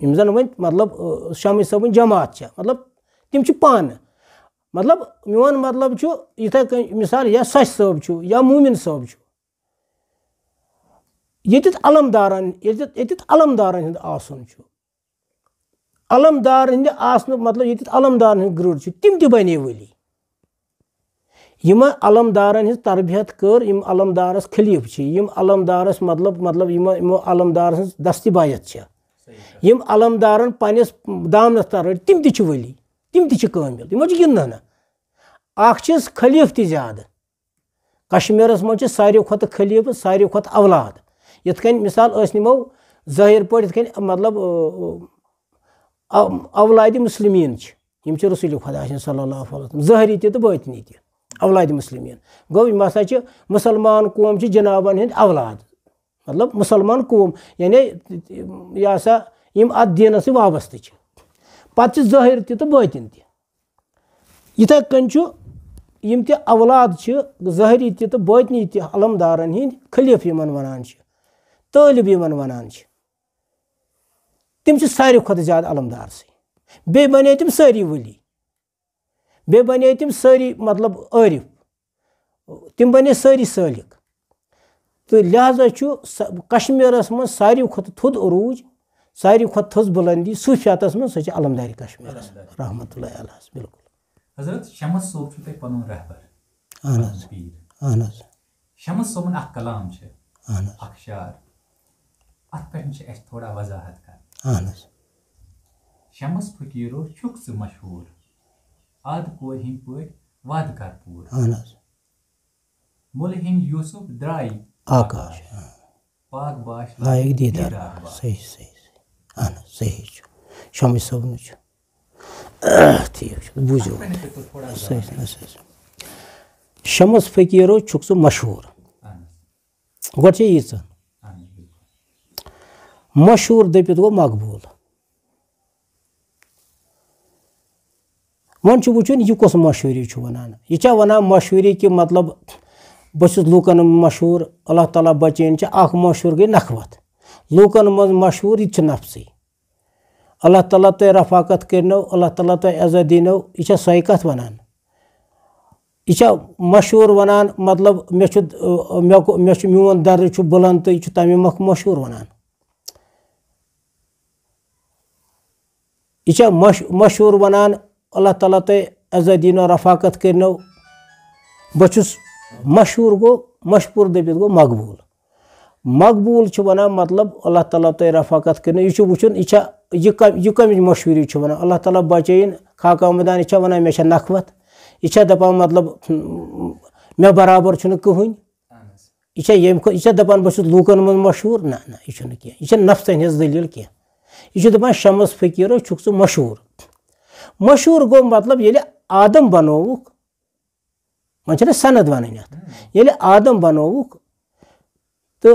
जन वन मतलब शमश साहब जमात मतलब तम पान मतलब मोन मतलब इथे मिसाल या सच साहब या मोमिन साहब ये अलमदारन हंद आसन अलमदार हंद आसन मतलब ये अलमदार हंद गृढ़ तम त बने वली यम अलमदारन हिज तरबियत कर यम अलमदारस खलीफ छ यम अलमदारस मतलब यम अलमदार हज दस्तबायत छ यम अलमदारन पनिस दामनस तर तिम ति छ वली तिम ति छ कामिल यमो छ गिंदन अख छ खलीफ ति ज्यादा कश्मीरस मज सारी खत खलीफ सारी खत औलाद यथकन मिसाल निमो ज़ाहिर पट यथकन मतलब औलाद मुस्लिमीन यम छ रसूल खुदा सल्लल्लाहु अलैहि वसल्लम ज़ाहिरी ति तो बातिनी ति औलाद मुस्लिमीन गो यम हसा छ मुसलमान कौम छ जनाबन हिंद औलाद मतलब मुसलमान कौम यानी यह हसा यम अत दीनस वाबस्त छ पत ज़ाहिर ति तो बातिन ति इथे कन छ यम ते औलाद छ ज़ाहिरी ति तो बातिनी ति अलमदारन हिंद खलीफ यमन वनान छ तालिब यमन वनान छ तिम छ सारी खत ज्यादा अलमदार से बे बने तिम सारी वली बे बने तिम सारी मतलब आरिफ तिम बने सारी सालिक तो लिहाजा कश्मीरस मज सारी खत थोद अरूज सारी खत थज बुलंदी सूफियातस मज सह अलमदारी कश्मीरस रहमतुल्लाह अलैह बिल्कुल हजरत शमस सोब छ पनुन रहबर अहन शमस सोबन अख कलाम छ अख शार अत पे छ एस थोड़ा वजाहत कर अहन शमस फकीरो छुक से मशहूर आद को हिं पर वाद कर पूर अहन मुल हिं यूसुफ द्राई आकाश पाक बाश लायक दीदार सही सही अहन सही शमस सोबन छ ठीक बुझो सही शमस फकीरो छुक से मशहूर गोटे यीच मशहूर दपित गो मकबूल वन वुचन यह कस मशहूरी वनान यह वनान मशहूरी कि मतलब बस लूकन मशहूर अल्लाह ताला बचन मशहूर गई नखवत लूकन मज मशहूर यह नफसी अल्लाह ताला तुम रफाकत करनो अल्लाह ताला तुम इज्जत दिनो यह सही कत वनान यह मशहूर वनान मतलब मे मोन दर्ज बुलंद तो यह तमे मख मशहूर वनान यह मशहूर वनान अल्लाह ताला तुम इज्जत दिनो रफाकत करनो बचुस मशहूर गो मशहूर दबित गो मकबूल मकबूल वनान मतलब अल्लाह ताला तुम रफाकत करनो यह वुचन यह कम मशहूरी वनान अल्लाह ताला बचन खाका मैदान यह वनान मे नखवत यह दपान मतलब मे बराबर कहन यह दपान बस लूकन मज मशहूर ना ना यह यह नफ्सन हज दलील कह यह दपान शमस फकीरो छुक सह मशहूर मशहूर गो मतलब ये आदम बनोवुक वन सनद वन ये आदम बनोवुक तो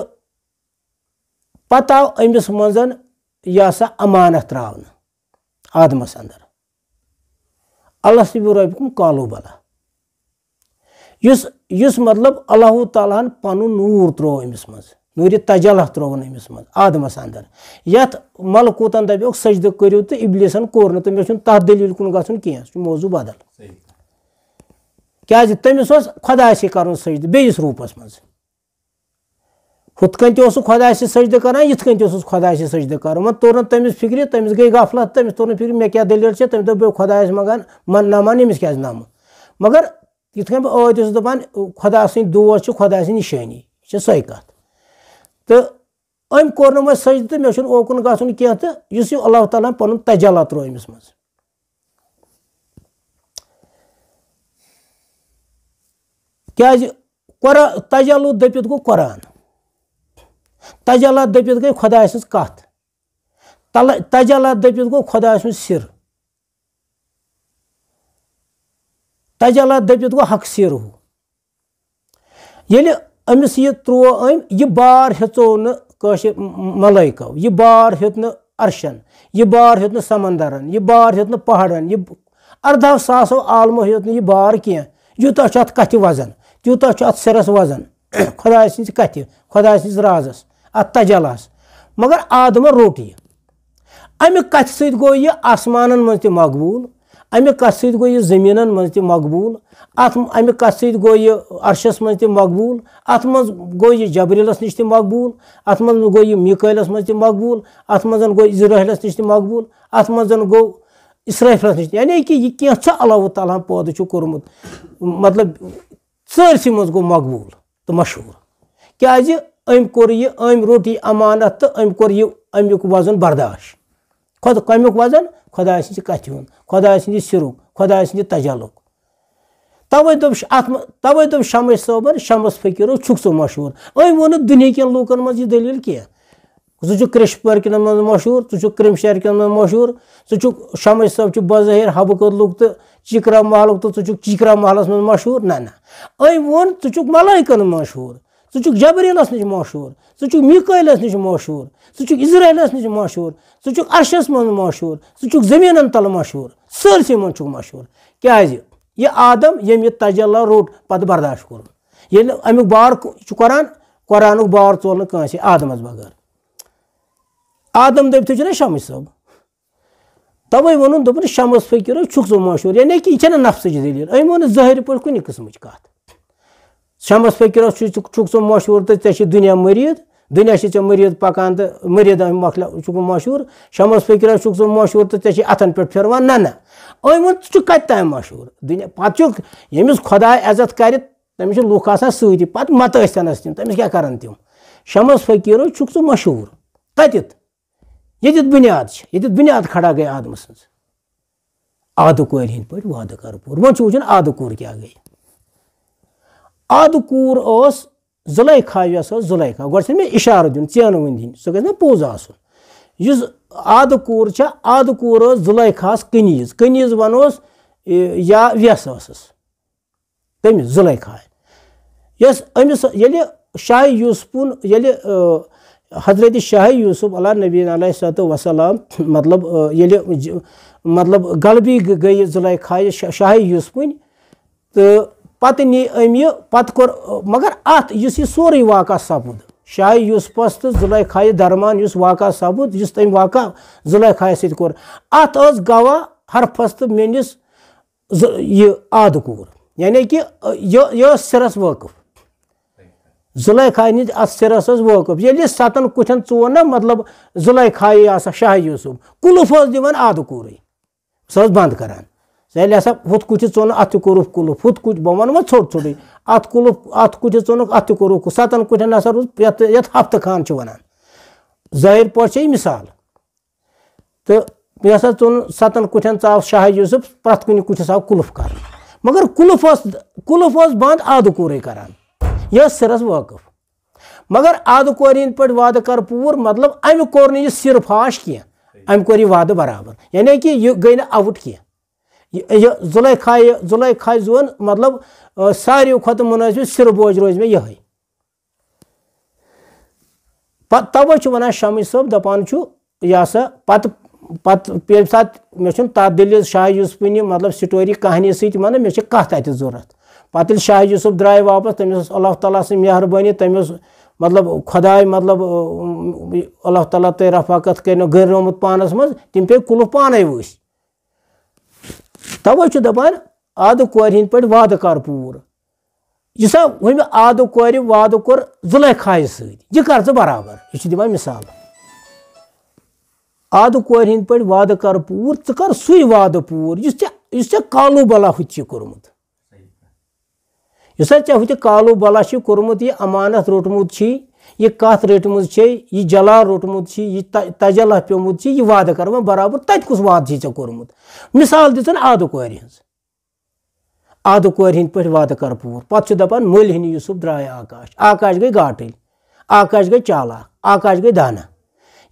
पत आव अमिस मजन यह सा अमानत त्रावन आदमस अंदर अल्लाह से रबिकुम कालू बला युस मतलब अल्लाह ताला पन नूर त्रो अमिस मज नूर तजल्ला त्रोन अमिस मज आदमस अंदर यथ मलकूतन दपोक सजद करो तो इब्लिसन कोर तो मे तथ दलील कुन गन कह मौजू बदल क्या तमिस खुदा से कर सजद बेस रूपस मज हुत कन खुदा से सजद कर यथ कन खुदा से सजद कर वो तोर तमिस फिक्र तमिस गई गफलत तमिस तोर फिक्र मे क्या दलील तम दप खुदा मगान मन नमान अमिस क्या नम मगर यथ कन बस दपान खुदा सद दोस्त खुदा सद निशानी यह सही कत तो अम कोर न सजद तो मे ओकुन गन कह तो अल्लाह ताला पन तजल्ला त्रो अमिस मज क्या तजल्लु दपित गो कुरान तजल्ला दपित गई खुदा सज कत तजल्ला दपित गो खुदा सुन सिर तजल्ला दपित गो हक सिर ये अमिस यह त्रो अम यह बार हेचो न मलाइको यह बार हेत न अर्शन यह बार हेत न समंदरन यह बार हेत न पहाड़न यह 18,000 आलमो हेत न यह बार कह यूता अत कथ वजन तूता अत सिरस वजन खुदा सज कथ खुदा सज राजस अत तजल्लास मगर आदम रोट यह अमि कथ सत गो यह आसमानन मज त मकबूल अमि कथ सत गो यह जमीनन मज त मकबूल अमि कथ सत गो यह अर्शस मज त मकबूल अत मज गो यह जबरीलस नश त मकबूल अत मज गो यह मीकाइलस मज त मकबूल अत मज गो इजराइलस नश त मकबूल अत मज गो इसराफिलस नश यानी कि यह कैसा अल्लाह ताला पैदा कोर्मुत मतलब सारसी मज गो मकबूल तो मशहूर क्या अम कोर यह अम रोट यह अमानत तो अम कोर यह अमुक वजन बर्दाश्त कमुक वजन खुदा सज कथ हुंद खुदा सज सिरुक खुदा सज तजल्लुक तवे दोप शमस सोबन शमस फकीरो छुक सो मशहूर अम वो दुनिया कन लूकन मज यह दलील कह ज़ क्रिश पार्कन मज मशहूर ज़ क्रिम शहरकन मज मशहूर ज़ शमस सोब बज़ाहिर हब कदलुक तो चिकरा महलुक तो ज़ चिकरा महलस मज मशहूर ना अम वो ज़ मलाइकन मशहूर ज़ जबरीलस नश मशहूर ज़ मीकाइलस नश मशहूर ज़ इज़राइलस नश मशहूर ज़ अर्शस मज मशहूर ज़ ज़मीन तल मशहूर सरसी मज मशहूर क्या यह आदम यम यह तजल्ला रोट पत बर्दाश्त कोर ये अमुक बार कुरान कुरानुक बार चोल न आदमस बगैर आदम दप ना शमस सोब तवे वोन दोपन शमस फकीर छुक सो मशहूर यानी कि यह नफ्स दलील अम वो ज़ाहिर पे कुन किस्म कत शमस फकीर छुक सो मशहूर तो ऐ दुनिया मरीद दुनिया से मरीद पकान तो मरीद मखला मशहूर शमस फकीर छुक सो मशहूर तो ऐ अथन पे फिरवान ना अम वो कत ताम मशहूर दुनिया पे यमिस खुदा इज्जत कर तमिस लुक आसान सती पे मत तनस तम तमिस क्या कर तम शमस फकीर छुक सो मशहूर कत ये बुनियाद खड़ा गई आदम सज आद कोर हंद पे वाद कर पूर वो वुचन आद कोर क्या गई आद कोर जुलैखा यस जुलैखा गो मे इशार दिन चेन वन दिन सह गई पोज आस आद कोर जुलैखास कनीज वनोस या व्यस तमिस जुलैखा यस अमिस ये शाह यूसुफन ये हजरत शाह यूसुफ अला नबी वसलाम मतलब गलबी गई जुलैखा शाह यूसुफन तो पत नी अम यह पत कोर मगर अत यह सोरे वाक़ा सपुद शाह यूसुफस तो जुलैखा दरमान वाक़ा सपुद तम वाक़ा जुलैखा सत कोर अत गवाह हरफस तो मेनिस यह आद कोर यानी कि यह सिरस वाक़िफ जुलैखा निज अत सिरस वाक़िफ ये 7 कुठन चोन ना मतलब जुलैखा शाह यूसुफ कुलुफ दिवान आद कोर सह बंद करान ये हसा हुत कुछ चोन अत कोरुक कुलुफ हुत कुछ बह वन छोट छोट अत कुलुफ अत कुछ चोन अत कोरुक 7 कुठन हसा यथ हफ्त खान वनान जाहिर पे मिसाल तो यह हसा चोन 7 कुठन चाव शाह यूसुफ प्रत कुन कुछ आव कुलुफ कर मगर कुलुफ बंद आद कोर करान यह सिरस वाक़िफ मगर आद कोर पे वाद कर पूर मतलब अम कोर न सिर फाश कह अम कोर वाद बराबर यानी कि यह गई ना आउट कह जुलैखा जोन मतलब सारे खुद मुनासिब सिर बोझ रोज में यह तवे वन शमस सोब दपान यह सा पे सात मे तथ दलील शाह यूसुफन मतलब स्टोरी कहानी सत वन मे कत अत जरूरत पे शाह यूसुफ द्राय वापस तमिस अल्लाह ताला से मेहरबानी तमिस मतलब खुदा मतलब अल्लाह ताला ते रफाकत कर गरोमुत पानस मज तम पे कुलुफ पाने वस तवे दपान आद कोर हंद पे वाद कर पूर यह वह आद कोर वाद कोर जुलैखा सह कर बराबर यह दिवान मिसाल आद कोर हंद पे वाद कर पूर च कर सुई वाद पूर ये कालू बला हुत कोर्मुत यह कालू बला कोर्मुत यह अमानत रोटमुत यह कत रटमुत यह जला रोटमुत यह तजल्ला पेमुत यह वाद कर बराबर तत कुस वाद कोर्मुत मिसाल दिन आद कोर हज आद कोर हंद पे वाद कर पूर पे दपान मल हन यूसुफ द्राय आकाश गई गाटल आकाश गई चालाक आकाश गई दाना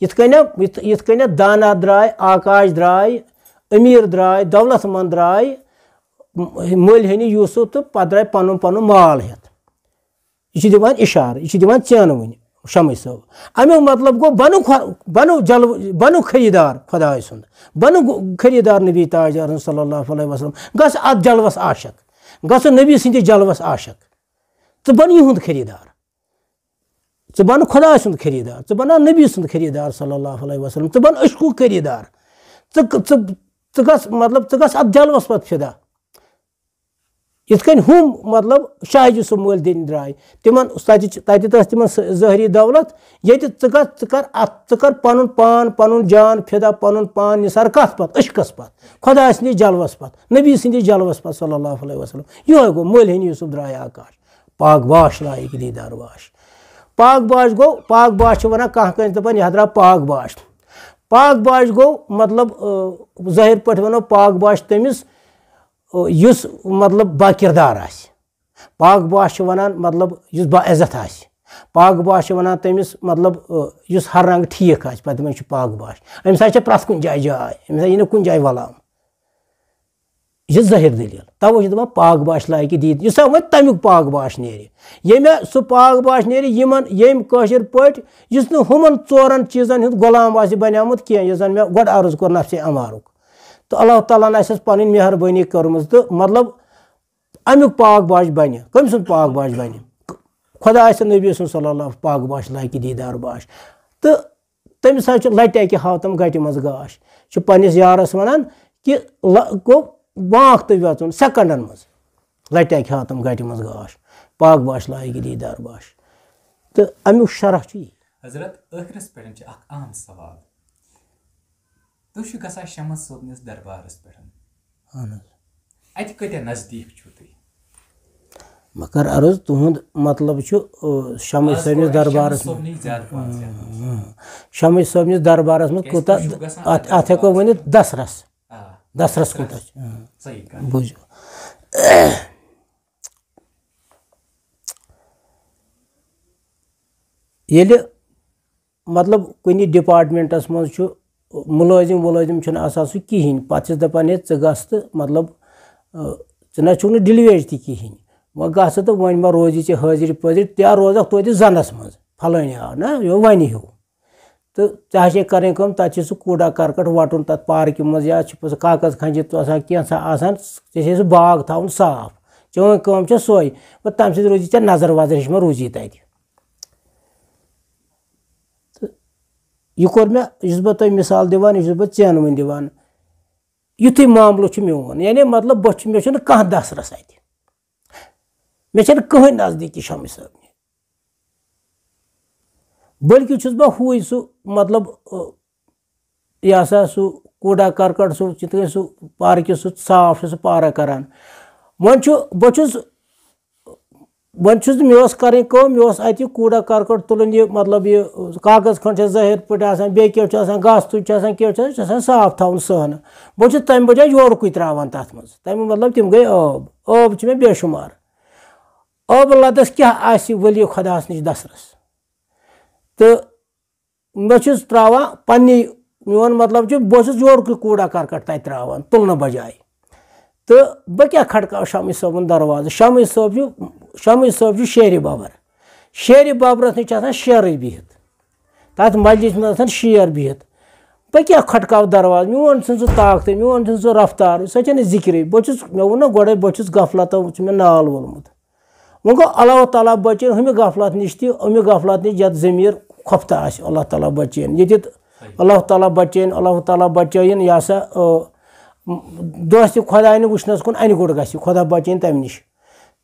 यथ दाना द्राय आकाश द्राय अमीर द्राय दौलतमंद द्राय मल हन यूसुफ तो पे द्राय पन पन माल हेत यह दिवान इशार यह दिवान चैन वन शमस सोब अमुक मतलब गो बनु खरीदार खुदा सुंद बनु खरीदार नबी ताजदार सल्लल्लाहु अलैहि वसल्लम गस अत जलवस आशक गस नबी सिंद जलवस आशक तो बन यहुंद खरीदार तो बन खुदा सुंद खरीदार तो बना नबी सुंद खरीदार सल्लल्लाहु अलैहि वसल्लम तो बन अशकु खरीदार तो गस मतलब अत जलवस पत फिदा یِتھ کٔنۍ ہُم مطلب شاہجی صٲب مٲلۍ دِنۍ درٛاے تِمن تَتہِ ٲس تِمن ظٲہری دولت ییٚتہِ ژٕ کر پنُن پان پنُن جان فِدا پنُن پان نثار کتھ پتہٕ عشقس پتہٕ خۄدا سٕنٛدِس جلوس پتہٕ نبی سٕنٛدِس جلوس پتہٕ صلی اللہ علیہ وسلم یِہوے گوٚو مٲلۍ ہینۍ یوٗسف درٛاے آکاش پاک باش لایق دیٖدار باش پاک باش گوٚو پاک باش چھِ ونان کانٛہہ کٲنٛسہِ دپان یہِ درٛاو پاک باش گوٚو مطلب ظٲہِر پٲٹھۍ ونو پاک باش تٔمِس یُس مطلب با کِردار آسہِ پاک باش چھِ ونان مطلب یُس با عزت آسہِ پاک باش چھِ ونان تٔمِس مطلب یُس ہر رنٛگہٕ ٹھیٖک آسہِ پتہٕ دپان چھِ پاک باش أمِس حظ چھِ پرٛٮ۪تھ کُنہِ جایہِ جاے أمِس یی نہٕ کُنہِ جایہِ وَلام یہِ چھِ ظٲہِر دٔلیٖل تَوَے چھِ دَپان پاک باش لایقہِ دیٖد یُس ہا وۄنۍ تَمیُک پاک باش نیرِ ییٚمہِ سُہ پاک باش نیرِ ییٚمۍ کٲشِر پٲٹھۍ یُس نہٕ ہُمن ژورن چیٖزن ہُنٛد غلام آسہِ بنیومُت کینٛہہ یُس زن مےٚ گۄڈٕ عرض کوٚر نفسِ اَمارُک تہٕ اللہ تعالیٰ ہن آسٮ۪س پنٕنۍ مہربٲنی کٔرمٕژ تہٕ مطلب امیُک پاک باش بنہِ کٔمۍ سُنٛد پاک باش بنہِ خۄدا آسہِ نبی سُنٛد صلی اللہ پاک باش لایقہِ دیٖدار باش تہٕ تٔمِس حظ چھُ لٹہِ اکہِ ہاوتم گٹہِ منٛز گاش چھُ پننِس یارس ونان کہِ گوٚو وانٛکھ تہٕ وٮ۪ژُن سٮ۪کنڈن منٛز لٹہِ اکہِ ہاوتم گٹہِ منٛز گاش پاک باش لایقہِ دیٖدار باش تہٕ امیُک شرح چھُ یی حضرت ٲخرس پٮ۪ٹھ چھُ اکھ اہم سوال تُہۍ چھِو گژھان شمس صٲبنِس دربارس پٮ۪ٹھ اہن حظ اتہِ کۭتیاہ نزدیٖک چھُو تُہۍ بہٕ کر عرض تُہُنٛد مطلب چھُ شمس صٲبنِس دربارس شمس صٲبنِس دربارس منٛز کوٗتاہ اتھ ہٮ۪کو ؤنِتھ دسرس کوٗتاہ چھُ بوٗزِو ییٚلہِ مطلب کُنہِ ڈپاٹمنٹس منٛز چھُ مُلٲزِم چھُنہٕ آسان سُہ کِہینۍ پتہٕ چھِس دپان ہے ژٕ گژھ تہٕ مطلب ژٕ نہ چھُکھ نہٕ ڈِلویج تہِ کِہینۍ وۄنۍ گژھ تہٕ وۄنۍ ما روزی ژےٚ حٲضِر پٲضِر یا روزکھ توتہِ زنس منٛز پھلٲنۍ آو نہ یہِ وَنہِ ہیوٗ تہٕ ژےٚ چھے کرٕنۍ کٲم تتہِ چھُ سُہ کوٗڑا کرکٹ وٹُن تتھ پارکہِ منٛز یا چھُ سُہ کاغذ کھنجہِ آسان کینٛژھا آسان ژےٚ چھے سُہ باغ تھاوُن صاف چٲنۍ کٲم چھےٚ سۄے پتہٕ تمہِ سۭتۍ روزی ژےٚ نظر وظر ہِش ما روزی تتہِ تہٕ یہِ کوٚر مےٚ یُس بہٕ تۄہہِ مِثال دِوان یہِ چھُس بہٕ ژین وۄنۍ دِوان یُتھُے معاملہٕ چھُ میون یعنی مطلب مےٚ چھُنہٕ کانٛہہ دسرس اتہِ مےٚ چھنہٕ کٕہٕنۍ نزدیٖکی شمس صٲبنہِ بٔلکہِ چھُس بہٕ ہُے سُہ مطلب یہِ ہسا سُہ کوٗڑا کرکٹ سُہ یِتھ کٔنۍ سُہ پارکہِ سُہ صاف چھُ سُہ پارک کران وۄنۍ چھُس مےٚ ٲس کرٕنۍ کٲم مےٚ اوس اتہِ کوٗڑا کرکٹ تُلُن یہِ مطلب یہِ کاغذ کھنٛڈ چھِ ظٲہِر پٲٹھۍ آسان بیٚیہِ کینٛہہ چھُ آسان گاسہٕ تُج چھُ آسان کینٛہہ چھُ آسان یہِ چھُ آسان صاف تھاوُن سہنہٕ بہٕ چھُس تمہِ بجاے یورُکُے تراوان تتھ منٛز تمیُک مطلب تِم گٔے ٲب چھِ مےٚ بے شُمار ٲبہٕ لدس کیٛاہ آسہِ ؤلی خۄداہس نِش دسرس تہٕ بہٕ چھُس تراوان پننی میون مطلب چھُ بہٕ چھُس یورُکُے کوٗڑا کرکٹ تتہِ تراوان تُلنہٕ بجاے تہٕ بہٕ کیٛاہ کھٹکاو شمس صٲبُن دروازٕ شمس صٲب چھُ شیرِ ببرس نِش چھِ آسان شیرٕے بِہِتھ تتھ مجلِس منٛز آسان شیر بِہِتھ بہٕ کیٛاہ کھٹکاو دروازٕ میون چھُنہٕ سُہ طاقتٕے میون چھُنہٕ سُہ رفتار سۄ چھنہٕ ذِکرٕے بہٕ چھُس مےٚ ووٚن نہ گۄڈے بہٕ چھُس غفلتو چھُ مےٚ نال وولمُت وۄنۍ گوٚو اللہ تعالیٰ بچٲیِن ہُمہِ غفلت نِش تہِ اَمہِ غفلت نِش یتھ ضمیٖر خۄفتہٕ آسہِ اللہ تعالیٰ بچٲیِن ییٚتہِ اللہ تعالیٰ بچٲیِن یہِ ہسا دۄہ تہِ خۄداینہِ وٕچھنس کُن انہِ گوٚٹ گژھِ خۄدا بچٲیِن تمہِ نِش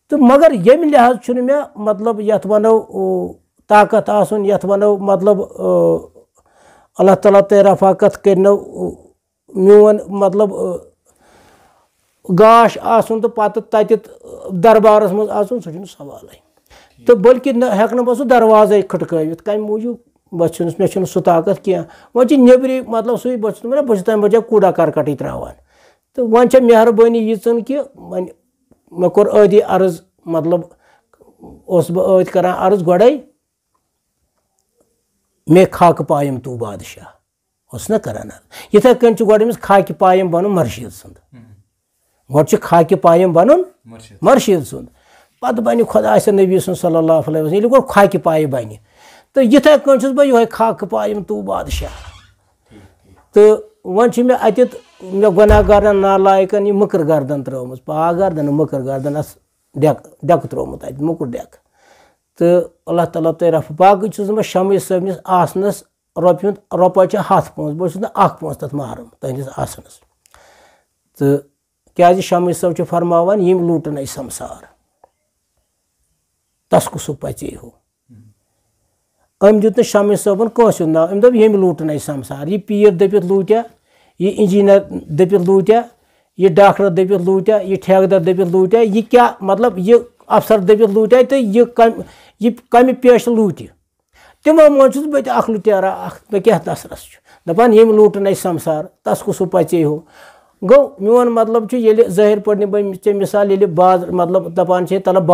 تہٕ مگر ییٚمہِ لحاظ چھُنہٕ مےٚ مطلب یتھ ونو طاقت آسُن یتھ ونو مطلب اللہ تعالیٰ تۄہہِ رفاقت کٔرنو میون مطلب گاش آسُن تہٕ پتہٕ تتہِ دربارس منٛز اژُن سُہ چھُنہٕ سوالٕے تہٕ بٔلکہِ نہ ہٮ۪کہٕ نہٕ بہٕ سُہ دروازے کھٹکٲوِتھ کمہِ موٗجوٗب مےٚ چھُنہٕ سُہ طاقت کینٛہہ وۄنۍ چھِ نیبرِ مطلب سُے بہٕ چھُس تمہِ بجاے کوٗڑا کرکٹٕے تراوان تہٕ وۄنۍ چھےٚ مہربٲنی ییٖژن کہِ وۄنۍ مےٚ کوٚر ٲدی عرض مطلب اوسُس بہٕ ٲدۍ کران عرض گۄڈے مے خاکہٕ پایم تو بادشاہ اوسُس نہ کران عرض یِتھے کٔنۍ چھُ گۄڈٕ أمِس خاکہِ پایم بنُن مرشیٖد سُنٛد گۄڈٕ چھُ خاکہِ پایم بنُن مرشیٖد سُنٛد پتہٕ بنہِ خۄدا آسہِ نبی سُنٛد صلی اللہ علیہ وسلم ییٚلہِ گۄڈٕ خاکہِ پایہِ بنہِ تہٕ یِتھے کٔنۍ چھُس بہٕ یِہوے خاکہٕ پایم تو بادشاہ تہٕ وۄنۍ چھِ مےٚ اَتہِ مےٚ گۄناہ گارن نالایکن یہِ مٔکٕر گردن ترٲومٕژ پاک گردن نہٕ مٔکٕر گردن اتھ ڈٮ۪کہٕ ترٛوومُت اَتہِ موٚکُر ڈٮ۪کہٕ تہٕ اللہ تعالیٰ تۄہہِ باقٕے چھُس نہٕ بہٕ شمس صٲبنِس آسنس رۄپے چھِ 100 پونٛسہٕ بہٕ چھُس نہٕ 1 پونٛسہٕ تتھ محروٗم تُہنٛدِس آسنس تہٕ क्या शामी सब फरमान यम लूटन संसार तस कुस पचे हो अम दुत शामी सबन कस नाव अम दप यम लूटन संसार यह पीर दपित लूटा यह इंजीनियर दपित लूटा यह डॉक्टर दपित लूटा यह ठेकेदार दपित लूटा यह क्या मतलब यह अफसर दपित लूटा तो यह कम पेश लूट तमो मज बह लुटेरा मे क्या तसरस दपान यम लूटन संसार तस कुस पचे हो गो मोन मतलब ज़ाहिर पे बे मिसाल ये बाजार मतलब दपान तलब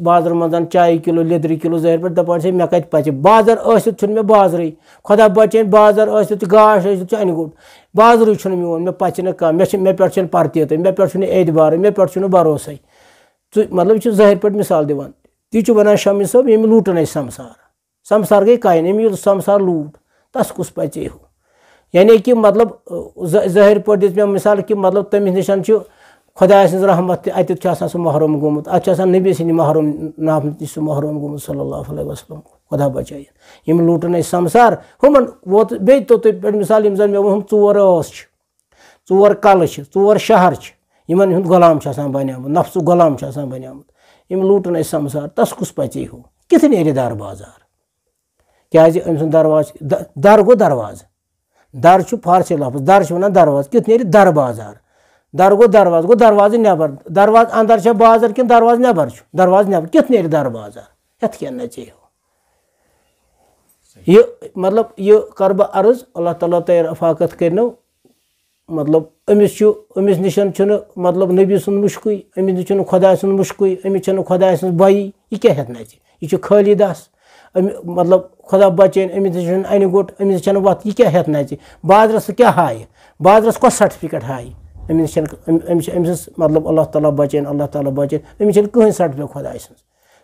बाजार मज चाय किलो लिद्र किलो ज़ाहिर पे दपान मे कत पचे बाजार मे बाजारे खुदा बचन बाजार गाश अन गुट बाजारे मोन मे पचे न कह मे पे परतियत मे पे एतबार मे पे भरोसा मतलब ज़ाहिर पे मिसाल दिवान ती वन शमी सब यम लूटन संसार गई कायन यम संसार लूट तस कुस पचे हो यानी कि मतलब ज़ाहिर पे दिस मे मिसाल कि मतलब तमिस निशान खुदा रहमत अत सह महरूम गोमुत अत नबी सद महरूम नाम सह महरूम गोमुत सल्लल्लाहु अलैहि वसल्लम खुदा बचाय यम लूटन संसार हुमन वोत बे तो पे मिसाल यम जन मे वो चोर चोर कल चोर शहर यमन हुंद गुलाम बनियामुत नफ्स गुलाम बनियामुत यम लूटन संसार तस कुस पचे हो कित नेर दर बाजार क्या अम सुन दरवाज दर गो दरवाज दर फारसी लफ्ज दर वन दरवाज कित नेर दर बाजार दर गो दरवाज नबर दरवाज अंदर बाजार कि दरवाज नबर दरवाज नबर कित नेर दर बाजार हथ क्या नचे हो यह मतलब यह कर बह अर्ज अल्लाह ताला तय रफाकत करनो मतलब अमिस निशन मतलब नबी सुन मुश्क अमिस खुदा सुन मुश्क अमिस खुदा सुन बई यह क्या हथ नचे यह खाली दस मतलब खुदा बचन अमिस अन गुट अमिस वत यह क्या हथ नचे बाजरस क्या हाय बाजरस कस सर्टिफिकेट हाय अमिस मतलब अल्लाह ताला बचन अमिस कहीं सर्टिफिकेट खुदा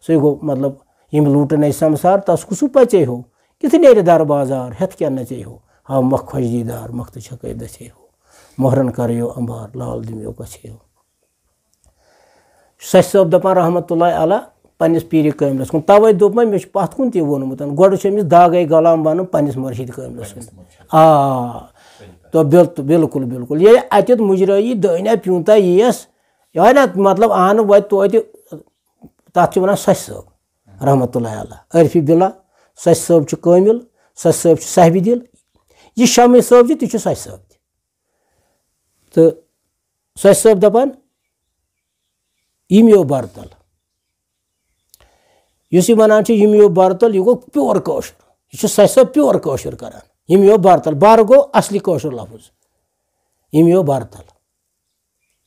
सो गो मतलब यम लूटन संसार तस कुसु पचे हो कित नेर दर बाजार हथ क्या नचे हो हाँ मख खुशदीदार मख तो छक दचे हो मोहरन करो अंबार लाल दिम्यो गछे हो सच सब दपान रहमतुल्लाह अला पन्निस पीर कामिलस कुन तवे दोप मे पथ कुन वोनमुत गोड़ दागे गुलाम बन पन्निस मुर्शिद कामिलस कुन तो बिल्कुल बिल्कुल ये अत मुजराई दना प्यूंता यस यह ना मतलब आन वो तथ वन सच सब रहमतुल्लाह अला अरफी बिला सच सब कामिल सच सब साहिब दिल यह शमी सब ती सच सब तो सच सब दपान यमियो बरतल इस वनान यमियो बरतल यह गो प्योर कौशर यह सच सब प्योर कौशर करान यमियो बरतल बर गो असली कौशर लफ्ज यमियो बरतल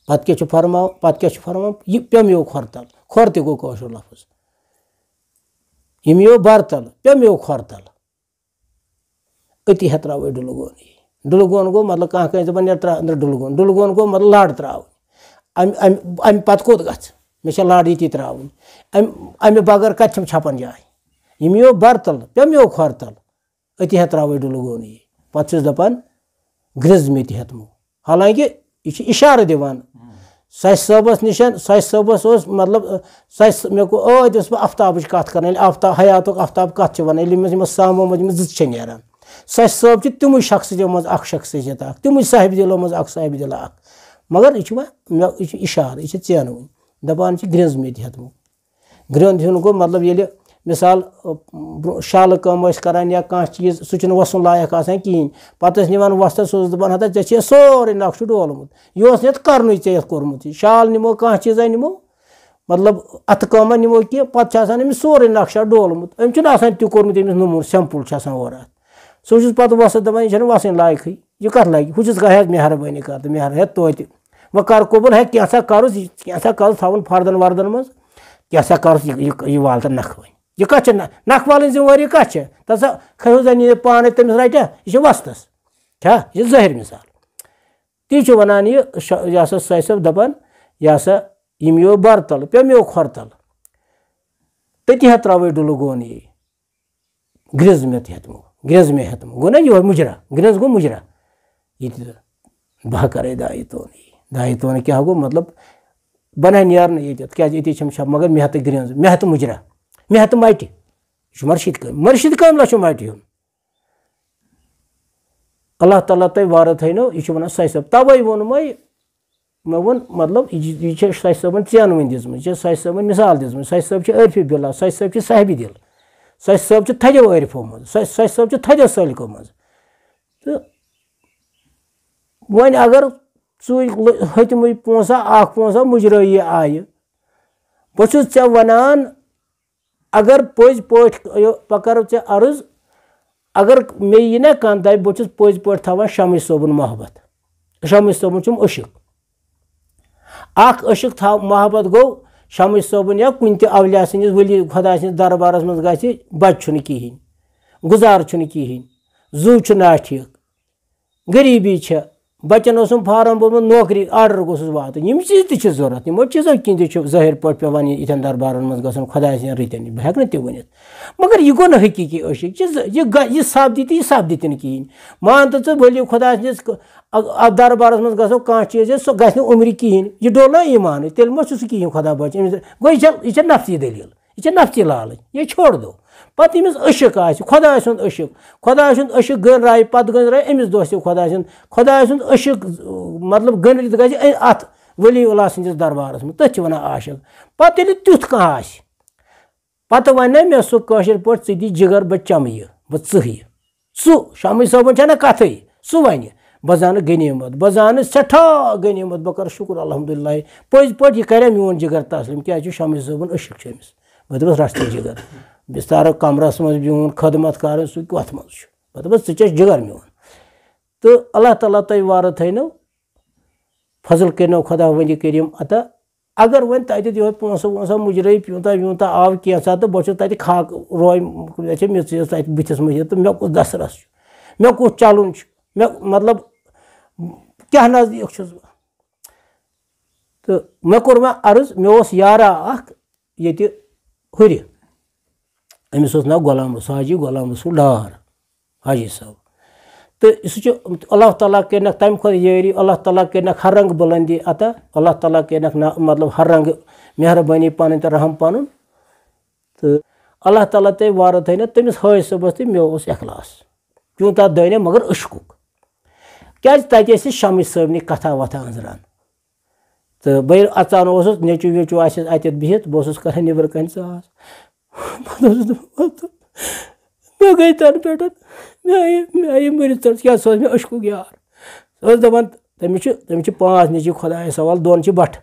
पत क्या फरमा यह पेमियो खोरतल खोर ते गो कौशर लफ्ज यमियो बरतल पेमियो खोरतल अति हत्रावे डुलगोन गो मतलब कह दपान अंदर डुलगोन गो मतलब लाड़ त्राव अम पत कोत गछ मे लाड़ ये त्रावन अमे बगैर कत छपन जाय यमियो बरतल पेमियो खोरतल अति हत्रावे डुलगोन ये पे दपान ग्रिज मे तमो हालांकि यह इशार दिवान सच सबस निशान सच सबस मतलब सच मे को बह आफ्ताब कत कर आफ्ताब हयात आफ्ताब कत वन सामो मज ज नान सच सब तम शख्सियों मज शख्सियत तम साहिब दिलों मज साहिब दिल मगर यह इशार यह चैन वन दपान ग्रिज मे तमो ग्रिंद हुन गो मतलब ये मिसाल शाल कम करान या कह चीज सह वसन लायक कहें पे निवान वस्त सो दपान हता ऐ सोरे नक्श डोलमुत यह नी कर ऐ कोर्मुत शाल निमो कह चीज़ा निमो मतलब अत कम निमो कह पे सोरे नक्शा डोलमुत अम तह कोर्मुत नमून सिंपल और सह पे वस दपान यह वसन लायक यह कत लगे हुस कह मेहरबानी कर तो मेहर तो वह कर कबूल है कैसा कर थवन फर्दन वर्दन मज कैसा कर यह वाल तो नख वन यह कत नख वाल जिम्मेवारी कत तसा खो जन पान तमिस रटा यह वस्तस क्या यह ज़ाहिर मिसाल ती वनान यह सह सब दपान यह सा यमियो बरतल पेमियो खोरतल तति हथ त्रावे डुलगोन ये ग्रिज में हेतमो गो ना यह मुजरा ग्रिज गो मुजरा ये बह करे दायी तो क्या गो मतलब बना नेर ये क्या मगर मेहत ग्रिज मेहत मुजरा मेहत मट यह मर्शिद कामिला मट हूँ अल्लाह ताला तय वार थो यह वन सच सब तवे वोन मै مےٚ ووٚن مطلب یہِ چھےٚ سچ صٲبن ژینوٕنۍ دِژمٕژ یہِ چھےٚ سچ صٲبن مِثال دِژمٕژ سچ صٲب چھِ عٲرفہِ بِلا سچ صٲب چھِ صاحبہِ دِل سچ صٲب چھِ تھدیو عٲرفو منٛز سچ صٲب چھِ تھدیو سٲلکو منٛز تہٕ وۄنۍ اگر ژٕے ہُتمٕے پونٛسا اکھ پونٛسا مُجرٲیی آیہِ بہٕ چھُس ژےٚ وَنان اگر پٔزۍ پٲٹھۍ بہٕ کَرو ژےٚ عرض اگر مےٚ یی نا کانٛہہ دَپہِ بہٕ چھُس پٔزۍ پٲٹھۍ تھاوان شمس صٲبُن محبت شمس صٲبُن چھُم عشق اکھ عشق محبت گوٚو شمس صٲبُن یا کُنہِ تہِ اولیا سٕنٛدِس ؤلی خۄدا سٕنٛدِس دربارس منٛز گژھِ بچہِ چھُنہٕ کِہینۍ گُزارٕ چھُنہٕ کِہینۍ زُو چھُ ناٹھیٖک غریٖبی چھےٚ بچن اوسُم فارم بوٚرمُت نوکری آرڈر گوٚژھُس واتُن یِم چیٖز تہِ چھِ ضوٚرتھ یِمو چیٖزو کِنۍ تہِ چھُ ظٲہِر پٲٹھۍ پیٚوان یِتھٮ۪ن دربارن منٛز گژھُن خۄداے سٕنٛدٮ۪ن رٕتٮ۪ن بہٕ ہٮ۪کہٕ نہٕ تہِ ؤنِتھ مگر یہِ گوٚو نہٕ حقیٖقی عشق یہِ سپدِ تہِ یہِ سپدِ تہِ نہٕ کِہینۍ مان تہٕ ژٕ ؤلی خۄدا سٕنٛدِس دربارس منٛز گژھو کانٛہہ چیٖز سُہ گژھِ نہٕ عُمرِ کِہینۍ یہِ ڈوٚل نا ایٖمانٕے تیٚلہِ ما چھُ سُہ کِہینۍ خۄدا بچٲیِن أمِس گوٚو یہِ چھےٚ نفسی دٔلیٖل یہِ چھےٚ نفسی لالٕچ یہِ چھوڑ دو پتہٕ ییٚمِس عشق آسہِ خۄداے سُنٛد عشق گٔنٛرایہِ پتہٕ گٔنٛزرایہِ أمِس دوستہِ خۄداے سُنٛد عشق مطلب گٔنٛڈِتھ گژھِ اتھ ؤلی اللہ سٕنٛدِس دربارس منٛز تٔتھۍ چھِ ونان عاشق پتہٕ ییٚلہِ تیُتھ کانٛہہ آسہِ پتہٕ ونہِ نا مےٚ سُہ کٲشِر پٲٹھۍ ژٕ دِ جِگر بہٕ چمہٕ یہِ بہٕ ژٕہہِ سُہ شمس صٲبن چھےٚ نا کتھٕے سُہ وَنہِ بہٕ زانہٕ غنیٖمت بہٕ زانہٕ سٮ۪ٹھاہ غنیٖمت بہٕ کرٕ شُکر الحمدُاللہ پٔزۍ پٲٹھۍ یہِ کرِ میون جِگر تسلیٖم کیازِ چھُ شمس صٲبُن عشق چھُ أمِس بہٕ دوٚپمس رَژھ تہِ جِگر بِستارٕ کمرس منٛز بِہُن خدمت کرٕنۍ سُہ کتھ منٛز چھُ بہٕ دوٚپمس ژٕ چھَکھ جِگر میون تہٕ اللہ تعالیٰ تۄہہِ وارٕ تھٲینو فضل کٔرنو خۄدا ؤندِ کٔرِم عطا اگر وۄنۍ تتہِ یِہوے پونٛسہٕ وونٛسہٕ مُجرٲیی پیوٗنٛتاہ ویوٗنٛتاہ آو کینٛژھا تہٕ بہٕ چھُس تتہِ خاک روے چھِ میٚژ ویٚژ تتہِ بٕتھِس مٔتھِتھ تہٕ مےٚ کُس دسترس چھُ مےٚ کُس چلُن چھُ مےٚ مطلب کیاہ نزدیٖک چھُس بہٕ تہٕ مےٚ کوٚر وۄنۍ عرض مےٚ اوس یارا اکھ ییٚتہِ ہُرِ أمِس اوس ناو غلام رسول حاجی غلام رسول ڈار حاجی صٲب تہٕ سُہ چھُ اللہ تعالیٰ کٔرنکھ تمہِ کھۄتہٕ یٲری اللہ تعالیٰ کٔرنکھ ہر رنٛگہٕ بُلندی عطا اللہ تعالیٰ کٔرنکھ مطلب ہر رنٛگہٕ مہربٲنی پنٕنۍ تہٕ رحم پنُن تہٕ اللہ تعالیٰ تہِ وارٕ تھٲینو تٔمِس حٲج صٲبس تہِ مےٚ اوس اخلاص پیوٗنٛتاہ دٲنیا مگر عشقُک کیازِ تتہِ ٲسۍ شمس صٲبنہِ کتھا وتھا أنٛزران تہٕ بہٕ ییٚلہِ اژان اوسُس نیٚچوٗ ویٚچوٗ آسٮ۪س اَتٮ۪تھ بِہِتھ بہٕ اوسُس کران نیٚبرٕ کَنۍ ژاس مےٚ گٔے تَنہٕ پٮ۪ٹھ مےٚ آیہِ مٔرِتھ کیٛاہ سُہ اوس مےٚ عشقُک یار سُہ اوس دَپان تٔمِس چھِ 5 نیٚچِو خۄدایَس سوال 2 چھِ بَٹھٕ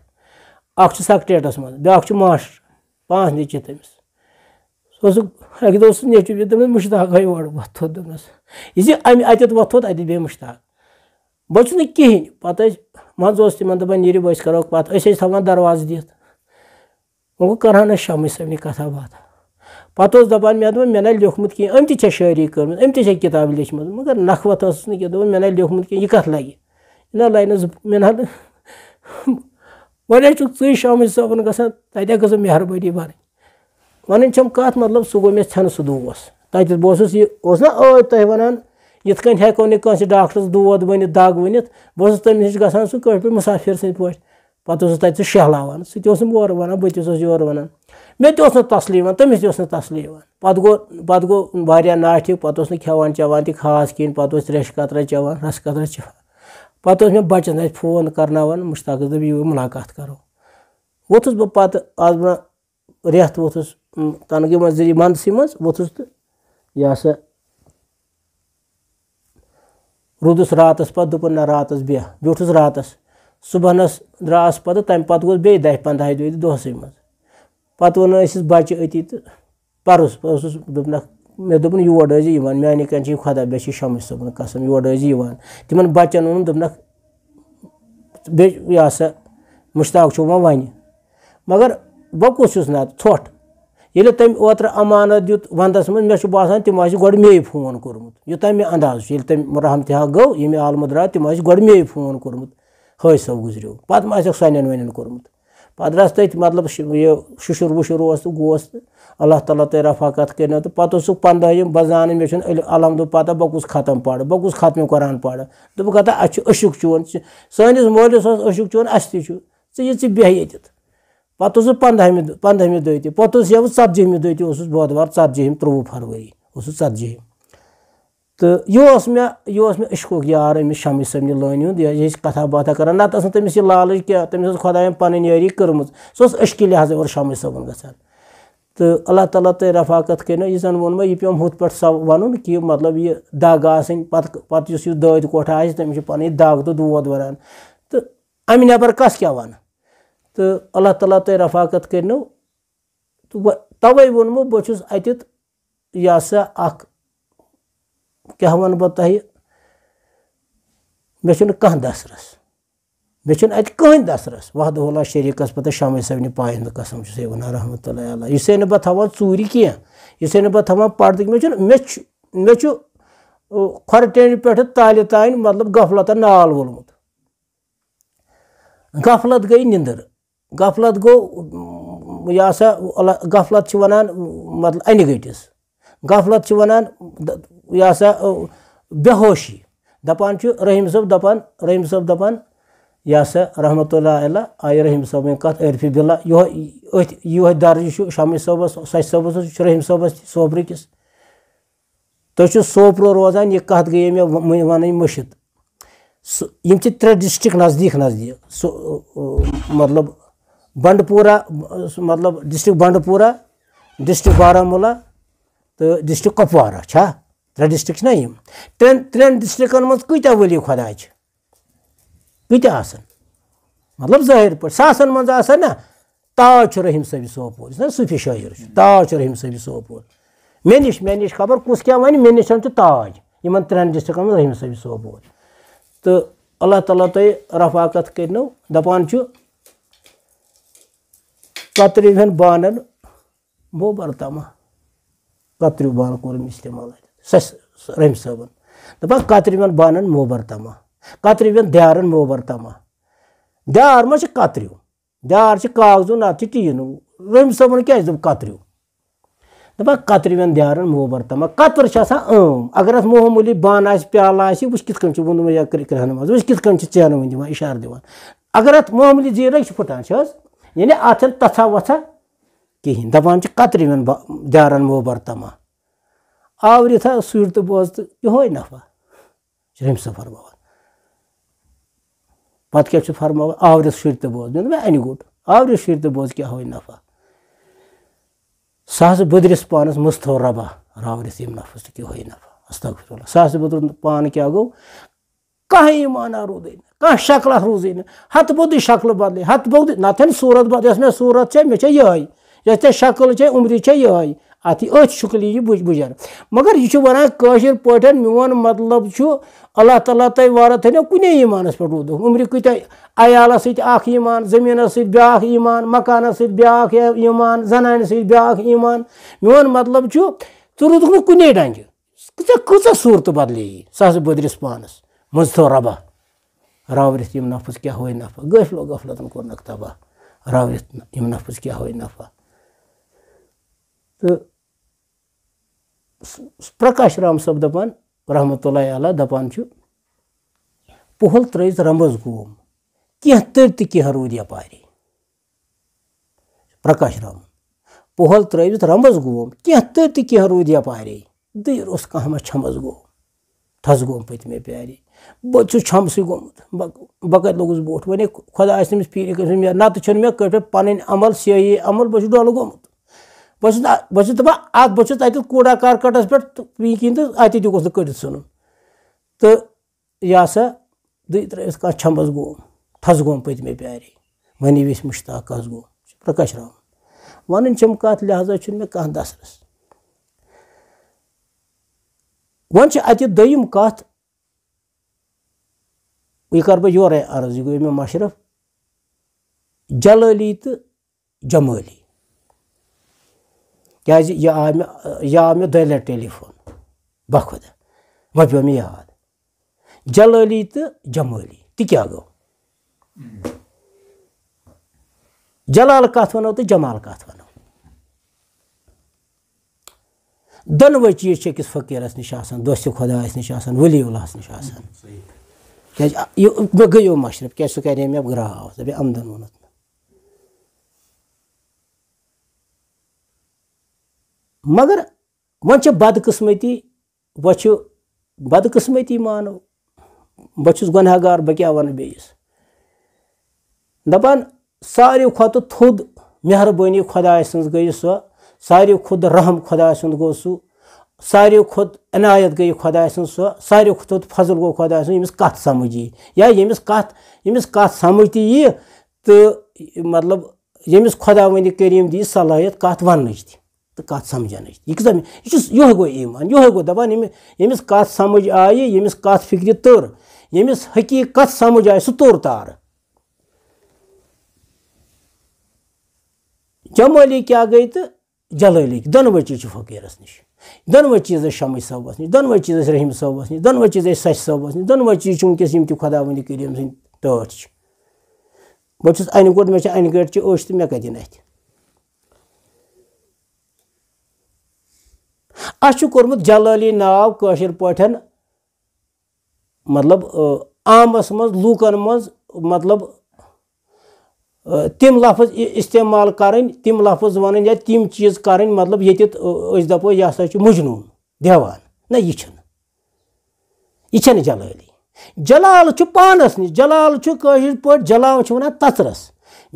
اکھ چھُ سیکٹریٹس منٛز بیٛاکھ چھُ ماسٹر 5 نیٚچِو تٔمِس سُہ اوسُکھ اَکہِ دۄہ اوس نیٚچوٗ دوٚپمَس مُشتاق آیہِ اورٕ وۄتھ تھوٚد دوٚپمَس یہِ زِ اَمہِ اَتٮ۪تھ وۄتھ تھوٚد اَتٮ۪تھ بیٚیہِ مُشتاق بہٕ چھُس نہٕ کِہینۍ پتہٕ ٲسۍ منٛزٕ اوس تِمن دَپان نیٖرِو أسۍ کرو پتہٕ أسۍ ٲسۍ تھاوان دروازٕ دِتھ وۄنۍ گوٚو کرہان ٲسۍ شمس صٲبنہِ کتھا باتھا پتہٕ اوس دپان مےٚ دوٚپُن مےٚ نَے لیوٗکھمُت کینٛہہ أمۍ تہِ چھےٚ شٲعری کٔرمٕژ أمۍ تہِ چھےٚ کِتاب لیچھمٕژ مگر نکھوت ٲسٕس نہٕ کینٛہہ دوٚپُن مےٚ نَے لیوٗکھمُت کینٛہہ یہِ کتھ لگہِ یہِ نہ لگہِ نہٕ مےٚ نہ وۄنۍ چھُکھ ژٕے شمس صٲبُن گژھان تتہِ گٔژھ مہربٲنی بنٕنۍ وَنٕنۍ چھَم کَتھ مطلب سُہ گوٚو مےٚ ژھٮ۪نہٕ سُہ دوس تَتہِ بہٕ اوسُس یہِ اوس نا تۄہہِ وَنان یِتھ کٔنۍ ہٮ۪کو نہٕ کٲنٛسہِ ڈاکٹرس دود ؤنِتھ دگ ؤنِتھ بہٕ اوسُس تٔمِس نِش گژھان سُہ کٲشِر پٲٹھۍ مُسافِر سٕنٛدۍ پٲٹھۍ پتہٕ اوسُس تَتہِ سُہ شہلاوان سُہ تہِ اوسُم اورٕ وَنان بہٕ تہِ اوسُس یورٕ وَنان مےٚ تہِ اوس نہٕ تسلی یِوان تٔمِس تہِ اوس نہٕ تسلی یِوان پتہٕ گوٚو واریاہ ناٹھیٖک پتہٕ اوس نہٕ کھٮ۪وان چٮ۪وان تہِ خاص کِہیٖنۍ پتہٕ اوس تریشہِ قطرا چٮ۪وان رسہٕ قطرا چٮ۪وان پتہٕ اوس مےٚ بچن اَتہِ فون کرناوان مُشتاقس دوٚپ یہِ مُلاقات کرو ووٚتھُس بہٕ پتہٕ آز برونٛہہ رٮ۪تھ ووٚتھُس تنگی منٛز منٛدسٕے منٛز ووٚتھُس تہٕ یہِ ہسا روٗدُس راتس پتہٕ دوٚپُن نہ راتس بیٚہہ بیوٗٹھُس راتس صُبحنس درٛاس پتہٕ تمہِ پتہٕ گوٚژھ بیٚیہِ 10-15 دۄہ دۄہسٕے منٛز پتہٕ ووٚن ٲسِس بچہِ أتی تہٕ پرُس بہٕ اوسُس دوٚپنکھ مےٚ دوٚپُن یور ٲسۍ زِ یِوان میانہِ کَنۍ چھِ خۄدا بیٚیہِ چھِ شمس صٲبُن قسم یور ٲسۍ زِ یِوان تِمن بچن ووٚنُم دوٚپنکھ بیٚیہِ یہِ ہسا مُشتاق چھُ وۄنۍ مگر بہٕ کُس چھُس نتہٕ ژھۄٹھ ییٚلہِ تٔمۍ اوترٕ امانت دیُت ونٛدس منٛز مےٚ چھُ باسان تِم آسہِ گۄڈٕ مے فون کوٚرمُت یوٗتاہ مےٚ انداز چھُ ییٚلہِ تٔمۍ رحمتہِ گوٚو ییٚمہِ عالمہٕ درٛاو تِم آسہِ گۄڈٕ مے فون کوٚرمُت حٲج صٲب گُزریو پتہٕ ما آسٮ۪کھ سانٮ۪ن وانٮ۪ن کوٚرمُت پتہٕ درٛاس تٔتھۍ مطلب یہِ شُشُر وُشُر اوس تہٕ گوس تہٕ اللہ تعالیٰ تۄہہِ رفاقت کٔرنو تہٕ پتہٕ اوسُکھ 15 بہٕ زانہٕ مےٚ چھُنہٕ الحمدُ پتہ بہٕ کُس ختم پرٕ بہٕ کُس ختمہِ قرآن پرٕ دوٚپُکھ ہتا اَسہِ چھُ عشق چون سٲنِس مٲلِس اوس عشق چون اَسہِ تہِ چھُ ژٕ یہِ ژٕ بیٚہہ ییٚتٮ۪تھ پتہٕ اوسُس 15مہِ دۄہ تہِ پتہٕ اوس یَوٕ 40مہِ دۄہ تہِ اوسُس بودوار 40 23 فرؤری اوسُس 40 तो यह इश्कुक यार अमिस शामिल सबनि लोनि हुंद यह कथा बाथा करान नत तमिस यह लालच क्या तमिस खुदायन पन यारी कर्म सह इश्क लिहाज और शामिल सबन गसान तो अल्लाह ताला तय रफाकत कर यह जन वो यह पे हुत पे वन कि मतलब यह दाग आसन पत दाद कोठ आ तमिस पन दाग तो दोद वरान तो अमि नबर कस क्या वन तो अल्लाह ताला तय रफाकत कर तो तवे वोनमो बहुत अत यह सा क्या वन बह तह मे कह दसरस मे अत कहीं दसरस वहदहुल्ला शरीकस पता शामिल सबनि पाए हूँ कसम से वन रहमतुल्लाहि अलैह इसे बह थवान चूर कह इसे बह थवान पर्द मे खोर टेन पे तालि तान मतलब गफलत नाल वोलमुत गफलत गई निंदर गफलत गो यह सा गफलत वनान मतलब अनगटिस गफलत वनान यह सा बेहोशी दपान रहीम साहब दपान यह सा रहमतुल्लाहि अलैह आय रहीम साहब कत अर्फी बिल्ला यह दर्ज शामिल साहबस सच साहबस रहीम साहबस सोपर किस तुम सोपरो रोजान यह कत गई मे वन मशिद यम 3 डिस्ट्रिक्ट नज़दीक मतलब बंडपूरा मतलब डिस्ट्रिक्ट बंडपूरा डिस्ट्रिक्ट बारामूला तो डिस्ट्रिक्ट कुपवारा 3 डिस्ट्रिक्ट ना यम 3 डिस्ट्रिक्टन मज कत वली खुदा कत मतलब जाहिर पे सासन मज ना ताज रहीम साहब सोपोर सूफी शायर ताज रहीम साहब सोपोर मे निश खबर कुस क्या वन मे निश ताज इन 3 डिस्ट्रिक्टन मज रहीम साहब सोपोर तो अल्लाह ताला तय रफाकत कर दपान कतरिवन बानन मोबर तमा कतरु बान कोर इस्तेमाल रहीम साहबन दपान कतरिवन बानन मोबर तमा कतरिवन द्यारन मोबर तमा द्यार मा कतरु द्यार कागजु ना टीन रहीम साहबन क्या कतरु दपान कतरिवन द्यारन मोबर तमा कतर अगर अत मामूली बान आ प्याल आ वह कत वोन या क्रहन मज वह कत चैन वन दिवान इशार दिवान अगर अत मामूली जीर फुटान यानी अत तथा वथा कहें दपान कतरिवन द्यारन मोबर तमा आवरित सुर तो बोज तो यह नफा रहीम साहब फरमान पत क्या फरमान आवरित शुर तो बोज मे अन गुट आवरित शुर तो बोज क्या हो नफा सह बदरिस पानस मुस्तो रबा रावरिस यम नफस क्या हो नफा अस्तगफिरुल्लाह सह बदर पान क्या गो कह ईमान रूद कह शक्ल रूज हत बोद शक्ल बदल हत बोद नथन सूरत बदल मे सूरत मे यह ये शक्ल उम्र यह अत अथ शुक्ल यह बुजर मगर यह वन कशिर पे मोन मतलब अल्लाह ताला तय वार थो कुने ईमानस पे रूद उम्र कत अयाल सख ईमान जमीन ब्या ईमान मकान ब्या ईमान जनान ब्या ईमान मोन मतलब च रूद कुने डंग कच सूरत बदले सह बदरिस पानस मजथो रबा रावरित यम नफस क्या हो नफा गफलतन कोर तबाह रावरित यम नफस क्या हो नफा तो प्रकाश राम साहब दपान रहमतुल्लाहि अलैह दपान पुहल त्रैस रमज गोम कह तर तह रूद यपारी प्रकाश राम पुहल त्रैस रमज गोम कह तर तह रूद यपारी दर कह छमस गो थस गोम पतमे प्यारी बहुत छमस गोमुत बह लोगुस बोट वन खुदा तमिस पीर नत मे कट पन अमल सही अमल बह डोल गोमुत बस दपान बस अत कूड़ा कारकटस पे किन तो अत गोस कड़ सन तो यह सा द्रस कह छमस गोम थस गोम पतमे प्यारी वनी वेस मुश्ताक कस गो प्रकाश राम वन कत लिहाजा मे कह दसरस वन अत दोयम कत यह कर बह योर अर्ज यह गई मे मशरफ जलाली तो जमाली क्या यह आव मे 2 लट टेलीफोन बखुदा वह पे मे याद जलाली तो जमाली तो क्या गो जलाल कत वनो तो जमाल कत वनो दोनों चीज अकिस फकीरस निश दोस्त खुदायस निश वलीउल्लाह निश मे गयो मशरफ क्या सह करे मे ग्राव दपे आमदन वोन मगर वन बदकिस्मती वह بدقٕسمتی مانو بہٕ چھُس گۄنہگار بہٕ کیٛاہ وَنہٕ بیٚیِس دَپان ساروی کھۄتہٕ تھوٚد مہربٲنی خۄداے سٕنٛز گٔیہِ سۄ ساروی کھۄتہٕ رحم خۄداے سُنٛد گوٚو سُہ ساروی کھۄتہٕ عنایت گٔیہِ خۄداے سٕنٛز سۄ ساروی کھۄتہٕ فضل گوٚو خۄداے سُنٛد ییٚمِس کَتھ سَمٕجھ یی یا ییٚمِس کَتھ سَمٕجھ تہِ ییہِ تہٕ مطلب ییٚمِس خۄدا وندِ کریٖم دِیہِ صلٲحیت کَتھ وَننٕچ تہِ تہٕ کَتھ سَمجھنٕچ یہِ کۭژاہ یہِ چھُ یِہوے گوٚو ایٖمان یِہوے گوٚو دَپان ییٚمِس کَتھ سَمٕجھ آیہِ ییٚمِس کَتھ فِکرِ تٔر ییٚمِس حقیٖقت سَمٕجھ آیہِ سُہ توٚر تارٕ جمٲلی کیٛاہ گٔے تہٕ جلٲلی دۄنوَے چیٖز چھِ فقیٖرَس نِش دۄنوَے چیٖز ٲسۍ شمٕج صٲبَس نِش دۄنوَے چیٖز ٲسۍ رحیٖم صٲبَس نِش دۄنوَے چیٖز ٲسۍ سچ صٲبَس نِش دۄنوَے چیٖز چھِ وٕنکٮ۪س یِم تہِ خۄدا وندِ کریٖم سٕنٛدۍ ٹٲٹھۍ چھِ بہٕ چھُس اَنہِ گوٚٹ مےٚ چھِ اَنہِ گٔٹۍ چہِ أچھ تہٕ مےٚ کَتہِ یِن اَتھِ اَسہِ چھُ کوٚرمُت جلٲلی ناو کٲشِر پٲٹھۍ مطلب عامَس منٛز لوٗکَن منٛز مطلب تِم لفظ اِستعمال کَرٕنۍ تِم لفظ وَنٕنۍ یا تِم چیٖز کَرٕنۍ مطلب ییٚتٮ۪تھ أسۍ دَپو یہِ ہسا چھُ مجنوٗن دیوان نہ یہِ چھَنہٕ جلٲلی جلال چھُ پانَس نِش جلال چھُ کٲشِر پٲٹھۍ جلال چھِ وَنان تَژرَس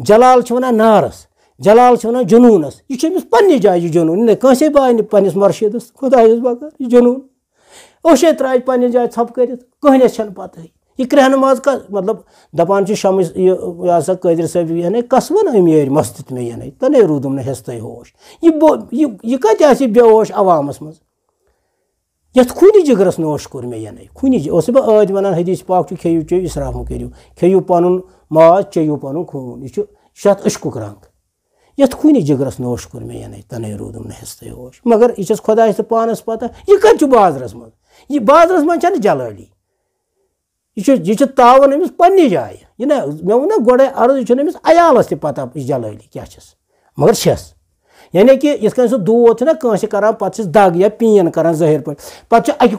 جلال چھِ وَنان نارَس جلال چھِ وَنان جنوٗنَس یہِ چھُ أمِس پنٛنہِ جایہِ یہِ جنوٗن نہ کٲنٛسے باے نہٕ پنٛنِس مُرشِدَس خۄدایَس بغٲر یہِ جنوٗن أچھے ترٛایہِ پنٛنہِ جایہِ ژھۄپہٕ کٔرِتھ کٕہٕنِس چھَنہٕ پَتہٕے یہِ کرٛٮ۪ہنہٕ ماز مطلب دَپان چھِ شمٕچ یہِ ہسا قٲدِر صٲب یعنی کَسوَن أمیٖر مَستُت مےٚ یَنَے تَنے روٗدُم نہٕ ہٮ۪ستَے ہوش یہِ کَتہِ آسہِ بے ہوش عوامَس منٛز یَتھ خوٗنی جِگرَس نوش کوٚر مےٚ یَنَے خوٗنی اوسُس بہٕ ٲدۍ وَنان حدیٖث پاک چھُ کھیٚیِو چیٚیِو اِسراف مہٕ کٔرِو کھیٚیِو پَنُن ماز چیٚیِو پَنُن خوٗن یہِ چھُ اَتھ عشقُک رنٛگ یَتھ خوٗنی جِگرَس نوش کوٚر مےٚ یَنَے تَنے روٗدُم نہٕ ہٮ۪ستَے ہوش مگر یہِ چھَس خۄدایَس تہٕ پانَس پَتہ یہِ کَتہِ چھُ بازرَس منٛز یہِ بازرَس منٛز چھَنہٕ جلٲلی یہِ چھُ تاوَن أمِس پنٛنہِ جایہِ یہِ نہ مےٚ ووٚن نہ گۄڈَے عرض یہِ چھُنہٕ أمِس عیالَس تہِ پَتہ یہِ جلٲلی کیٛاہ چھَس مگر چھَس یعنی کہِ یِتھ کٔنۍ سُہ دود چھُنہ کٲنٛسہِ کَران پَتہٕ چھِس دَگ یا پین کَران ظٲہِر پٲٹھۍ پَتہٕ چھُ اَکہِ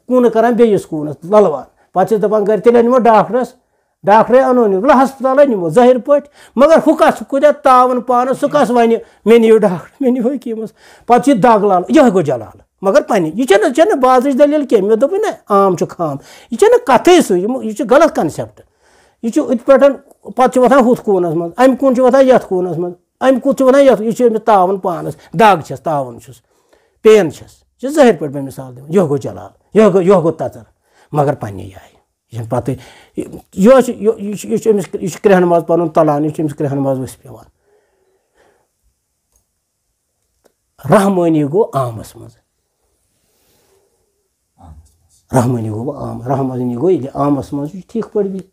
کوٗنہٕ کَران بیٚیِس کوٗنَس لَلوان پَتہٕ چھِس دَپان گَرِ تیٚلہِ أنۍمو ڈاکٹرے اَنون وَلہٕ ہَسپَتالے نِمو ظٲہِر پٲٹھۍ مگر ہُہ کَس کۭتیاہ تاوَن پانَس سُہ کَس وَنہِ مےٚ نِیِو ڈاکٹر مےٚ نِیِو حکیٖمَس پَتہٕ چھِ دَگ لال یِہوے گوٚو جلال مگر پنٛنہِ یہِ چھَنہٕ بازرٕچ دٔلیٖل کینٛہہ مےٚ دوٚپُے نہ عام چھُ خام یہِ چھَنہٕ کَتھٕے سُہ یہِ چھُ غلط کَنسیپٹ یہِ چھُ یِتھ پٲٹھۍ پَتہٕ چھُ وۄتھان ہُتھ کوٗنَس منٛز اَمہِ کوٗن چھُ وۄتھان یَتھ کوٗنَس منٛز اَمہِ کوٗت چھُ وَنان یَتھ یہِ چھُ أمِس تاوَن پانَس دَگ چھَس تاوَن چھُس پین چھَس یہِ چھِ ظٲہِر پٲٹھۍ مےٚ مِثال دِوان یِہوے گوٚو جلال یِہوے گوٚو تَژَر مگر پنٛنہِ جایہِ یہِ چھَنہٕ پَتہٕ یہِ چھُ أمِس یہِ چھُ کرٛٮ۪ہنہٕ ماز پَنُن تَلان یہِ چھُ أمِس کرٛٮ۪ہنہٕ ماز ؤسۍ پٮ۪وان رحمٲنی گوٚو عامَس منٛز رحمٲنی گوٚو عام رحمٲنی گوٚو ییٚلہِ عامَس منٛز چھُ ٹھیٖک پٲٹھۍ بِہِتھ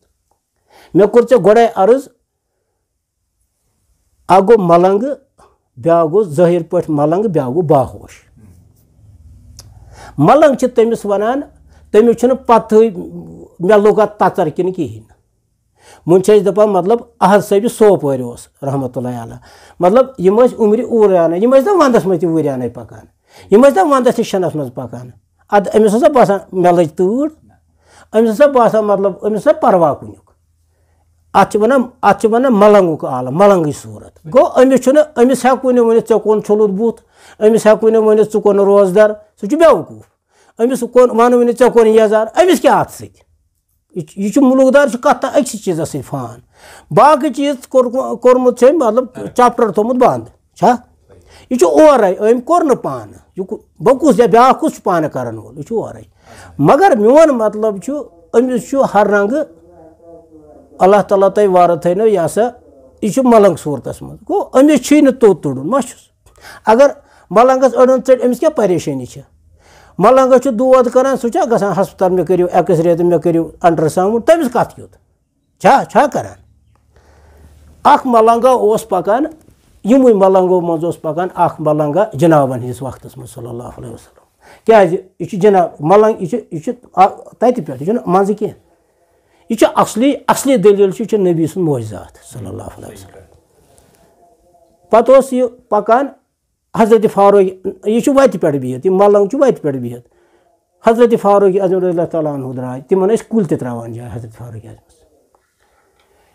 مےٚ کوٚر ژےٚ گۄڈَے عرض اَکھ گوٚو ملنٛگہٕ بیٛاکھ گوٚو ظٲہِر پٲٹھۍ ملنٛگہٕ بیٛاکھ گوٚو باہوش ملنٛگ چھِ تٔمِس وَنان تٔمِس چھُنہٕ پَتہٕے مےٚ لوٚگ اَتھ تَژَر کِنہٕ کِہیٖنۍ نہٕ وۄنۍ چھِ أسۍ دَپان مطلب احد صٲبہِ سوپورِ اوس رحمتہ اللہ علیہ مطلب یِم ٲسۍ عُمرِ اوٗریانَے یِم ٲسۍ دَپان وَندَس منٛز تہِ وُریانَے پَکان یِم ٲسۍ دَپان وَندَس تہِ شِنَس منٛز پَکان اَدٕ أمِس ہسا باسان مےٚ لٔج تۭر أمِس ہسا باسان مطلب أمِس ہسا پَروا کُنیُک اَتھ چھِ وَنان ملنٛگُک عالم ملنٛگٕچ صوٗرت گوٚو أمِس ہٮ۪کوٕے نہٕ ؤنِتھ ژےٚ کوٚن چھوٚلُتھ بُتھ أمِس ہٮ۪کوٕے نہٕ ؤنِتھ ژٕ کوٚن روزدَر سُہ چھُ بیوقوٗف أمِس وَنوٕے نہٕ ژےٚ کوٚن یَزار أمِس کیٛاہ اَتھ سۭتۍ یہِ چھُ مُلک دار چھُ کَتھ تانۍ أکسٕے چیٖزَس سۭتۍ فان باقٕے چیٖز کوٚرمُت چھِ أمۍ مطلب چَپٹَر تھوٚمُت بنٛد چھا یہِ چھُ اورَے أمۍ کوٚر نہٕ پانہٕ یہِ بہٕ کُس یا بیٛاکھ کُس چھُ پانہٕ کَرَن وول یہِ چھُ اورَے مگر میون مطلب چھُ أمِس چھُ ہر رنٛگہٕ اللہ تعالیٰ تۄہہِ وارٕ تھٲینو یہِ ہسا یہِ چھُ ملنٛگ صوٗرتَس منٛز گوٚو أمِس چھُے نہٕ توٚت تُڑُن ما چھُس اگر ملنٛگَس أڑن ژٔٹۍ أمِس کیٛاہ پریشٲنی چھِ ملنٛگَس چھُ دود کَران سُہ چھا گژھان ہَسپَتال مےٚ کٔرِو ایٚکٕس رے تہٕ مےٚ کٔرِو اَلٹرٛا ساوُنٛڈ تٔمِس کَتھ کیُتھ چھا کَران اَکھ ملنٛگا اوس پَکان یِموٕے ملنٛگو منٛز اوس پَکان اَکھ ملنٛگا جِنابَن ہِنٛدِس وقتَس منٛز صلی اللہ علیہ وسلم کیٛازِ یہِ چھُ جِناب ملنٛگ یہِ چھُ تَتہِ پٮ۪ٹھ یہِ چھُنہٕ منٛزٕ کینٛہہ یہِ چھُ اَصلی دٔلیٖل چھُ یہِ چھُ نبی سُنٛد معجزات صلی اللہ علیہ وسلم پَتہٕ اوس یہِ پَکان حضرتِ فاروق یہِ چھُ وَتہِ پٮ۪ٹھ بِہِتھ یہِ ملنٛگ چھُ وَتہِ پٮ۪ٹھ بِہِتھ حضرتِ فاروق اعظم رضی اللہ تعالیٰ عنہُ درٛاے تِمَن ٲسۍ کُلۍ تہِ ترٛاوان جاے حضرت فاروق اعظمَس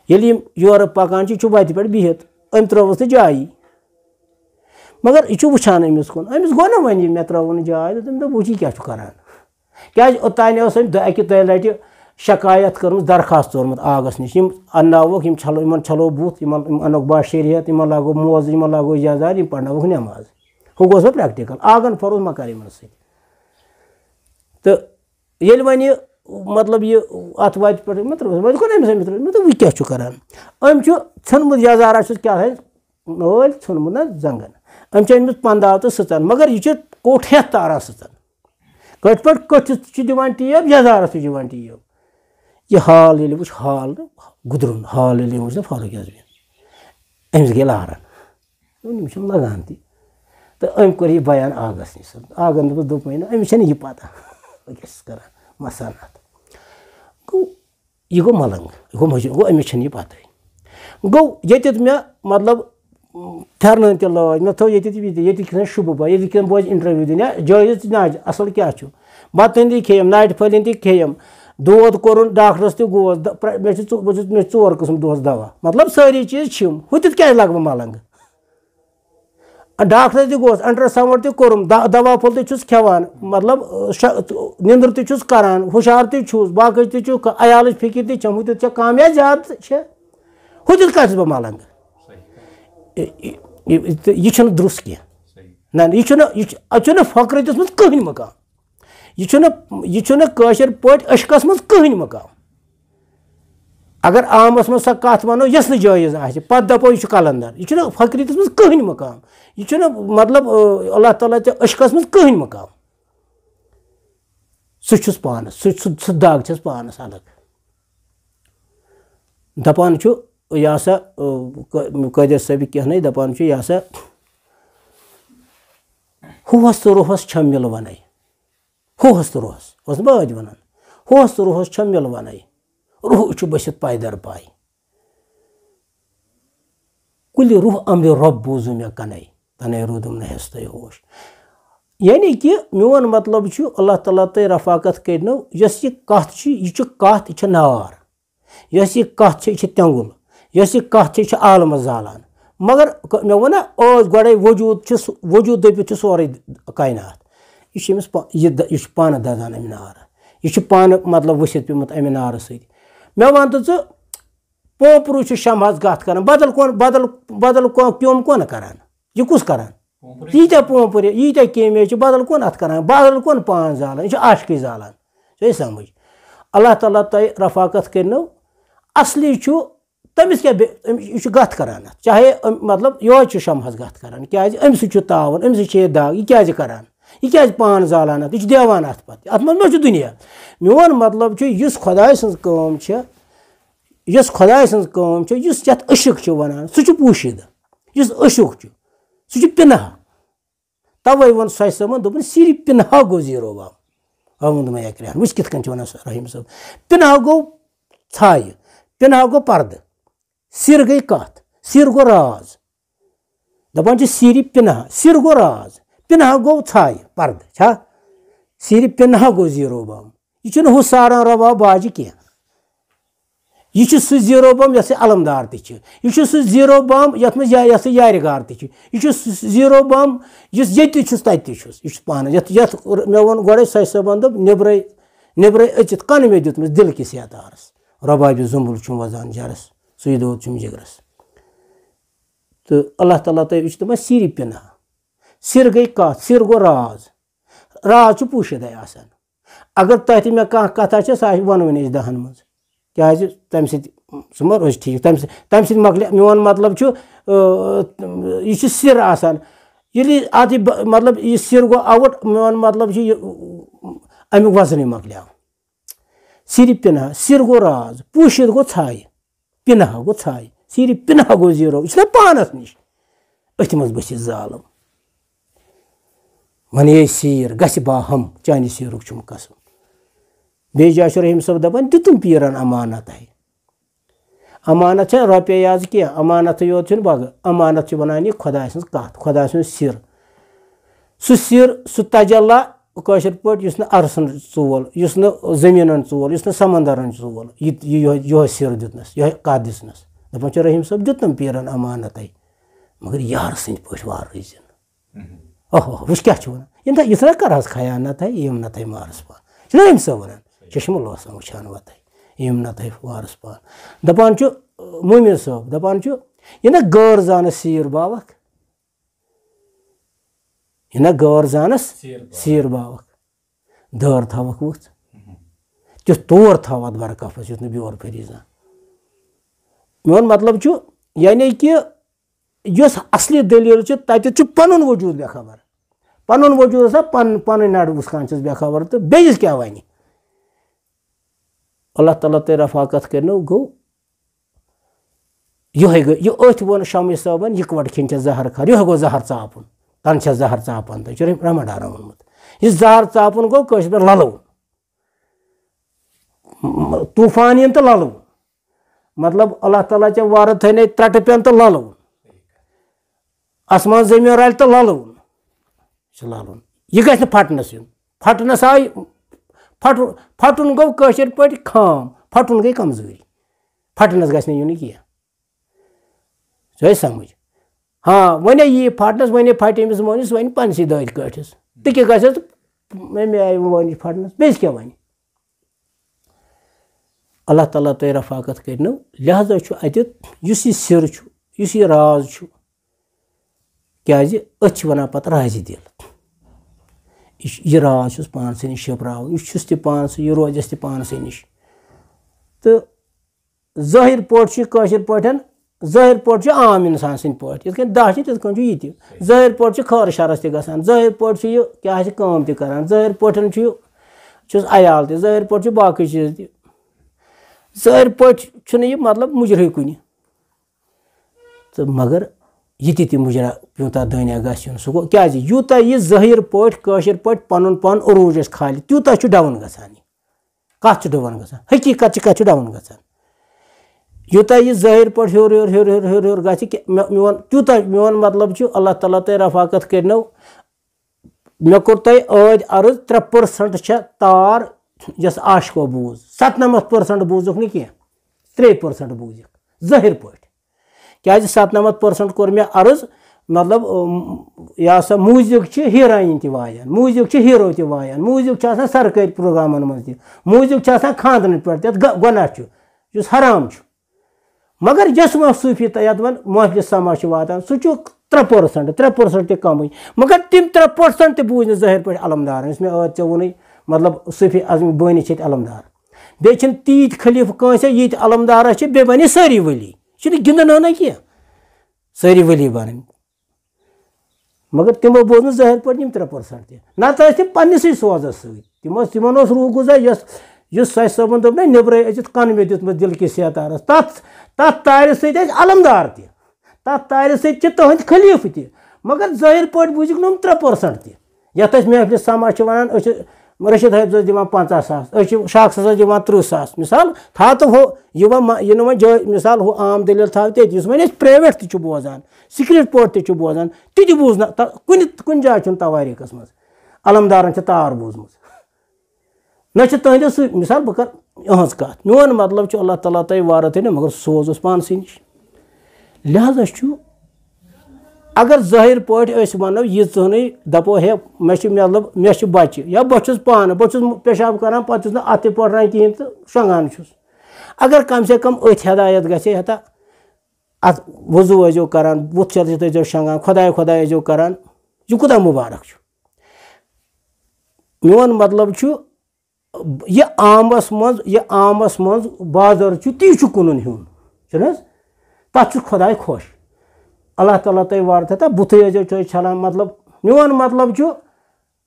ییٚلہِ یِم یورٕ پَکان چھِ وَتہِ پٮ۪ٹھ بِہِتھ أمۍ ترٛٲوٕس نہٕ جایی مگر یہِ چھُ وٕچھان أمِس کُن أمِس گوٚو نہ وۄنۍ یہِ مےٚ ترٛٲوٕن جاے تہٕ تٔمۍ دوٚپ وٕچھ یہِ کیٛاہ چھُ کَران क्या ओतान अकि दो लटि शिकायत कर्म दरखास्त तोर्मुत आगस नश अन्नावोक छलो बुत अनोक बा शरीयत लागो मोज लागो इजाजात पढ़नोक नमाज हु गोस प्रैक्टिकल आगन फरोज मा कर तो ये वन मतलब ये अत वात पे मे वह क्या करान अम नुमुत यजारा क्या नल नुमुत ना जंगन अम अनमुत पंदाव तो सचन मगर यह कोट हेत तारा सचन कट पे कटिस दिवान टेप यजारस दिवान टेप यह हाल ये वुच हाल गुदरुन हाल ये वुच ना फारूक आजमी अमिस गई लारन लगान तो अम कोर यह बयान आगस नश आगन दोप अमिस यह पता क्या मसानात गो यह गो मलंग गो मजूर गो अमिस यह पता गो ये मे मतलब फेरन तह लाज मे थो ये शुभ ये बोज इंटरव्यू दिन जायज नाज असल क्या बतन खेम नाट फलिन तह खेम दोद कोर डॉक्टरस तह गोस मे 4 किस्म दोस दवा मतलब सारी चीज हु क्या लग बह मलंग डॉक्टर तह गोस अल्ट्रासाउंड तह कोरम दवा फुल तह खेवान मतलब निंदर तह करान हुशार तह बाकी तह अयाल फिक्र तह हु तह कामयाब ज्यादा हु कस बह मलंग यह दुरुस्त कह ना फक्र दिसमुत कहीं मकाम यह काशर पे अशकस मज कहीं मकाम अगर आमस मज कत वनो यस न जायज आह पत दपो यह कलंदर यह फक्रियत मज कहीं मकाम यह मतलब अल्लाह ताला अशकस मज कहीं मकाम सह पानस सह दाग छस पानस अलग दपान यह सा कदर सब कह दपान यह सा हुस तो रुहस छ मिल वन हुस तो रुहस बाज वन हुस तो रुहस छ मिल वन रूह बसित पायदर पाय कुल रूह अम्र रब बोजू मे कन तने रूदम नहस तय होश यानी कि मोन मतलब अल्लाह ताला तय रफाकत करनो यस यह कथ यह कथ यह नार यस यह कथ यह तेंगुल यस यह कथ यह आलम जालान मगर मे वन गोड़े वजूद दपित सोरे कायनात यह पान दजान अमि नार यह पान मतलब वसित पेमुत अमि नार सत मे वन तो पोपरू शमहस गत कर बदल क्योम कौन करान यह कुस करान यीत्या पोपुर यीत्या केमे बदल कौन अत करान बदल कौन पान जालान यह आशक जालान सही समझ अल्लाह ताला तय रफाकत करनो असली तमिस क्या यह गत करान चाहे मतलब यह शमहस गत करान क्या अम्स तावन अम्स दाग यह क्या करान यह क्या पान जालान यह देवान अत पे अत मज दुनिया मोन मतलब इस खुदाय सम इस खुदाय सम इस अशक वन सह पोशीद इस अशक सह पिनहा तवे वो सच समन दोपन सिर पिनहा गो जीरो बाम वोन मे एक वुच कित वन रहीम सब पिनहा गो छाय पिनहा गो पर्द सिर गई कत सिर गो राज दपान सिर पिनहा सिर गो राज पिनहा गो छाय पर्द छा सिर पिनहा गो जीरो बाम यह हु सारान रवा बाज कह यह सह जीरो बम यह अलमदार तह सह जीरो बम ये यारगार तह जीरो बम इस तह पान मे वो गोड़े सच सबन दोप नब्रे अचित कन मे दुतमस दिल किस यातारस रबाब जुम्बुल वजान जरस सुदोद जिगरस तो अल्लाह ताला तय तम सिर पिना सिर गई कत सिर गो राज राज पोशीद अगर तह मे कह कथा सह वनवन 10 मज क्या तम सह रोज ठीक तम मकल मोन मतलब यह सिर आसान अत मतलब यह सिर गो आउट मोन मतलब अमुक वजन मकल सिर पिनहा सिर गो राज पोशीद गो छाय पिनहा गो छाय सिर पिनहा गो जीरो यह पानस नश अथ मज बसित जालम वन सिर गस बाहम चानि सिरुक छुम कसम बे जाय रहीम सब दपान दितुम पीरन अमानत है अमानत रुपये आज क्या अमानत योत बग अमानत वन खुदा सज कत खुदा सद सिर सह सिर सह तजल्ला कशर पे अरसन चोल जमीन चोल समंदरन चोल यह सिर दितनस यह कत दिसनस दपान रहीम सब दितुम पीरन अमानत है मगर यार सद पे वार रजन ओह वुच क्या वन यह कर खयानत है यम नत मारस पा چھُنہ أمۍ صٲب وَنان چشمہٕ لوسان وٕچھان وَتَے یِم نہ تۄہہِ وارَس پان دَپان چھُ موٗمِن صٲب دَپان چھُ یہِ نہ غٲر زانَس سیٖر باوَکھ یہِ نہ غٲر زانَس سیٖر باوَکھ دٲر تھاوَکھ وٕژھ تیُتھ تور تھاو اَتھ برکَفَس یُتھ نہٕ بیور پھِری زانٛہہ میون مطلب چھُ یعنی کہِ یۄس اَصلی دٔلیٖل چھِ تَتٮ۪تھ چھُ پَنُن وجوٗد بے خبر پَنُن وجوٗد آسان پَنٕنۍ نَڈٕ وُسکان چھِس بے خبر تہٕ بیٚیِس کیٛاہ وَنہِ اللہ تعالیٰ تۄہہِ رفاقت کٔرنو گوٚو یِہوٚے گوٚو یہِ أتھۍ ووٚن شمہِ صٲبَن یِکوَٹہٕ کھیٚنۍ چھےٚ زہر کھار یِہوٚے گوٚو زہر ژاپُن تَنہٕ چھےٚ زہر ژاپان تۄہہِ چھُ رَمَڈارَن ووٚنمُت یہِ زہر ژاپُن گوٚو کٲشِر پٲٹھۍ لَلوُن طوٗفان یِن تہٕ لَلوُن مطلب اللہ تعالیٰ چہِ وارٕ تھٲینَے ترٛٹہٕ پٮ۪ن تہٕ لَلوُن آسمان زٔمیٖن رَلہِ تہٕ لَلوُن چھُ لَلوُن یہِ گژھِ نہٕ پھَٹنَس یُن پھَٹنَس آے پھَٹُن گوٚو کٲشِر پٲٹھۍ خام پھَٹُن گٔے کمزوٗری پھَٹنَس گژھِ نہٕ یُن یہِ کینٛہہ ژٕ سَمٕجھ ہاں وۄنۍ یی پھَٹنَس وۄنۍ پھَٹہِ أمِس مٲنِس وۄنۍ پنٛنِسٕے دٲدۍ کٲٹھِس تہِ کیٛاہ گژھٮ۪س مےٚ آیہِ مٲنِس پھَٹنَس بیٚیِس کیٛاہ وَنہِ اللہ تعالیٰ تۄہہِ رفاقت کٔرنو لہٰذا چھُ اَتہِ یُس یہِ سِر چھُ یُس یہِ راز چھُ کیٛازِ أتھۍ چھِ وَنان پَتہٕ رازِ دِل یہِ راز چھُس پانسٕے نِش شِپراوُن یہِ چھُس تہِ پانسٕے یہِ روزٮ۪س تہِ پانسٕے نِش تہٕ ظٲہِر پٲٹھۍ چھُ کٲشِر پٲٹھۍ ظٲہِر پٲٹھۍ چھُ عام اِنسان سٕنٛدۍ پٲٹھۍ یِتھ کٔنۍ دَہ چھِ تِتھ کٔنۍ چھُ یہِ تہِ ظٲہِر پٲٹھۍ چھُ خٲر شَرَس تہِ گژھان ظٲہِر پٲٹھۍ چھُ یہِ کیٛاہ آسہِ کٲم تہِ کَران ظٲہِر پٲٹھۍ چھُس عیال تہِ ظٲہِر پٲٹھۍ چھُ باقٕے چیٖز تہِ ظٲہِر پٲٹھۍ چھُنہٕ یہِ مطلب مُجرٕے کُنہِ تہٕ مگر یہِ تہِ مُجرا یوٗتاہ دٲنیا گژھِ یُن سُہ گوٚو کیٛازِ یوٗتاہ یہِ ظٲہِر پٲٹھۍ کٲشِر پٲٹھۍ پَنُن پان عروٗج اَسہِ کھالہِ تیوٗتاہ چھُ ڈاوُن گژھان یہِ کَتھ چھُ ڈاوُن گژھان حقیٖقت چھِ کَتھ چھُ ڈاوُن گژھان یوٗتاہ یہِ ظٲہِر پٲٹھۍ ہیوٚر ہیوٚر ہیوٚر ہیوٚر ہیوٚر ہیوٚر گژھِ میون تیوٗتاہ میون مطلب چھُ اللہ تعالیٰ تۄہہِ رفاقت کٔرنو مےٚ کوٚر تۄہہِ ٲدۍ عرض 3% چھےٚ تار یۄس عاشقو بوٗز 97% بوٗزُکھ نہٕ کینٛہہ 3% بوٗزِکھ ظٲہِر پٲٹھۍ کیٛازِ 97% کوٚر مےٚ عرض مطلب یہِ ہسا موٗزِک چھِ ہیٖرویِن تہِ وایان موٗزِک چھِ ہیٖرو تہِ وایان موٗزِک چھُ آسان سرکٲرۍ پروگرامَن منٛز تہِ موٗزِک چھُ آسان خاندرَن پٮ۪ٹھ تہِ یَتھ گۄناہ چھُ یُس حرام چھُ مگر یۄس وۄنۍ صوٗفی یَتھ وۄنۍ محفلہِ سما چھُ واتان سُہ چھُ 3% تہِ کَمٕے مگر تِم 3% تہِ بوٗزۍ نہٕ ظٲہِر پٲٹھۍ علمدارَن یُس مےٚ ٲدۍ ژےٚ ووٚنُے مطلب صوٗفی اعظم بٲنی چھِ ییٚتہِ علمدار بیٚیہِ چھِنہٕ تیٖتۍ خلیٖفہٕ کٲنٛسہِ ییٖتۍ علمدارَس چھِ بیٚیہِ بَنہِ سٲری ؤلی یہِ چھُنہٕ گِنٛدُن ہنا کینٛہہ سٲری ؤلی بَنٕنۍ مگر تِمو بوٗز نہٕ ظٲہِر پٲٹھۍ یِم 3% تہِ نَتہٕ ٲسۍ تِم پنٛنِسٕے سوزَس سۭتۍ تِمن اوس روح گُزار یُس سَچ صٲبَن دوٚپ نہ نیٚبرَے أژِتھ کَن مےٚ دیُتمُت دِلکِس سیتارَس تَتھ تارِ سۭتۍ ٲسۍ علمدار تہِ تَتھ تارِ سۭتۍ چھِ تٕہٕنٛدۍ خلیٖفہٕ تہِ مگر ظٲہِر پٲٹھۍ بوٗزِکھ نہٕ یِم 3% تہِ یَتھ أسۍ محفلہِ سما چھِ وَنان أسۍ چھِ رشیٖد حٲفظَس دِوان 50,000 أسۍ چھِ شاخصَس دِوان 30,000 مِثال تھاو تہٕ ہُہ یہِ نہٕ وۄنۍ جٲے مِثال ہُہ عام دٔلیٖل تھاو تٔتی یُس وۄنۍ أسۍ پرٛیویٹ تہِ چھُ بوزان سِکرِٹ پٲٹھۍ تہِ چھُ بوزان تہِ تہِ بوٗز نہٕ کُنہِ جایہِ چھُنہٕ تواریٖخَس منٛز علمدارَن چھِ تار بوٗزمٕژ نہ چھِ تٕہٕنٛدِس سۭتۍ مِثال بہٕ کَرٕ یِہٕنٛز کَتھ میون مطلب چھُ اللہ تعالیٰ تۄہہِ وارٕ تھٲینو مگر سوز اوس پانسٕے نِش لہٰذا چھُ اگر ظٲہِر پٲٹھۍ أسۍ وَنو یہِ ژٕہنٕے دَپو ہے مےٚ چھِ مطلب مےٚ چھِ بَچہِ یا بہٕ چھُس پانہٕ بہٕ چھُس پیشاب کَران پَتہٕ چھُس نہٕ اَتھ تہِ پٲٹھۍ کِہیٖنۍ تہٕ شۄنٛگان چھُس اگر کَم سے کَم أتھۍ ہدایت گژھِ ہے ہتا اَتھ وضوٗ ٲسۍزیو کَران بُتھ چھٔلِتھ ٲسۍزیو شۄنٛگان خۄداے ٲسۍزیو کَران یہِ کوٗتاہ مُبارک چھُ میون مطلب چھُ یہِ عامَس منٛز بازر چھُ تی چھُ کٕنُن ہیوٚن چھُنہٕ حظ تَتھ چھُ خۄداے خۄش اللہ تعالیٰ تۄہہِ وارٕ تھٲے بُتھٕے ٲسۍزیو تُہۍ چھَلان مطلب میون مطلب چھُ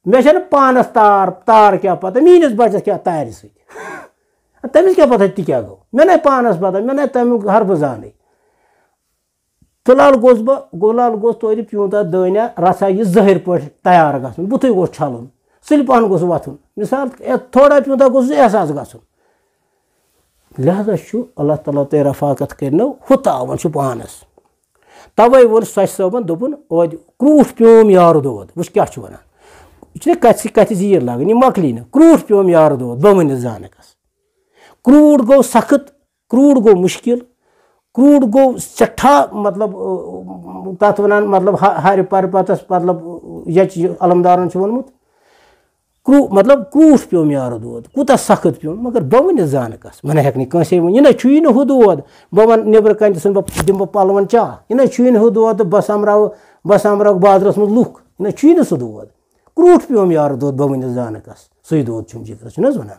مےٚ چھَنہٕ پانَس تار کیٛاہ پَتہ میٛٲنِس بَچَس کیٛاہ تارِ سۭتۍ تٔمِس کیٛاہ پَتہ تہِ کیٛاہ گوٚو مےٚ نَے پانَس پَتہ مےٚ نَے تَمیُک ہربہٕ زانٕے فِلحال گوٚژھ توتہِ پیوٗنٛتاہ دٲنیا رَژھا یہِ ظٲہِر پٲٹھۍ تیار گژھُن بُتھٕے گوٚژھ چھَلُن سُلہِ پَہَن گوٚژھ وۄتھُن مِثال تھوڑا پیوٗنٛتاہ گوٚژھ احساس گژھُن لہٰذا چھُ اللہ تعالیٰ تۄہہِ رفاقت کٔرنو ہُہ تاوَن چھُ پانَس تَوَے ووٚن سَچ صٲبَن دوٚپُن اوٚدِ کرٛوٗٹھ پیوم یارٕ دود وٕچھ کیٛاہ چھُ وَنان یہِ چھُنہ کَتھِ زیٖر لاگٕنۍ یہِ مۄکلی نہٕ کرٛوٗٹھ پیوم یارٕ دود بہٕ ؤنِتھ زانَکَس کرٛوٗٹھ گوٚو سخت کرٛوٗٹھ گوٚو مُشکِل کرٛوٗٹھ گوٚو سٮ۪ٹھاہ مطلب تَتھ وَنان مطلب ہَرِ پَرٕ پَتَس مطلب یَچہِ علمدارَن چھُ ووٚنمُت मतलब क्रूठ पे यार दोद कूत सख्त पे मगर बह वन जान कस मन हेक कंसे वन यह नुई हु दोद बह वन नबर कन दिम बह पलवन चाह यह नुई हु दोद बह समराव बाजरस मज लुख यह नुई सह दोद क्रूठ पे यार दोद बह वन जान कस सही दोद जिगर वन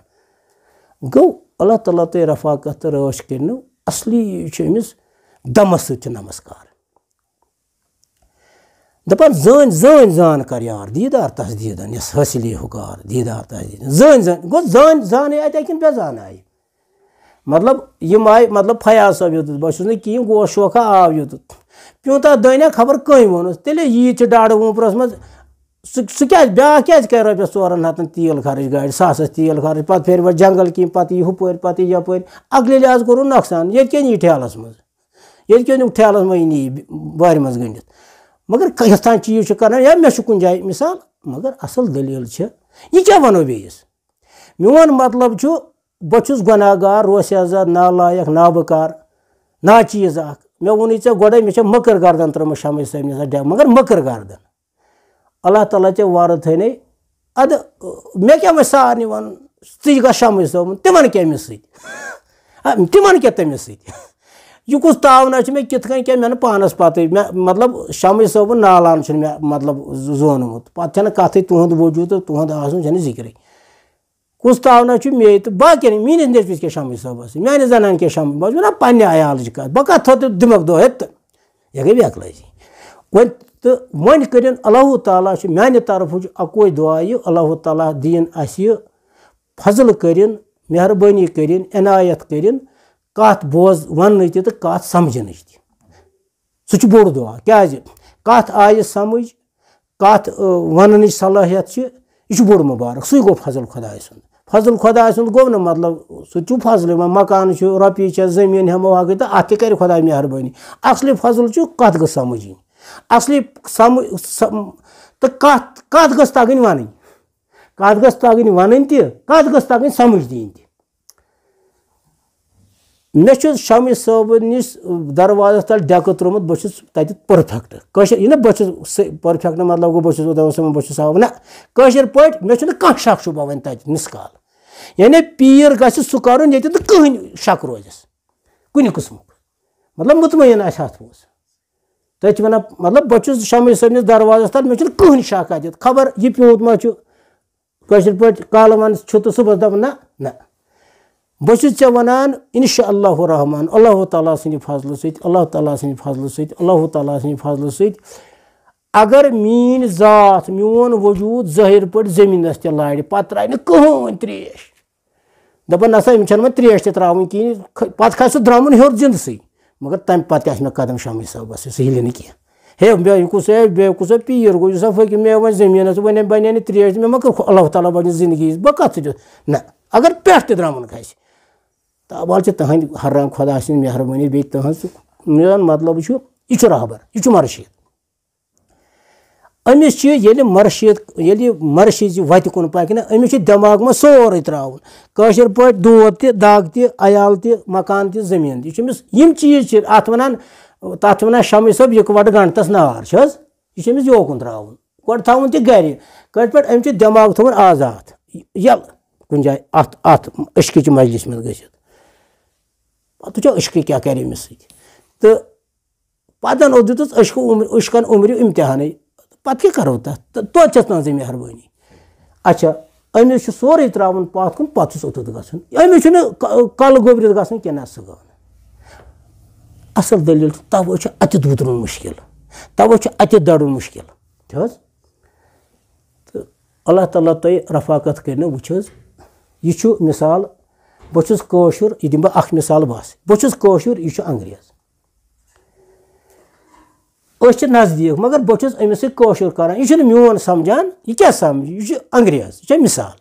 गो अल्लाह ताला तो रफाकत तो रश कर असली अमिस दमस सत नमस्कार दपान जन जन जान कर यार दीदार तस्दीदन यस हासिल हुकार दीदार तस्दीद जन जन गो जन जान अत किन पे जान आय मतलब यम आय मतलब फयाज सब योत बस कहें गो शोखा आव योत प्यूता दानिया खबर कई वोन तेले यीत डाड़ वूपरस मज सह ब्या क्या कर रपस 4 हथन तेल खर्च गाड़ी सास तेल खर्च पे फेर वह जंगल कि पे हुपर पे यपर अगले लिहाज कोर नोकसान ये क्या ठेलस मज ये क्या ठेलस मज नी बार मज गंडित मगर कह चीज कर या मे कुन जाए मिसाल मगर असल दलील यह क्या वनो बेस मोन मतलब बहुस गुनाहगार रोस्याजा नालायक नाबकार ना चीज मे वोन ऐ गोड़े मे मकर गर्दन त्रम शम सब मगर मकर गर्दन अल्लाह ताला चे वार थे अद मे क्या मे सारे वन ग शम सब तिमन क्या मे तिमन क्या तमिस यह कुछ तावना मे कित क्या मे पानस पत मतलब शम सब नालान मे मतलब जोनमुत पे कथ तुंद वजूद तो तुंद आसन जिक्र कुछ तावना मे तो बाकी मीनिस नजबिस क्या शम सबस मानि जनान क्या शम बस ना पे अयाल कत बह कत थो दिमक दो यह गई बेकलाजी वन तो वन कर अल्लाह ताला मानि तरफ अकोई दुआ अल्लाह ताला दीन अस फजल कर मेहरबानी कर इनायत कर कत बोज वन तो कत समझन सह बोड़ दुआ क्या कत आय समझ कत वन सलाहियत यह बोड़ मुबारक सह गो फजल खुदा सुंद गो न मतलब सह फजल मकान रोपये जमीन हमो हक तो अत कर खुदा मेहरबानी असली फजल कत ग समझ असली तो कत गस तगन वन कत गस तगन वन कत गस तगन समझ दिन मे शमी सब निस दरवाजा तल डेक त्रोमुत बहुत तत परफेक्ट कशर यह बहुत परफेक्ट मतलब गो बहुत ना कशर पे मे कह शक शुबा वन तत मिसकाल यानी पीर गस सह कर ये कहीं शक रोजस कुन किस्म मतलब मुतमयन अत पोस तथ वन मतलब बहुत शमी सब निस दरवाजा तल मे कहीं शक अत खबर यह प्यूत मा कशर पे कल वन तो सुबह दप ना ना बहुत ऐ वनान इंशाअल्लाह रहमान अल्लाह ताला सद फजल सत अल्लाह ताला सद फजल सत अल्लाह ताला सद फजल सत अगर मीन जात मोन वजूद ज़ाहिर पे जमीनस ते लाड़ पे त्राय कहीं त्रेश दपान नसा इन त्रेश त्रावन कहें पे खस द्रामुन हेर जिंद सी मगर तम पे मे कदम शमी सबस सह हिल ना कह हे बेकुस पीर गो फक मे वन जमीन वन बने त्रेश मे मा अल्लाह ताला बन जिंदगी बह कत ना अगर पे द्रामुन खस ताबाल तहद हर खुदा सद मेहरबानी बे तहज मेन मतलब यह रहबर यह मर्शीद अमिस मर्शीद वत कुन पक ना अमिस दिमाग में सोरे त्रावन कशर पे दोद त दाग त अयाल त मकान त जमीन यम चीज अत वन तथ वन शमी सब इकवट गंटस नार यह योकुन त्रावन गोड थवन त गर कत पे अमिस दिमाग थवन आजाद यल कुन जाए अत अश्क मजलिस में गि तो अश्क क्या कर अमिस तो पतन दुत अश्कन उम्र इम्तिहान पे क्या करो तथ तो ना मेहरबानी अच्छा अमिस सोरे त्रावन पत कुन पस ओतुत गमिस कल गोबरत गन क्या सह असल दलील तवे अत दुतरुन मुश्किल तवे अत दड़ुन मुश्किल तो अल्लाह ताला तुम रफाकत कर वो यह मिसाल बहुत कशर यह दिम बह मिसाल बस बहुत कशर यह अंग्रेज नज़दीक मगर बहुत अमिस कशर कर यह मोन समझान यह क्या समझ यह अंग्रेज यह मिसाल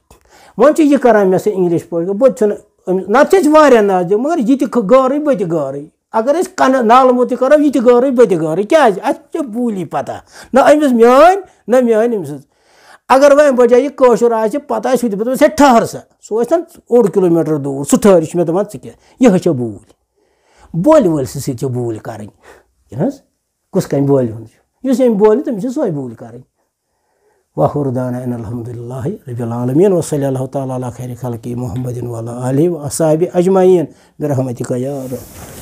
वन यह कर मे से इंग्लिश पे बहुत नत नज़दीक मगर यह गार बह गार अगर कन नालमो करो यह गार बह गार क्या अत बूली पता ना अमिस मान ना मान अमिस अगर वह बजाय कशर आ पता पे ठहर सा सह 1 किलोमीटर दूर सह ठहर मे दपान क्या यह बूल बोल वल सह बूल कर कुस कम बोल बोल तमिस सो बूल कर वाखुरदाना अल्हम्दुलिल्लाहि रब्बिल आलमीन व सल्लल्लाहु तआला अला खैरि खल्क़ि मुहम्मदिन व अला आलिहि व अस्हाबि अजमाइन बिरहमतिका या रब।